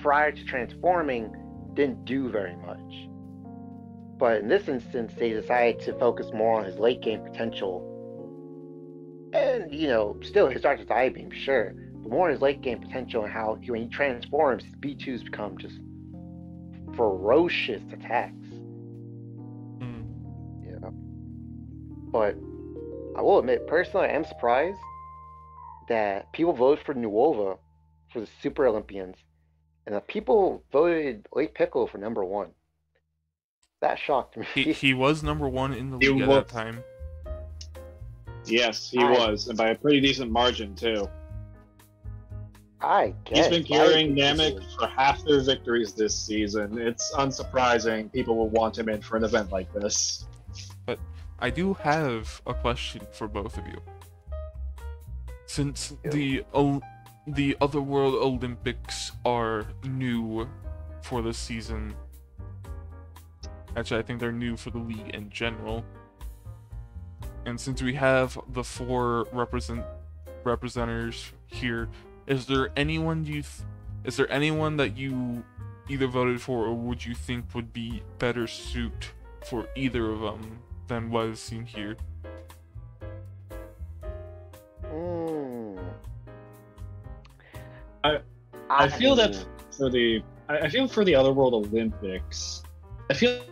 prior to transforming didn't do very much. But in this instance, they decided to focus more on his late game potential. And, still his Dark Eye Beam, sure. But more on his late game potential and how when he transforms, his B2s become just ferocious attacks. But I will admit, personally, I am surprised that people voted for Nuova for the Super Olympians, and the people voted Late Piccolo for number 1. That shocked me. He was number 1 in the league at that time. Yes, he was, and by a pretty decent margin too. I guess. He's been carrying Namek for half their victories this season. It's unsurprising people will want him in for an event like this. But I do have a question for both of you. Since the Otherworld Olympics are new for this season, actually I think they're new for the league in general, and since we have the 4 representatives here, is there anyone that you either voted for or would you think would be better suit for either of them than what is seen here? I feel that for the Otherworld Olympics, I feel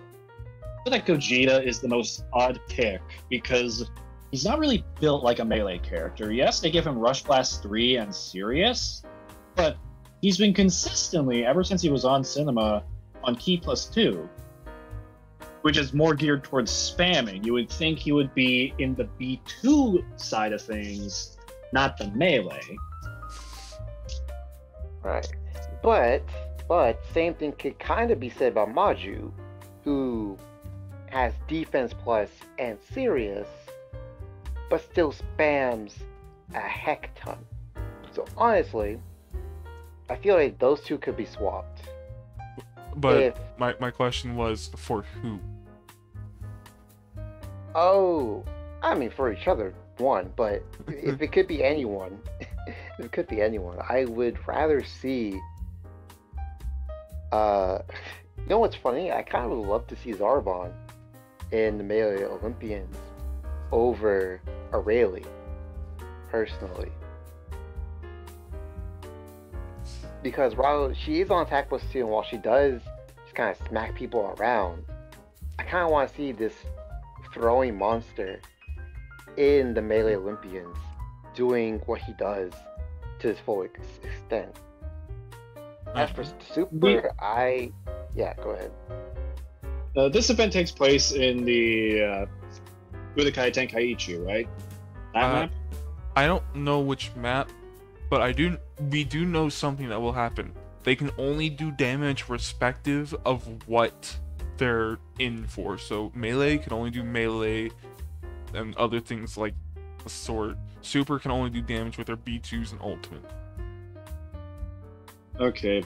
that Gogeta is the most odd pick because he's not really built like a melee character. Yes, they give him Rush Blast 3 and Sirius, but he's been consistently, ever since he was on Cinema, on Key Plus 2, which is more geared towards spamming. You would think he would be in the B2 side of things, not the melee. Right. But same thing could kind of be said about Maju, who has Defense Plus and Sirius, but still spams a heck ton. So honestly, I feel like those two could be swapped. But my question was for who? Oh, I mean for each other, one. But if it could be anyone, I would rather see. You know what's funny? I kind of would love to see Zarbon in the Melee Olympians over Aurelie, personally. Because while she is on attack plus 2, and while she does just kind of smack people around, I kind of want to see this throwing monster in the Melee Olympians doing what he does to his full extent. As for Super, yeah, go ahead. This event takes place in the Budokai Tenkaichi, right? That map? I don't know which map, but we do know something that will happen. They can only do damage respective of what they're in for. So melee can only do melee and other things like the sword. Super can only do damage with their B2s and ultimate. Okay,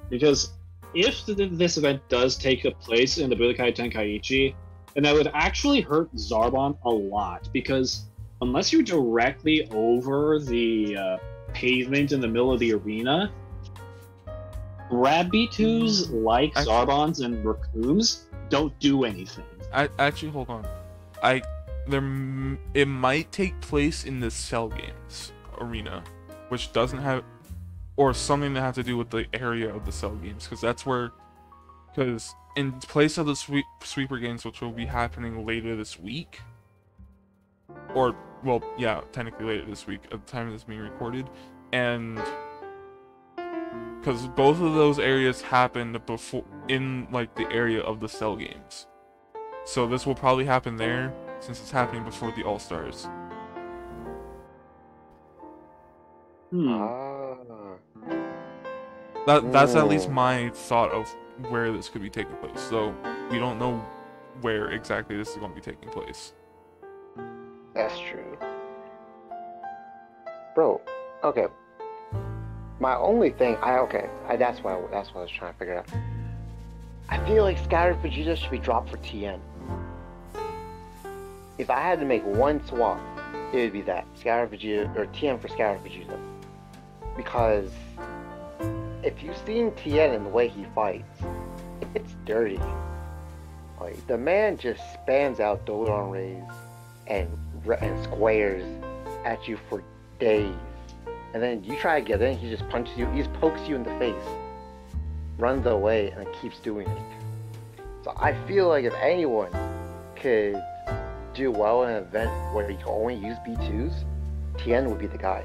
because if this event does take place in the Budokai Tenkaichi, then that would actually hurt Zarbon a lot, because unless you're directly over the pavement in the middle of the arena, grab B2s like Zarbons and Raccoons don't do anything. Actually, hold on. It might take place in the Cell Games arena, which doesn't have, or something that has to do with the area of the Cell Games, because in place of the Sweeper Games, which will be happening later this week, or well, yeah, technically later this week at the time of this being recorded, and because both of those areas happened before in like the area of the Cell Games, so this will probably happen there since it's happening before the All-Stars. That's at least my thought of where this could be taking place. So we don't know where exactly this is going to be taking place. That's true. Bro, okay. My only thing, that's what I was trying to figure out. I feel like Scattered Vegeta should be dropped for TN. If I had to make one swap, it would be that. Scattered Vegeta, or TN for Scattered Vegeta. Because if you've seen TN and the way he fights, it's dirty. Like, the man just spams out Dodon rays and squares at you for days. And then you try to get in, he just punches you, he just pokes you in the face, runs away, and keeps doing it. So I feel like if anyone could do well in an event where you can only use B2s, Tien would be the guy.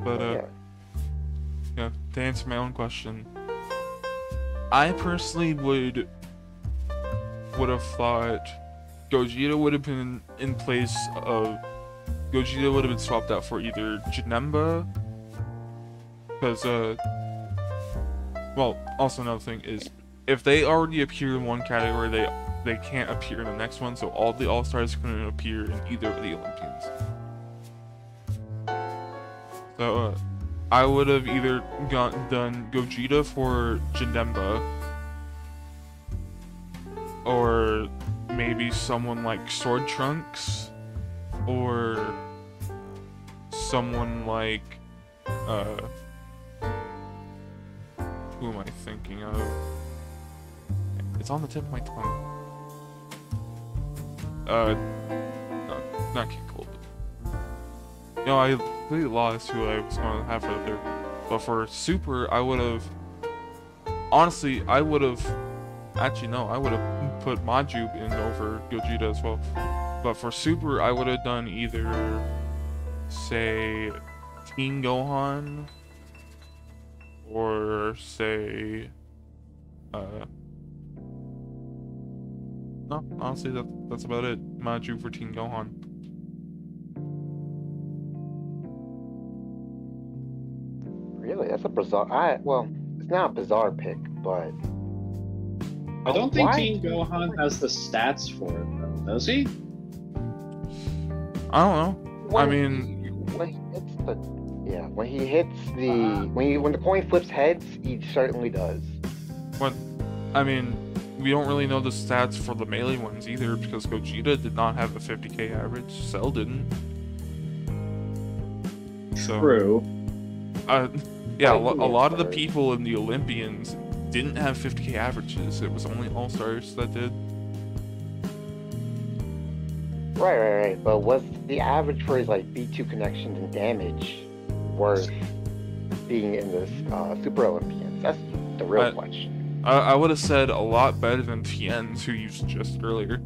But yeah, to answer my own question, I personally would have thought Gogeta would have been in place of Gogeta would have been swapped out for either Janemba, because well, also another thing is if they already appear in one category, they can't appear in the next one, so all the All-Stars couldn't appear in either of the Olympians. So I would have either done Gogeta for Janemba, or maybe someone like Sword Trunks, or someone like who am I thinking of? It's on the tip of my tongue. No, not King Cold. No, I completely lost who I was going to have for there. But for Super, I would have... Honestly, I would have... Actually, no, I would have put Majub in over Gogeta as well. But for Super, I would have done either, say, Teen Gohan, or say... No, honestly, that's about it. Majub for Teen Gohan. Really? That's a bizarre... well, it's not a bizarre pick, but... I don't think Teen Gohan has the stats for it, though. Does he? I don't know. When he hits the... when the coin flips heads, he certainly does. I mean, we don't really know the stats for the melee ones either, because Gogeta did not have a 50k average. Cell didn't. So, true. Yeah, a lot of the people in the Olympians didn't have 50k averages. It was only All-Stars that did. Right. But was the average for his like B2 connections and damage worth being in this Super Olympians? That's the real question. I would have said a lot better than Tien's, who you just earlier.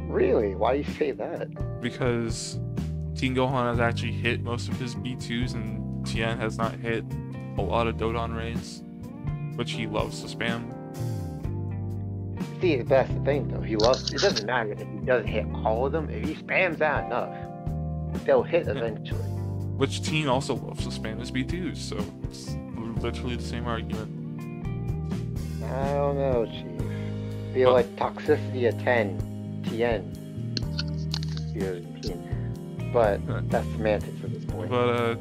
Really? Why do you say that? Because Teen Gohan has actually hit most of his B2s, and Tien has not hit a lot of Dodon rays, which he loves to spam. See, that's the thing though. He loves. It doesn't matter if he doesn't hit all of them. If he spams out enough, they'll hit eventually. Which Teen also loves to spam his B2s, so it's literally the same argument. I don't know, Chief. Feel like toxicity at 10, Tien. But that's semantics at this point. But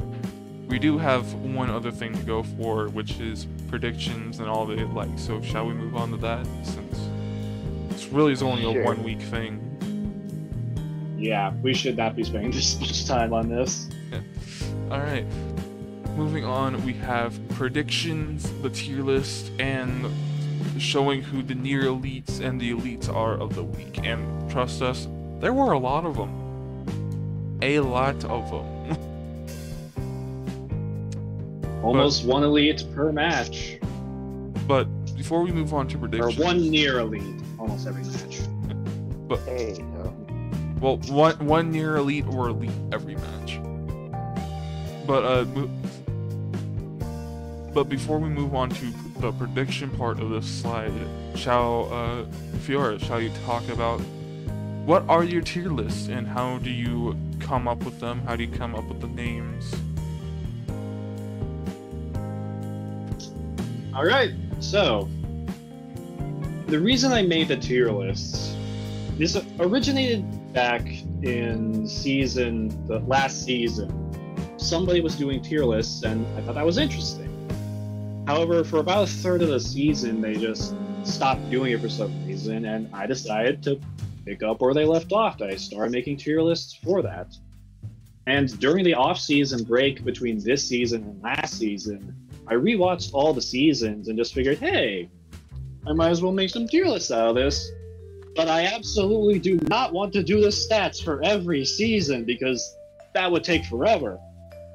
we do have one other thing to go for, which is predictions and all the like. So shall we move on to that, since it's really is only a 1 week thing? Yeah, we should not be spending this much time on this. Yeah. All right. Moving on, we have predictions, the tier list, and showing who the near elites and the elites are of the week. And trust us, there were a lot of them. A lot of them. Almost one elite per match. But before we move on to predictions... Or one near elite, almost every match. But, there you go. Well, one near elite or elite every match. But before we move on to the prediction part of this slide, Fiora, shall you talk about what are your tier lists and how do you come up with them? How do you come up with the names? Alright, so the reason I made the tier lists, this originated back in the last season. Somebody was doing tier lists and I thought that was interesting. However, for about a third of the season, they just stopped doing it for some reason, and I decided to pick up where they left off. I started making tier lists for that. And during the off-season break between this season and last season, I rewatched all the seasons and just figured, hey, I might as well make some tier lists out of this. But I absolutely do not want to do the stats for every season because that would take forever.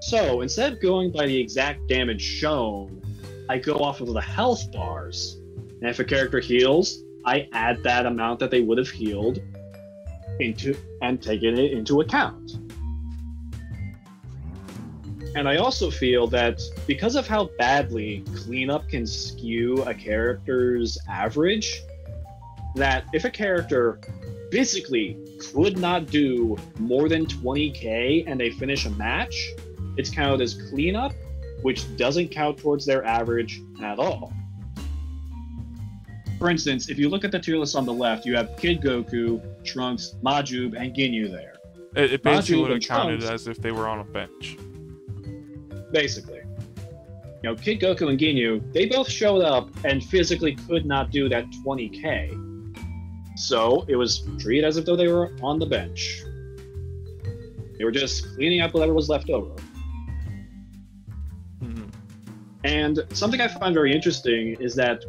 So instead of going by the exact damage shown, I go off of the health bars. And if a character heals, I add that amount that they would have healed into and taken it into account. And I also feel that because of how badly cleanup can skew a character's average, that if a character physically could not do more than 20k and they finish a match, it's counted as cleanup, which doesn't count towards their average at all. For instance, if you look at the tier list on the left, you have Kid Goku, Trunks, Majub, and Ginyu there. It basically Majub would have and counted Trunks, as if they were on a bench. basically. You know, Kid Goku and Ginyu, they both showed up and physically could not do that 20k. So it was treated as if though they were on the bench. They were just cleaning up whatever was left over. Mm-hmm. And something I find very interesting is that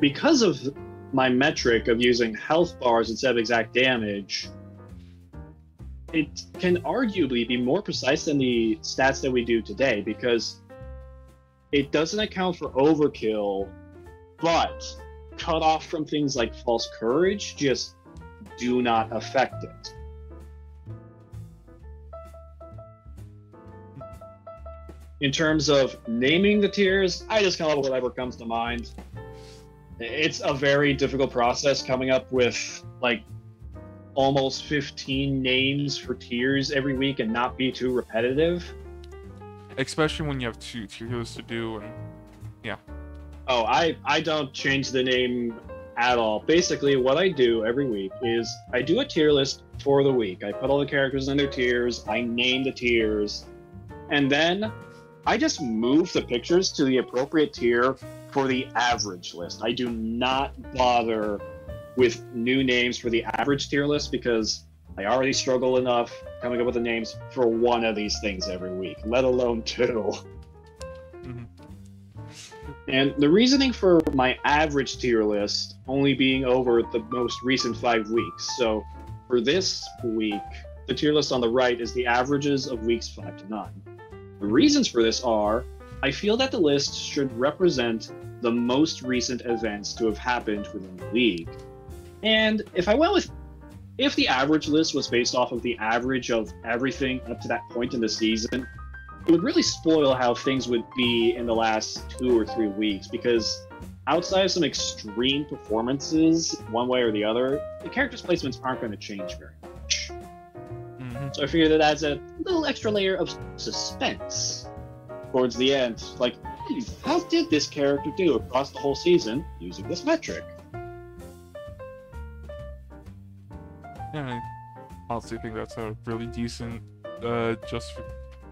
because of my metric of using health bars instead of exact damage, it can arguably be more precise than the stats that we do today because it doesn't account for overkill, but cut off from things like false courage just do not affect it. In terms of naming the tiers, I just come up with whatever comes to mind. It's a very difficult process coming up with like almost 15 names for tiers every week and not be too repetitive. Especially when you have 2 tiers to do, and yeah. Oh, I don't change the name at all. Basically, what I do every week is I do a tier list for the week. I put all the characters in their tiers, I name the tiers, and then I just move the pictures to the appropriate tier for the average list. I do not bother with new names for the average tier list because I already struggle enough coming up with the names for one of these things every week, let alone 2. Mm-hmm. And the reasoning for my average tier list only being over the most recent 5 weeks. So for this week, the tier list on the right is the averages of weeks 5 to 9. The reasons for this are, I feel that the list should represent the most recent events to have happened within the league. And if the average list was based off of the average of everything up to that point in the season, it would really spoil how things would be in the last 2 or 3 weeks, because outside of some extreme performances, one way or the other, the characters' placements aren't going to change very much. Mm-hmm. So I figured that adds a little extra layer of suspense towards the end. Like, how did this character do across the whole season using this metric? Yeah, I honestly think that's a really decent,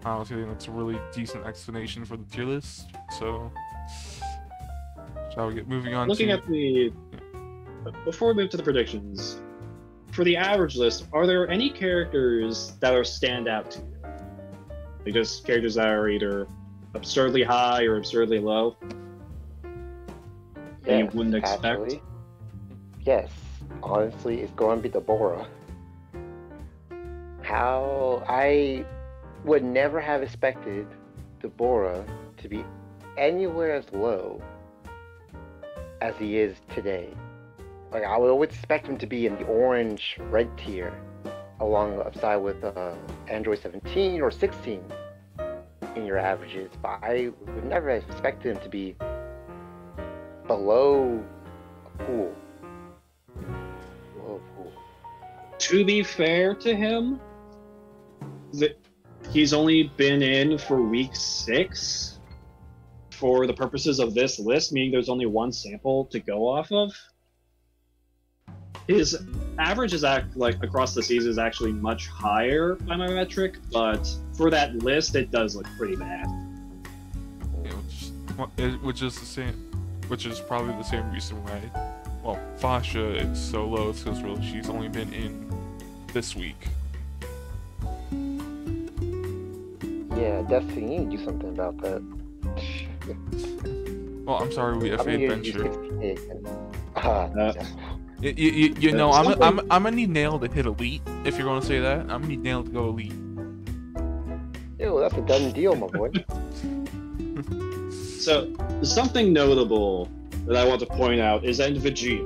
honestly think that's a really decent explanation for the tier list. So, shall we get moving on Looking to... at the... Before we move to the predictions, for the average list, are there any characters that are stand out to you? Like just characters that are either absurdly high or absurdly low? That you wouldn't expect? Actually, yes. Honestly, it's going to be the Bora. How I would never have expected the Bora to be anywhere as low as he is today. Like, I would always expect him to be in the orange-red tier, alongside with Android 17 or 16 in your averages, but I would never have expected him to be below a pool. To be fair to him, he's only been in for week 6 for the purposes of this list, meaning there's only one sample to go off of. His average is across the season is actually much higher by my metric, but for that list, it does look pretty bad. Yeah, which is probably the same reason why well, Fasha, it's so low, it's because really she's only been in this week. Yeah, Destiny, you need to do something about that. Well, I'm sorry, we FA adventure. Yeah. You know, I'm gonna need Nail to hit elite. If you're gonna say that, I'm gonna need Nail to go elite. Ew, that's a done deal, my boy. So, something notable that I want to point out is End Vegeta.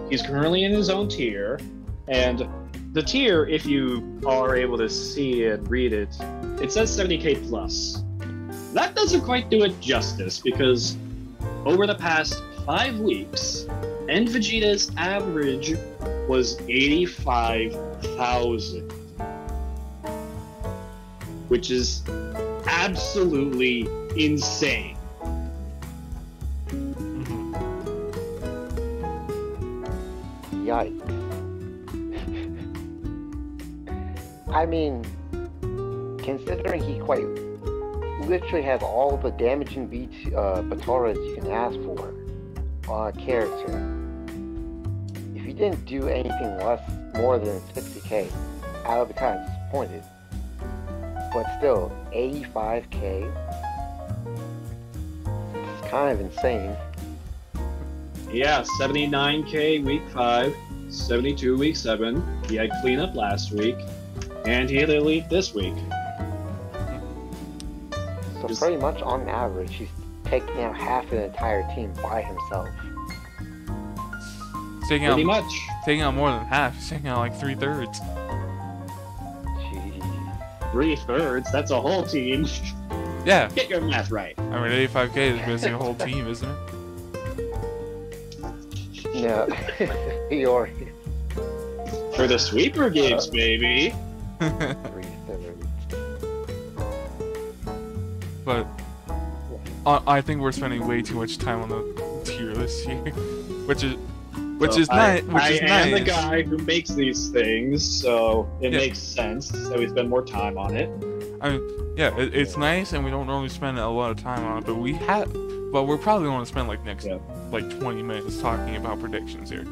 He's currently in his own tier, and the tier, if you are able to see and read it, it says 70k plus. That doesn't quite do it justice, because over the past 5 weeks, End Vegeta's average was 85,000. Which is absolutely insane. Yikes. I mean, considering he quite literally has all the damaging Bataras you can ask for on a character, if you didn't do anything more than 60k, I would be kind of disappointed. But still, 85k? It's kind of insane. Yeah, 79k week 5, 72 week 7. He had cleanup last week, and he had elite this week. So pretty much on average, he's taking out half an entire team by himself. Pretty much. Taking out more than half. He's taking out like 3/3. 3/3? That's a whole team. Yeah. Get your math right. I mean, 85k is basically a whole team, isn't it? No. Fiora. For the sweeper games, baby. 3/3. But I think we're spending way too much time on the tier this year, which is nice. I am the guy who makes these things, so it makes sense that we spend more time on it. I mean, yeah, it's nice, and we don't normally spend a lot of time on it, but we're probably going to spend like 20 minutes talking about predictions here.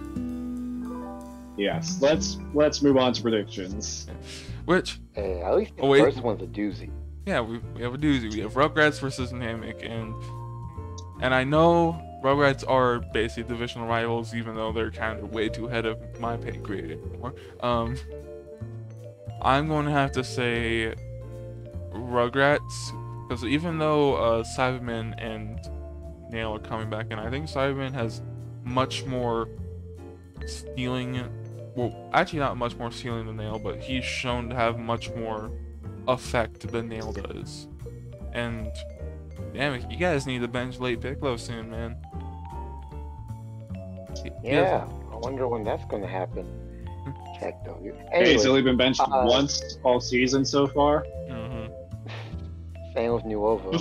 Yes, let's move on to predictions. Which at least the first one's a doozy. Yeah, we have a doozy. We have Rugrats versus Namek, and I know Rugrats are basically divisional rivals, even though they're kind of way too ahead of my pay grade anymore. I'm going to have to say Rugrats, because even though Cyberman and Nail are coming back, and I think Cyberman has much more stealing. Well, actually not much more stealing than Nail, but he's shown to have much more effect than Nail does. And damn it, you guys need to bench late Piccolo soon, man. Yeah, I wonder when that's going to happen. Check though. Anyway, Anyway, he's only been benched once all season so far. same with Nuovo.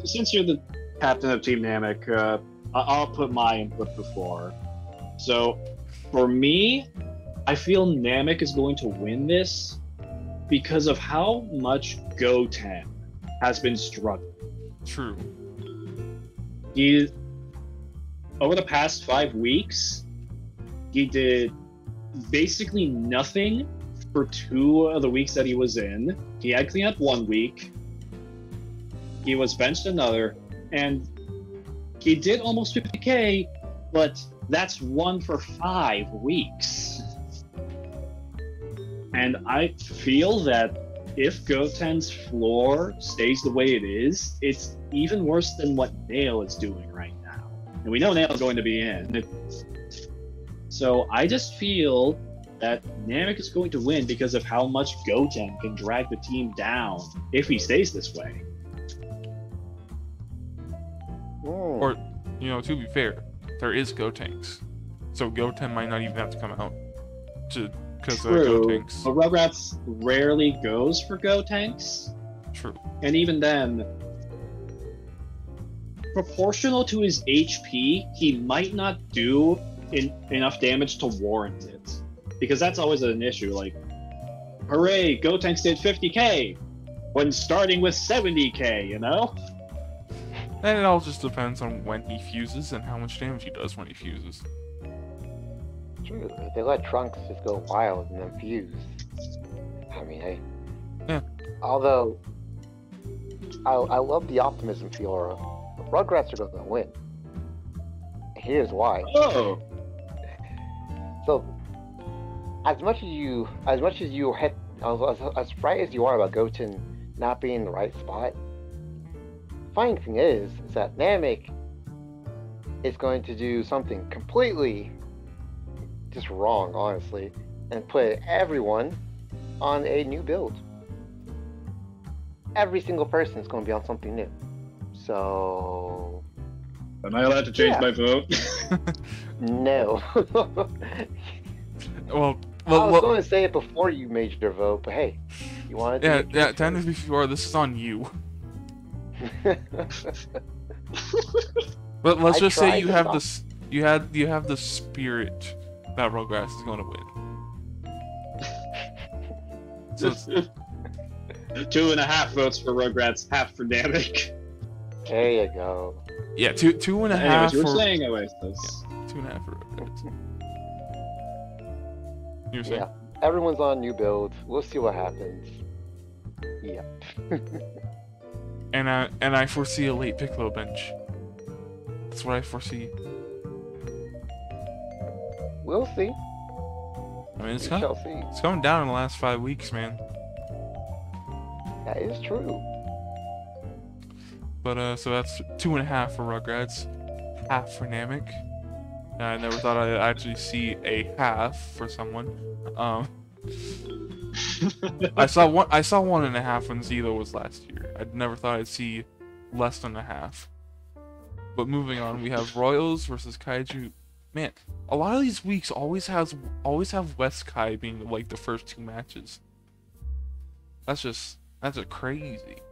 Since you're the captain of Team Namek, I'll put my input before. So, for me, I feel Namek is going to win this because of how much Goten has been struggling. True. Over the past 5 weeks, he did basically nothing for 2 of the weeks that he was in. He had cleanup 1 week. He was benched another, and he did almost 50k, but that's 1 for 5 weeks. And I feel that if Goten's floor stays the way it is, it's even worse than what Nail is doing right now. And we know Nail's going to be in. So I just feel that Namek is going to win because of how much Goten can drag the team down if he stays this way. Or, to be fair, there is Gotenks. So Goten might not even have to come out because of Gotenks. But Rugrats rarely goes for Gotenks. True. And even then, proportional to his HP, he might not do enough damage to warrant it. Because that's always an issue. Like, hooray, Gotenks did 50k when starting with 70k, And it all just depends on when he fuses and how much damage he does when he fuses. True. If they let Trunks just go wild and then fuse, I mean, hey. Yeah. Although, I love the optimism, Fiora. The Rugrats are going to win. Here's why. Oh. So, as much as you had, as right as you are about Goten not being in the right spot, funny thing is that Namek is going to do something completely just wrong, honestly, and put everyone on a new build. Every single person is going to be on something new. So... Am I allowed to change my vote? No. Well, I was going to say it before you made your vote, but hey, you wanted to... Yeah, technically, if you are, this is on you. But let's just say you have this, you have the spirit that Rugrats is going to win. So 2.5 votes for Rugrats, half for Namek. There you go. Yeah, 2.5. Anyways, you were for saying Oasis. Yeah, 2.5 for Rugrats. You were saying? Yeah, everyone's on new builds. We'll see what happens. Yeah. And I foresee a late Piccolo bench. That's what I foresee. We'll see. I mean, We shall see. it's coming down in the last 5 weeks, man. That is true. But so that's 2.5 for Rugrats, half for Namek. I never thought I'd actually see a half for someone. I saw 1.5 when Zilo was last year. I never thought I'd see less than a half. But moving on, we have Royals versus Kaiju. Man, a lot of these weeks always have West Kai being like the first 2 matches. That's just crazy.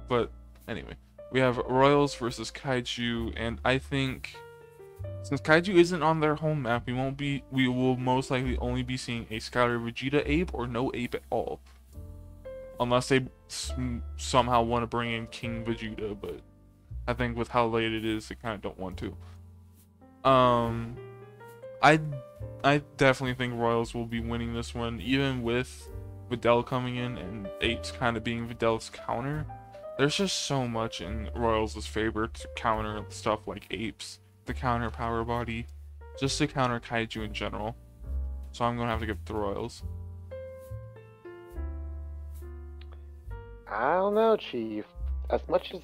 But anyway, we have Royals versus Kaiju, and I think since Kaiju isn't on their home map, we will most likely only be seeing a Skylar Vegeta ape or no ape at all, unless they somehow want to bring in King Vegeta. But I think with how late it is, they kind of don't want to. I definitely think Royals will be winning this one, even with Videl coming in and apes kind of being Videl's counter. There's just so much in Royals' favor to counter stuff like apes, to counter power body, just to counter Kaiju in general. So I'm gonna have to give it to Royals. I don't know, Chief. As much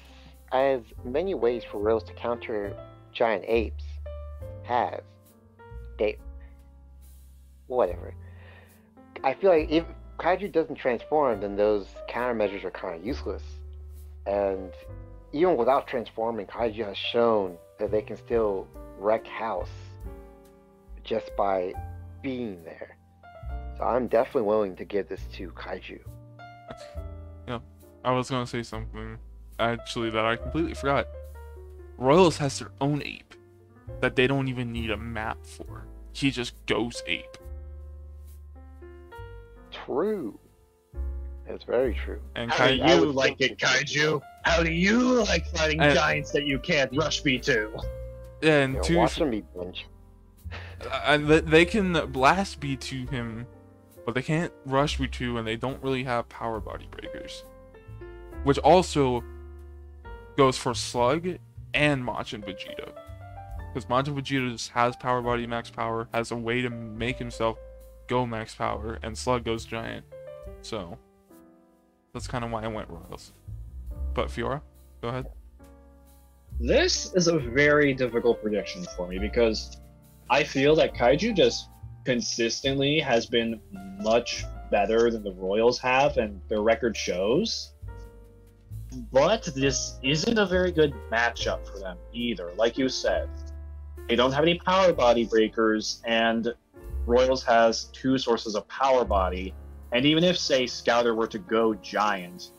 as many ways for Royals to counter giant apes have, whatever. I feel like if Kaiju doesn't transform, then those countermeasures are kind of useless. And even without transforming, Kaiju has shown that they can still wreck house just by being there. So I'm definitely willing to give this to Kaiju. Yeah, I was gonna say something actually that I completely forgot. Royals has their own ape that they don't even need a map for. He just goes ape. True. It's very true. And how do you like it, Kaiju? How do you like fighting giants that you can't rush me to? Yeah, and watching me punch. They can blast B2 him, but they can't rush B2, and they don't really have power body breakers. Which also goes for Slug and Majin Vegeta. Because Majin Vegeta just has power body max power, has a way to make himself go max power, and Slug goes giant. So that's kind of why I went Royals. But Fiora, go ahead. This is a very difficult prediction for me because I feel that Kaiju just consistently has been much better than the Royals have, and their record shows. But this isn't a very good matchup for them either. Like you said, they don't have any power body breakers, and Royals has 2 sources of power body. And even if, say, Scouter were to go giant,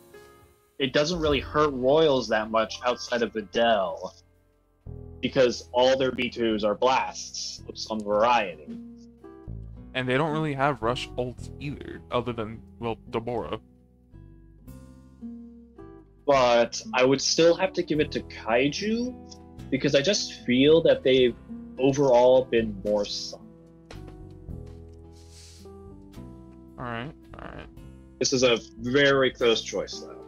it doesn't really hurt Royals that much outside of Videl, because all their B2s are blasts of some variety. And they don't really have rush ults either, other than, well, Deborah. but I would still have to give it to Kaiju because I just feel that they've overall been more solid. Alright. This is a very close choice, though.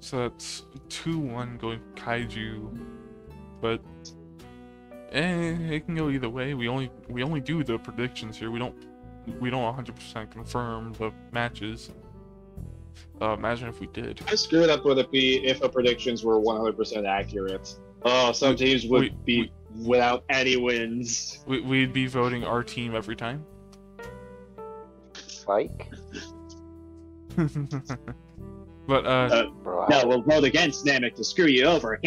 So that's 2-1 going Kaiju, but it can go either way. We only do the predictions here. We don't 100% confirm the matches. Imagine if we did. How screwed up would it be if the predictions were 100% accurate? Oh, some teams would be without any wins. We'd be voting our team every time. Like? But no, we'll vote against Namek to screw you over.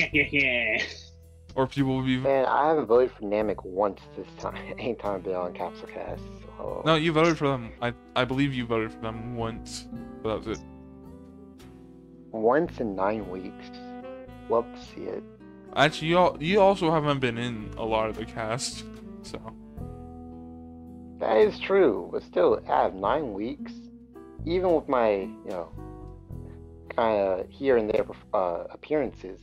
or people will be. Man, I haven't voted for Namek once this time. Anytime I've been on Capsule Cast. So... No, you voted for them. I believe you voted for them once, but that was it. Once in 9 weeks. Love to see it. Actually, you also haven't been in a lot of the cast, so. That is true, but still, I have 9 weeks. Even with my, kind of here and there appearances,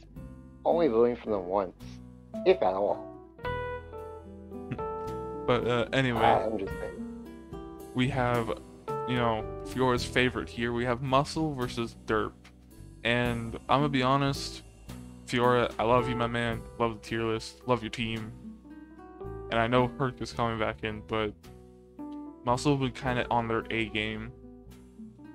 only voting for them once, if at all. But anyway, I'm just saying. We have, Fiora's favorite here. We have Muscle versus Derp, and I'm gonna be honest, Fiora, I love you, my man. Love the tier list. Love your team. And I know Herc is coming back in, but Muscle been kind of on their A game.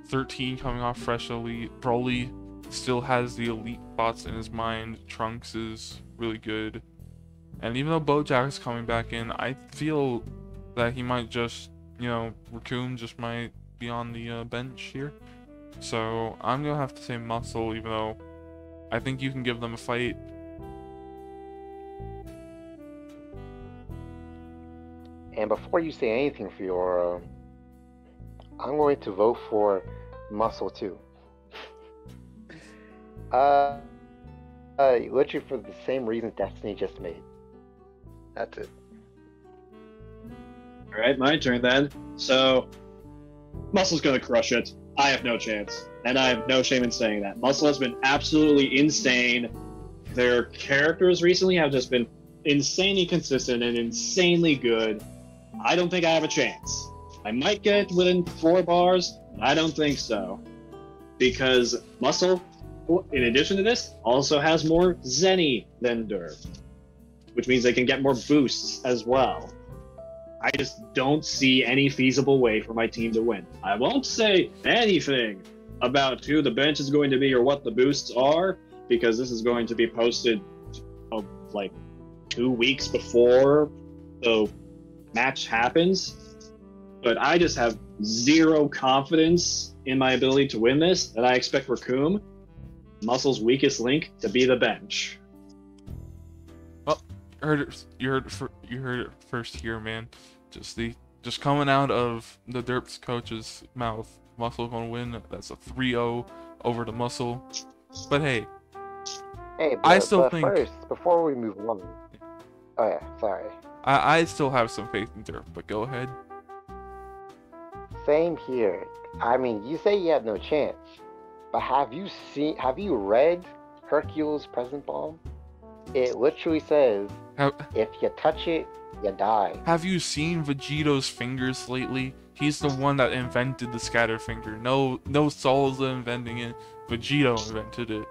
13 coming off fresh elite. Broly still has the elite spots in his mind. Trunks is really good. And even though Bojack is coming back in, I feel that he might just, Raccoon just might be on the bench here. So I'm going to have to say Muscle, even though I think you can give them a fight. And before you say anything, Fiora, I'm going to vote for Muscle too. Literally for the same reason Destiny just made. That's it. Alright, my turn then. So, Muscle's gonna crush it. I have no chance. And I have no shame in saying that. Muscle has been absolutely insane. Their characters recently have just been insanely consistent and insanely good. I don't think I have a chance. I might get within 4 bars, but I don't think so. Because Muscle, in addition to this, also has more Zenny than Derp. Which means they can get more boosts as well. I just don't see any feasible way for my team to win. I won't say anything about who the bench is going to be or what the boosts are, because this is going to be posted like 2 weeks before the match happens. But I just have zero confidence in my ability to win this, and I expect Raccoon, Muscle's weakest link, to be the bench. Well, you heard it first here, man. Just coming out of the Derp's coach's mouth. Muscle gonna win. That's a 3-0 over the Muscle. But hey, I still think first, before we move on. Oh yeah, sorry. I still have some faith in Derp, but go ahead. Same here. I mean, you say you have no chance, but have you read Hercule's Present Bomb? It literally says, if you touch it, you die. Have you seen Vegeto's fingers lately? He's the one that invented the scatter finger. No Salza inventing it. Vegito invented it.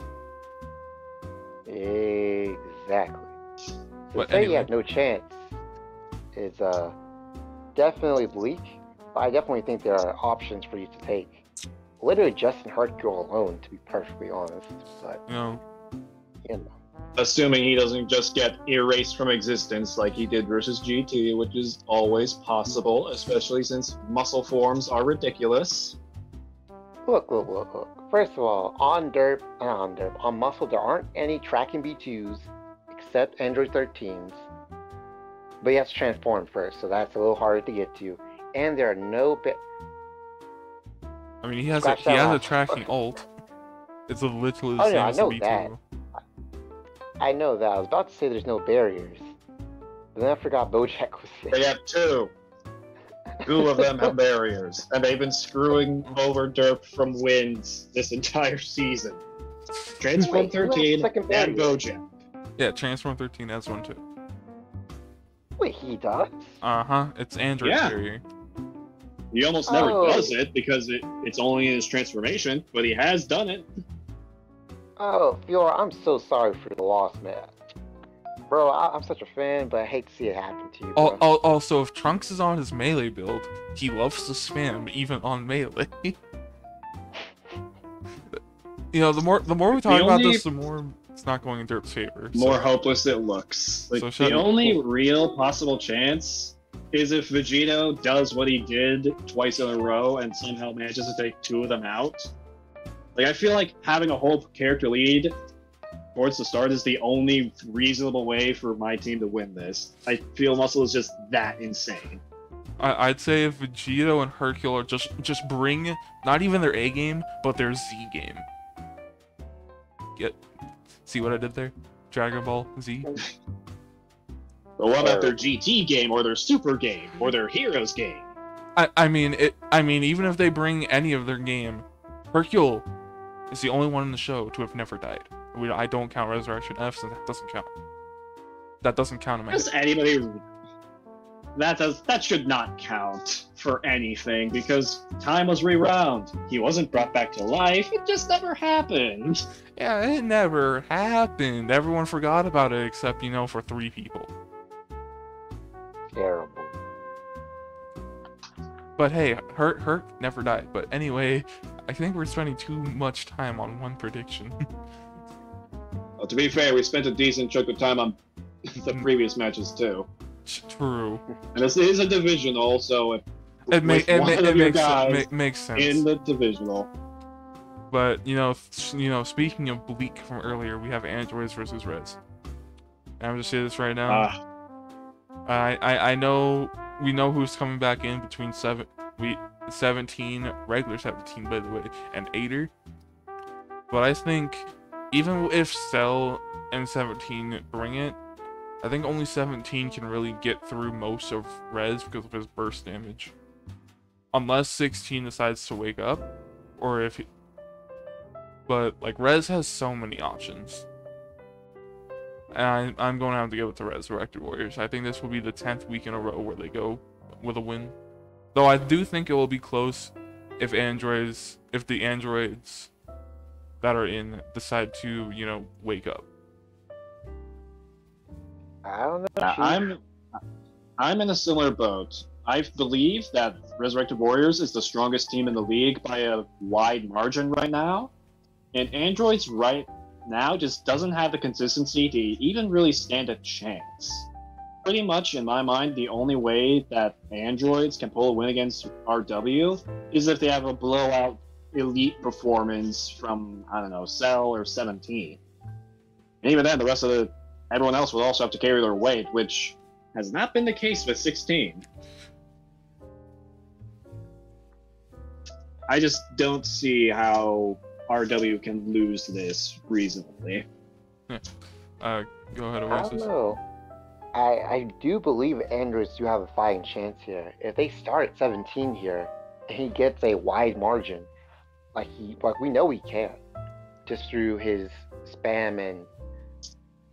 Exactly. So but say anyway. you have no chance is definitely bleak, but I definitely think there are options for you to take. Literally just in Hercule alone, to be perfectly honest. But assuming he doesn't just get erased from existence like he did versus GT, which is always possible, especially since muscle forms are ridiculous. Look. First of all, on Muscle, there aren't any tracking B2s except Android 13s. But he has to transform first, so that's a little harder to get to. And there are no I mean, he has a tracking alt. It's literally the same as the B2. That. I know that. I was about to say there's no barriers. But then I forgot Bojack was there. They have 2. 2 of them have barriers. And they've been screwing over Derp from wins this entire season. Transform Wait, who has 13 second and barrier? Bojack. Yeah, Transform 13 has one too. Wait, he does? Uh-huh, it's Android Yeah. Barrier. He almost never Oh. does it because it's only in his transformation, but he has done it. Oh, Fiora, I'm so sorry for the loss, man. Bro, I'm such a fan, but I hate to see it happen to you, bro. Also, if Trunks is on his melee build, he loves to spam even on melee. You know, the more we talk about only- this, the more it's not going in Derp's favor. More so- hopeless it looks. Like, So shut the up. only real possible chance is if Vegito does what he did twice in a row and somehow manages to take 2 of them out. Like, I feel like having a whole character lead towards the start is the only reasonable way for my team to win this. I feel Muscle is just that insane. I'd say if Vegito and Hercule are just bring not even their A game, but their Z game. See what I did there? Dragon Ball Z. But what about their GT game or their Super game or their Heroes game? I mean, even if they bring any of their game, Hercule is the only one in the show to have never died. I don't count Resurrection F, so that doesn't count. That doesn't count in my Does head. anybody? That should not count for anything because time was rewound. He wasn't brought back to life. It just never happened. Yeah, it never happened. Everyone forgot about it except, you know, for 3 people. Terrible. But hey, Herc never died. But anyway, I think we're spending too much time on one prediction. Well, to be fair, we spent a decent chunk of time on the previous matches too. True. And this is a divisional, so if It with one of your guys makes sense. in the divisional. But you know, speaking of Bleak from earlier, we have Androids versus Reds. And I'm just saying this right now. I know we know who's coming back in between 17 regular 17 by the way and 8er. But I think even if Cell and 17 bring it, I think only 17 can really get through most of Rez because of his burst damage. Unless 16 decides to wake up, or if he... But, like, Rez has so many options. And I'm going to have to give it to Resurrected Warriors. I think this will be the 10th week in a row where they go with a win. Though I do think it will be close if the androids that are in decide to, you know, wake up. I don't know. Chief. I'm in a similar boat. I believe that Resurrected Warriors is the strongest team in the league by a wide margin right now. And Androids right now just doesn't have the consistency to even really stand a chance. Pretty much, in my mind, the only way that Androids can pull a win against RW is if they have a blowout elite performance from, I don't know, Cell or 17. And even then, everyone else will also have to carry their weight, which has not been the case with 16. I just don't see how RW can lose this reasonably. Go ahead, I don't Oasis. know. I do believe Androids do have a fighting chance here. If they start at 17 here, and he gets a wide margin, like we know he can, just through his spam and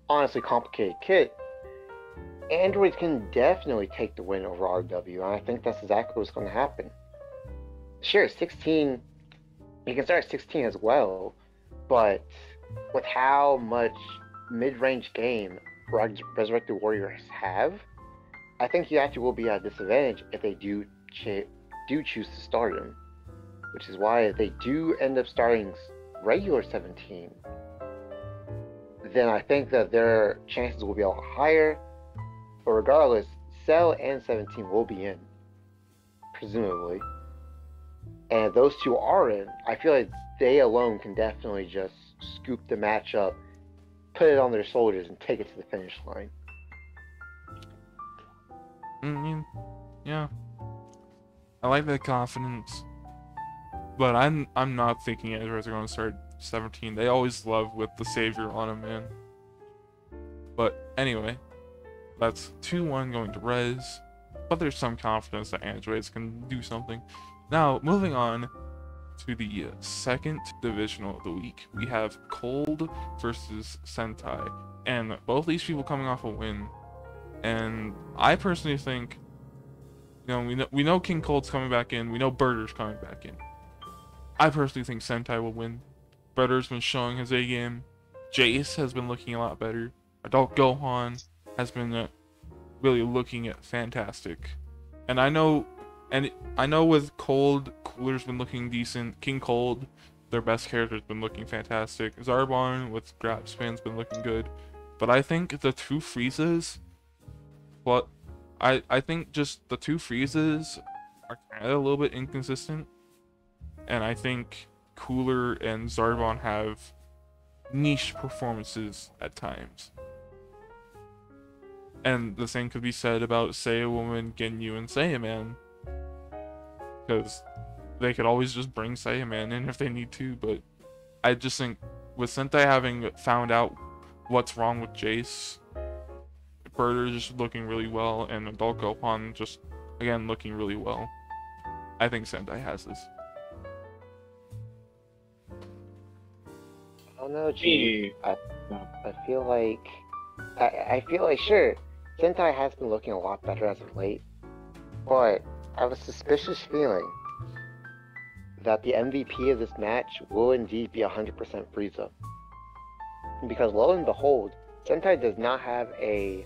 honestly complicated kit, Androids can definitely take the win over RW, and I think that's exactly what's going to happen. Sure, 16, you can start at 16 as well, but with how much mid-range game Resurrected Warriors have, I think he actually will be at a disadvantage if they do choose to start him, which is why if they do end up starting regular 17, then I think that their chances will be a lot higher. But regardless, Cell and 17 will be in, presumably. And if those two are in, I feel like they alone can definitely just scoop the match up, put it on their shoulders, and take it to the finish line. Yeah. I like that confidence. But I'm not thinking Androids are going to start 17. They always love with the savior on them, man. But anyway, that's 2-1 going to Rez. But there's some confidence that Androids can do something. Now, moving on, to the second divisional of the week. We have Cold versus Sentai, and both these people coming off a win. And I personally think, we know King Cold's coming back in. We know Birder's coming back in. I personally think Sentai will win. Birder's been showing his A game. Jace has been looking a lot better. Adult Gohan has been really looking fantastic. And I know with Cold, Cooler's been looking decent. King Cold, their best character's been looking fantastic. Zarbon with Grab Span's been looking good. But I think the two Freezes, I think just the two Freezes are kind of a little bit inconsistent. And I think Cooler and Zarbon have niche performances at times. And the same could be said about Saiyawoman, Ginyu, and Saiyaman. Because they could always just bring Saiyaman in if they need to, but I just think with Sentai having found out what's wrong with Jace, Birder just looking really well, and Adult Gohan just, again, looking really well, I think Sentai has this. I don't know, G. I feel like... I feel like, sure, Sentai has been looking a lot better as of late, but I have a suspicious feeling that the MVP of this match will indeed be 100% Frieza. Because lo and behold, Sentai does not have a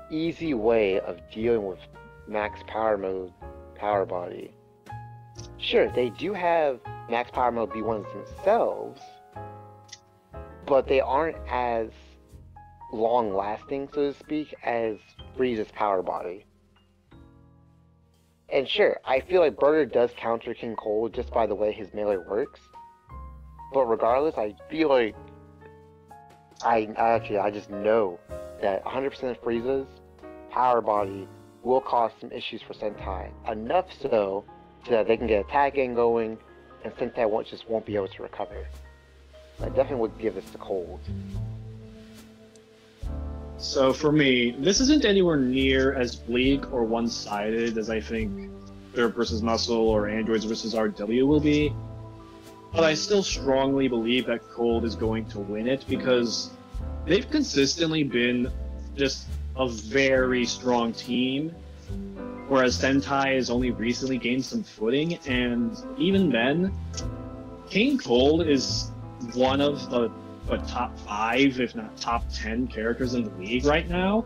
easy way of dealing with max power mode, power body. Sure, they do have max power mode B1s themselves, but they aren't as long lasting, so to speak, as Frieza's power body. And sure, I feel like Birder does counter King Cold just by the way his melee works. But regardless, I feel like I just know that 100% of Frieza's power body will cause some issues for Sentai. Enough so that they can get a tag game going, and Sentai won't be able to recover. I definitely would give this to Cold. So for me, this isn't anywhere near as bleak or one-sided as I think Derp versus Muscle or Androids versus RW will be. But I still strongly believe that Cold is going to win it because they've consistently been just a very strong team, whereas Sentai has only recently gained some footing, and even then, King Cold is one of the top 5, if not top 10 characters in the league right now,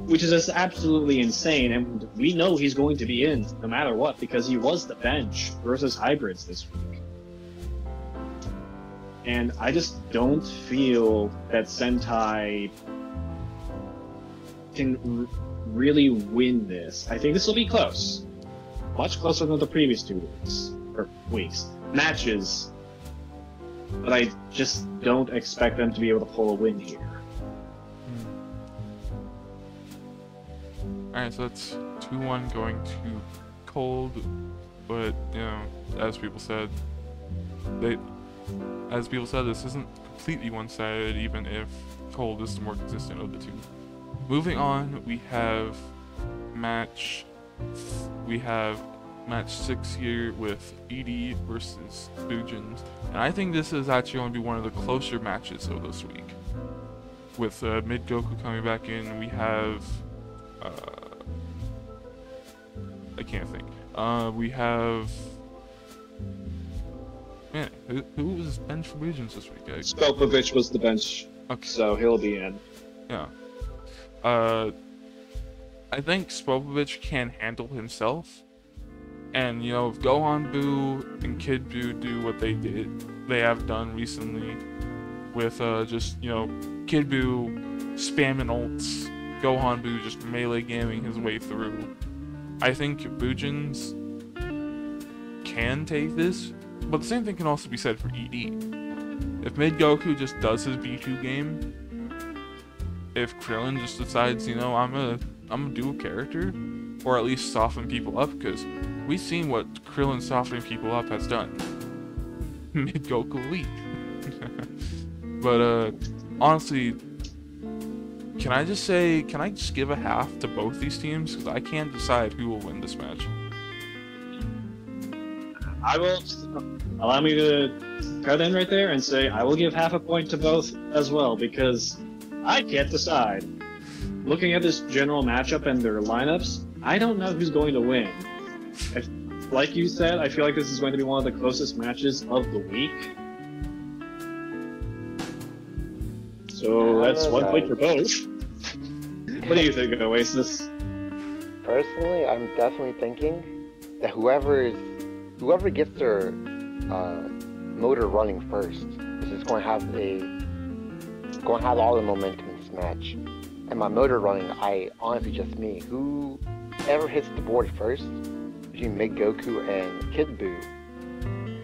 which is just absolutely insane, and we know he's going to be in no matter what because he was the bench versus hybrids this week. And I just don't feel that Sentai can really win this. I think this will be close. Much closer than the previous 2 matches. But I just don't expect them to be able to pull a win here. Alright, so that's 2-1 going to Cold, but, as people said, this isn't completely one-sided, even if Cold is the more consistent of the two. Moving on, we have match 6 here with ED versus Bujins, and I think this is actually going to be one of the closer matches of this week. With Mid Goku coming back in, we have I can't think. We have who was bench for Bujins this week, guys? Spopovich was the bench, okay, so he'll be in. Yeah. I think Spopovich can handle himself. And, if Gohan Boo and Kid Boo do what they have done recently with, Kid Boo spamming ults, Gohan Boo just melee gaming his way through, I think Bujins can take this, but the same thing can also be said for ED. If Mid Goku just does his B2 game, if Krillin just decides, I'm a dual character, or at least soften people up, because we've seen what Krillin softening people up has done. Mid Goku Elite. But honestly, can I just give a half to both these teams? Because I can't decide who will win this match. I will allow me to cut in right there and say I will give half a point to both as well because I can't decide. Looking at this general matchup and their lineups, I don't know who's going to win. Like you said, I feel like this is going to be one of the closest matches of the week. So that's one point for both. What do you think, Oasis? Personally, I'm definitely thinking that whoever gets their motor running first is just going to have all the momentum in this match. And my motor running, honestly just me. Whoever hits the board first between Goku and Kid Buu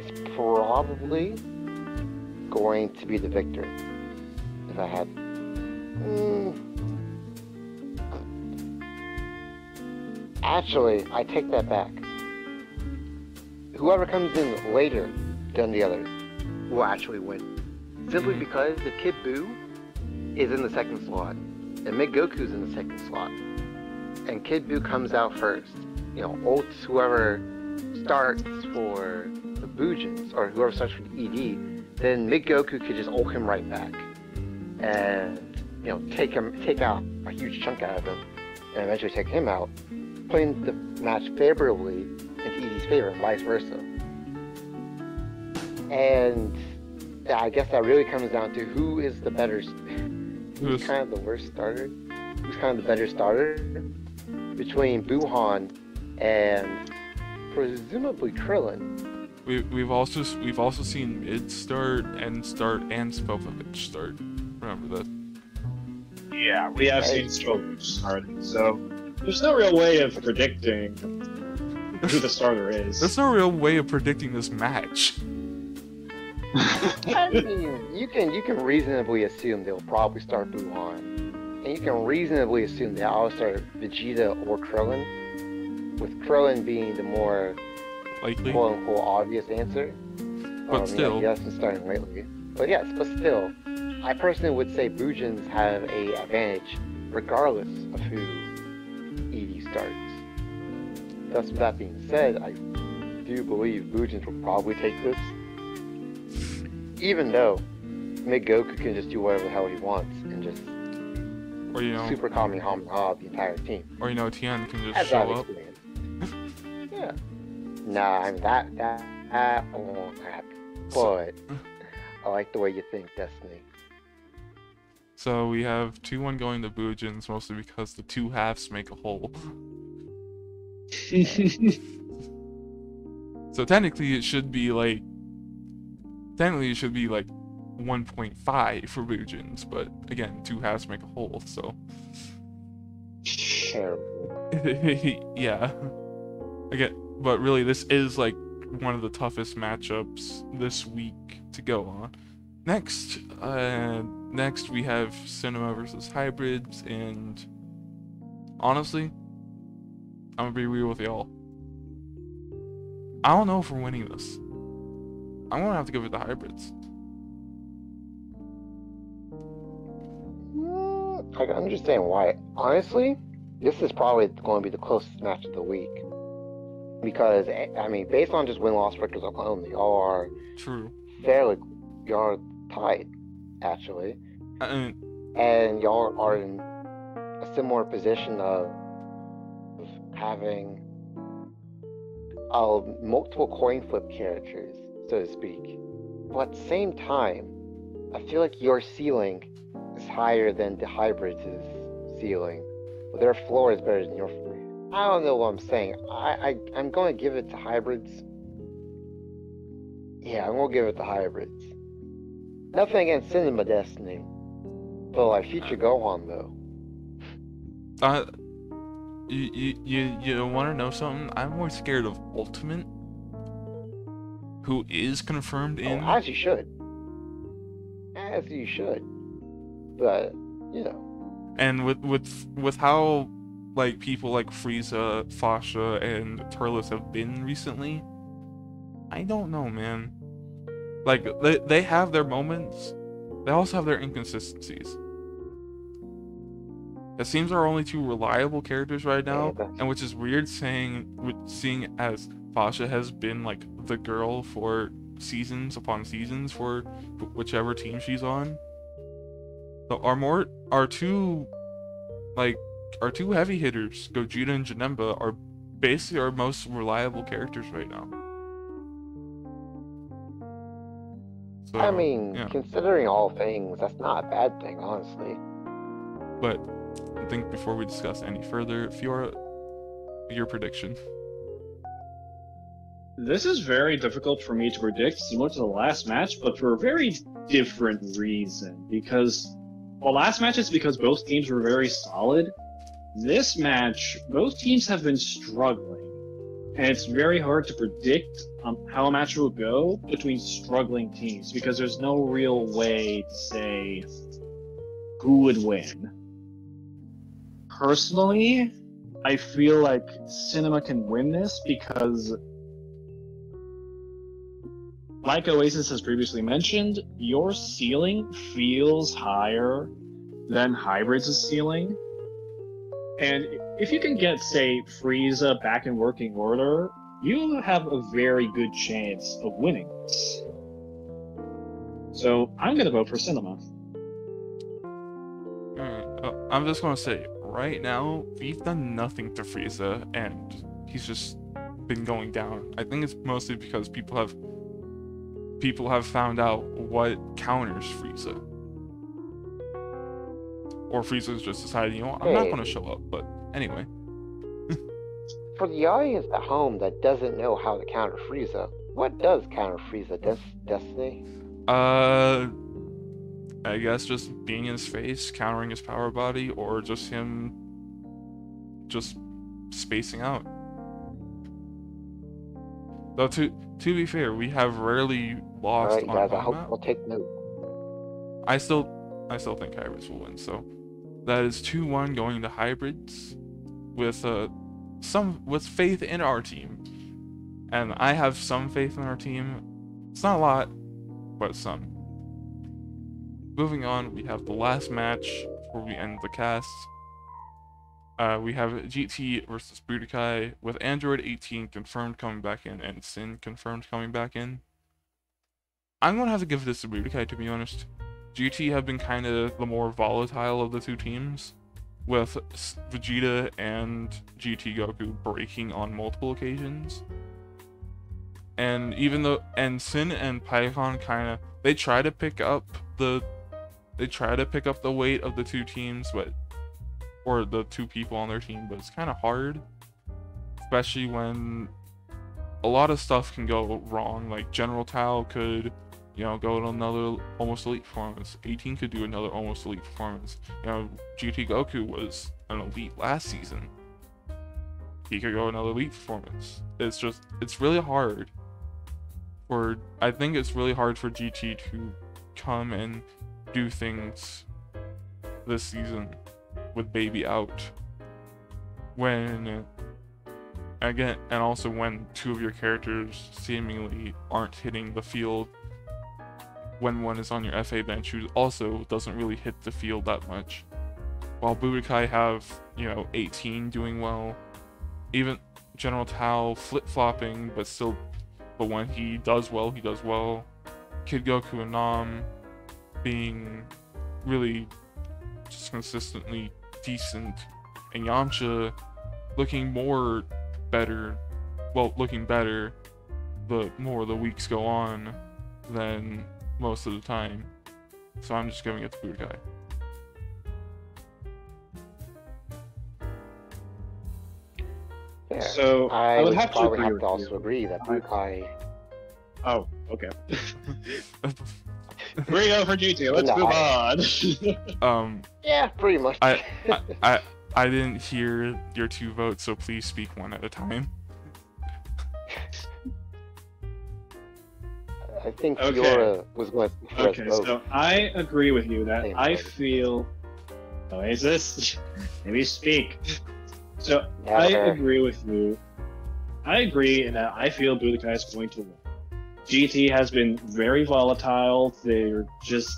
is probably going to be the victor. If I had. Actually, I take that back. Whoever comes in later than the other will actually win. Simply because if Kid Buu is in the second slot, and Goku's in the second slot, and Kid Buu comes out first, ults whoever starts for the Boojins, or whoever starts for the ED, then Goku could just ult him right back. And, take out a huge chunk out of him, and eventually take him out, playing the match favorably into ED's favor, and vice versa. And I guess that really comes down to who is the better, who's kind of the worst starter, who's kind of the better starter, between Buhan and presumably Krillin. We've also seen Mid start, End start, and Spopovich start. Remember that? Yeah, we have seen Spopovich starting, so there's no real way of predicting who the starter is. There's no real way of predicting this match. I mean, you can reasonably assume they'll probably start Buhan, and you can reasonably assume they'll all start Vegeta or Krillin, with Krillin being the more likely, quote-unquote, obvious answer. But still, he hasn't been starting lately. But yes, but still, I personally would say Boojins have a advantage regardless of who ED starts. Thus, with that being said, I do believe Boojins will probably take this. Even though Goku can just do whatever the hell he wants and just super Kamehameha the entire team. Or Tien can just show up. Yeah. Nah, I mean that won't happen. But I like the way you think, Destiny. So we have 2-1 going to Boojins, mostly because the two halves make a whole. So technically it should be like 1.5 for Boojins, but again, two halves make a whole, so. Terrible. Yeah. Again, but really, this is like one of the toughest matchups this week to go on. Next we have Cinema versus Hybrids, and honestly, I'm gonna be real with y'all. I don't know if we're winning this. I'm gonna have to give it to Hybrids. I can understand why. Honestly, this is probably going to be the closest match of the week. Because, I mean, based on just win-loss records alone, y'all are y'all are tied, actually. And y'all are in a similar position of having multiple coin flip characters, so to speak. But at the same time, I feel like your ceiling is higher than the Hybrids' ceiling. But their floor is better than your floor. I don't know what I'm saying. I'm going to give it to Hybrids. Yeah, I'm going to give it to Hybrids. Nothing against Cinema Destiny. But like Future Gohan, though. You want to know something? I'm more scared of Ultimate, who is confirmed in. Oh, as you should. As you should. But, And with how like people like Frieza, Fasha, and Turles have been recently, I don't know, man. Like they have their moments, they also have their inconsistencies. It seems our only two reliable characters right now, and which is weird seeing as Fasha has been like the girl for seasons upon seasons for whichever team she's on. So our two heavy hitters, Gogeta and Janemba, are basically our most reliable characters right now. So, I mean, yeah. considering all things, that's not a bad thing, honestly. But I think before we discuss any further, Fiora, your prediction. This is very difficult for me to predict, similar to the last match, but for a very different reason. Because, well, last match is because both teams were very solid. This match, both teams have been struggling. And it's very hard to predict how a match will go between struggling teams, because there's no real way to say who would win. Personally, I feel like Cinema can win this because, like Oasis has previously mentioned, your ceiling feels higher than Hybrid's ceiling. And if you can get, say, Frieza back in working order, you have a very good chance of winning this. So I'm going to vote for Cinema. I'm just going to say, right now, we've done nothing to Frieza, and he's just been going down. I think it's mostly because people have found out what counters Frieza. Or Frieza's just decided, you know what, I'm not going to show up, but anyway. For the audience at home that doesn't know how to counter Frieza, what does counter Frieza Destiny? I guess just being in his face, countering his power body, or just him just spacing out. Though to be fair, we have rarely lost on guys, I hope map. you'll take note. I still think Hybrids will win, so that is 2-1 going to Hybrids with with faith in our team. And I have some faith in our team. It's not a lot, but some. Moving on, we have the last match before we end the cast. We have GT versus Budokai, with Android 18 confirmed coming back in and Sin confirmed coming back in. I'm going to have to give this to Budokai, to be honest. GT have been kind of the more volatile of the two teams, with Vegeta and GT Goku breaking on multiple occasions. And Sin and Pikkon they try to pick up the weight of the two teams, or the two people on their team, but it's kind of hard, especially when a lot of stuff can go wrong. Like General Tao could, go to another almost elite performance. 18 could do another almost elite performance. GT Goku was an elite last season. He could go another elite performance. It's really hard I think it's really hard for GT to come and do things this season with Baby out. And also when two of your characters seemingly aren't hitting the field, when one is on your FA bench who also doesn't really hit the field that much. While Budokai have, 18 doing well, even General Tao flip-flopping, but when he does well, he does well. Kid Goku and Nam being really just consistently decent, and Yamcha looking better the more the weeks go on than most of the time. So I'm just giving it to Budokai. Yeah. So I would have probably to also agree that Budokai. Oh, okay. 3-0 for GT. Let's move on. Yeah, pretty much. I didn't hear your two votes, so please speak one at a time. I think Fiora was going to first vote. So I agree with you that I feel Oasis. Maybe speak. So I agree with you. I agree in that I feel Budokai is going to win. GT has been very volatile. They're just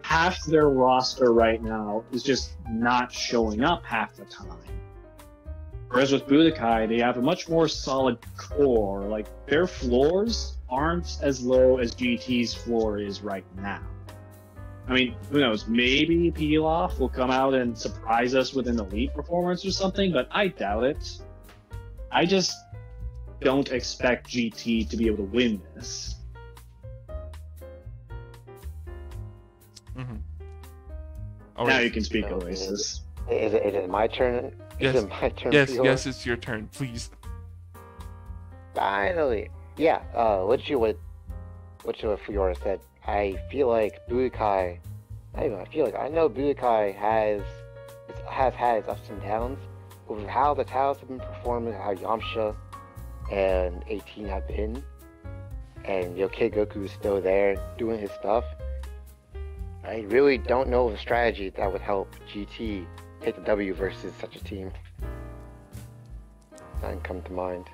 half their roster right now is just not showing up half the time. Whereas with Budokai, they have a much more solid core. Like, their floors aren't as low as GT's floor is right now. I mean, who knows? Maybe Pilaf will come out and surprise us with an elite performance or something, but I doubt it. I just don't expect GT to be able to win this. Mm-hmm. Now you can speak, Oasis. Is it my turn? Yes. Is it my turn? Yes, Fiora? yes, it's your turn, please. Finally. Yeah, literally what Fiora said. I feel like Budokai, I know Budokai has had its ups and downs, but with how the Taos have been performing, how Yamcha and 18 have been, and Kid Goku is still there doing his stuff, I really don't know of a strategy that would help GT take the W versus such a team. Doesn't come to mind.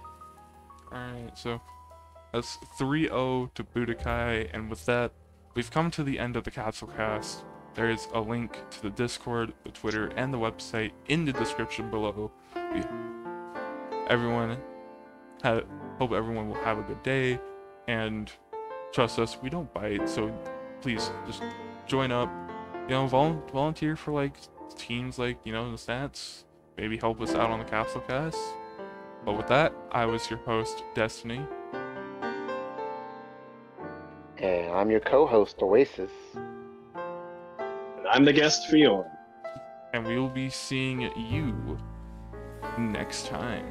Alright, so that's 3-0 to Budokai, and with that, we've come to the end of the Capsule Cast. There is a link to the Discord, the Twitter, and the website in the description below. Hope everyone will have a good day, and trust us, we don't bite, so please just join up, volunteer for like teams like, the stats, maybe help us out on the Capsule Cast. But with that, I was your host, Destiny. And I'm your co-host, Oasis. And I'm the guest, Fiora. And we will be seeing you next time.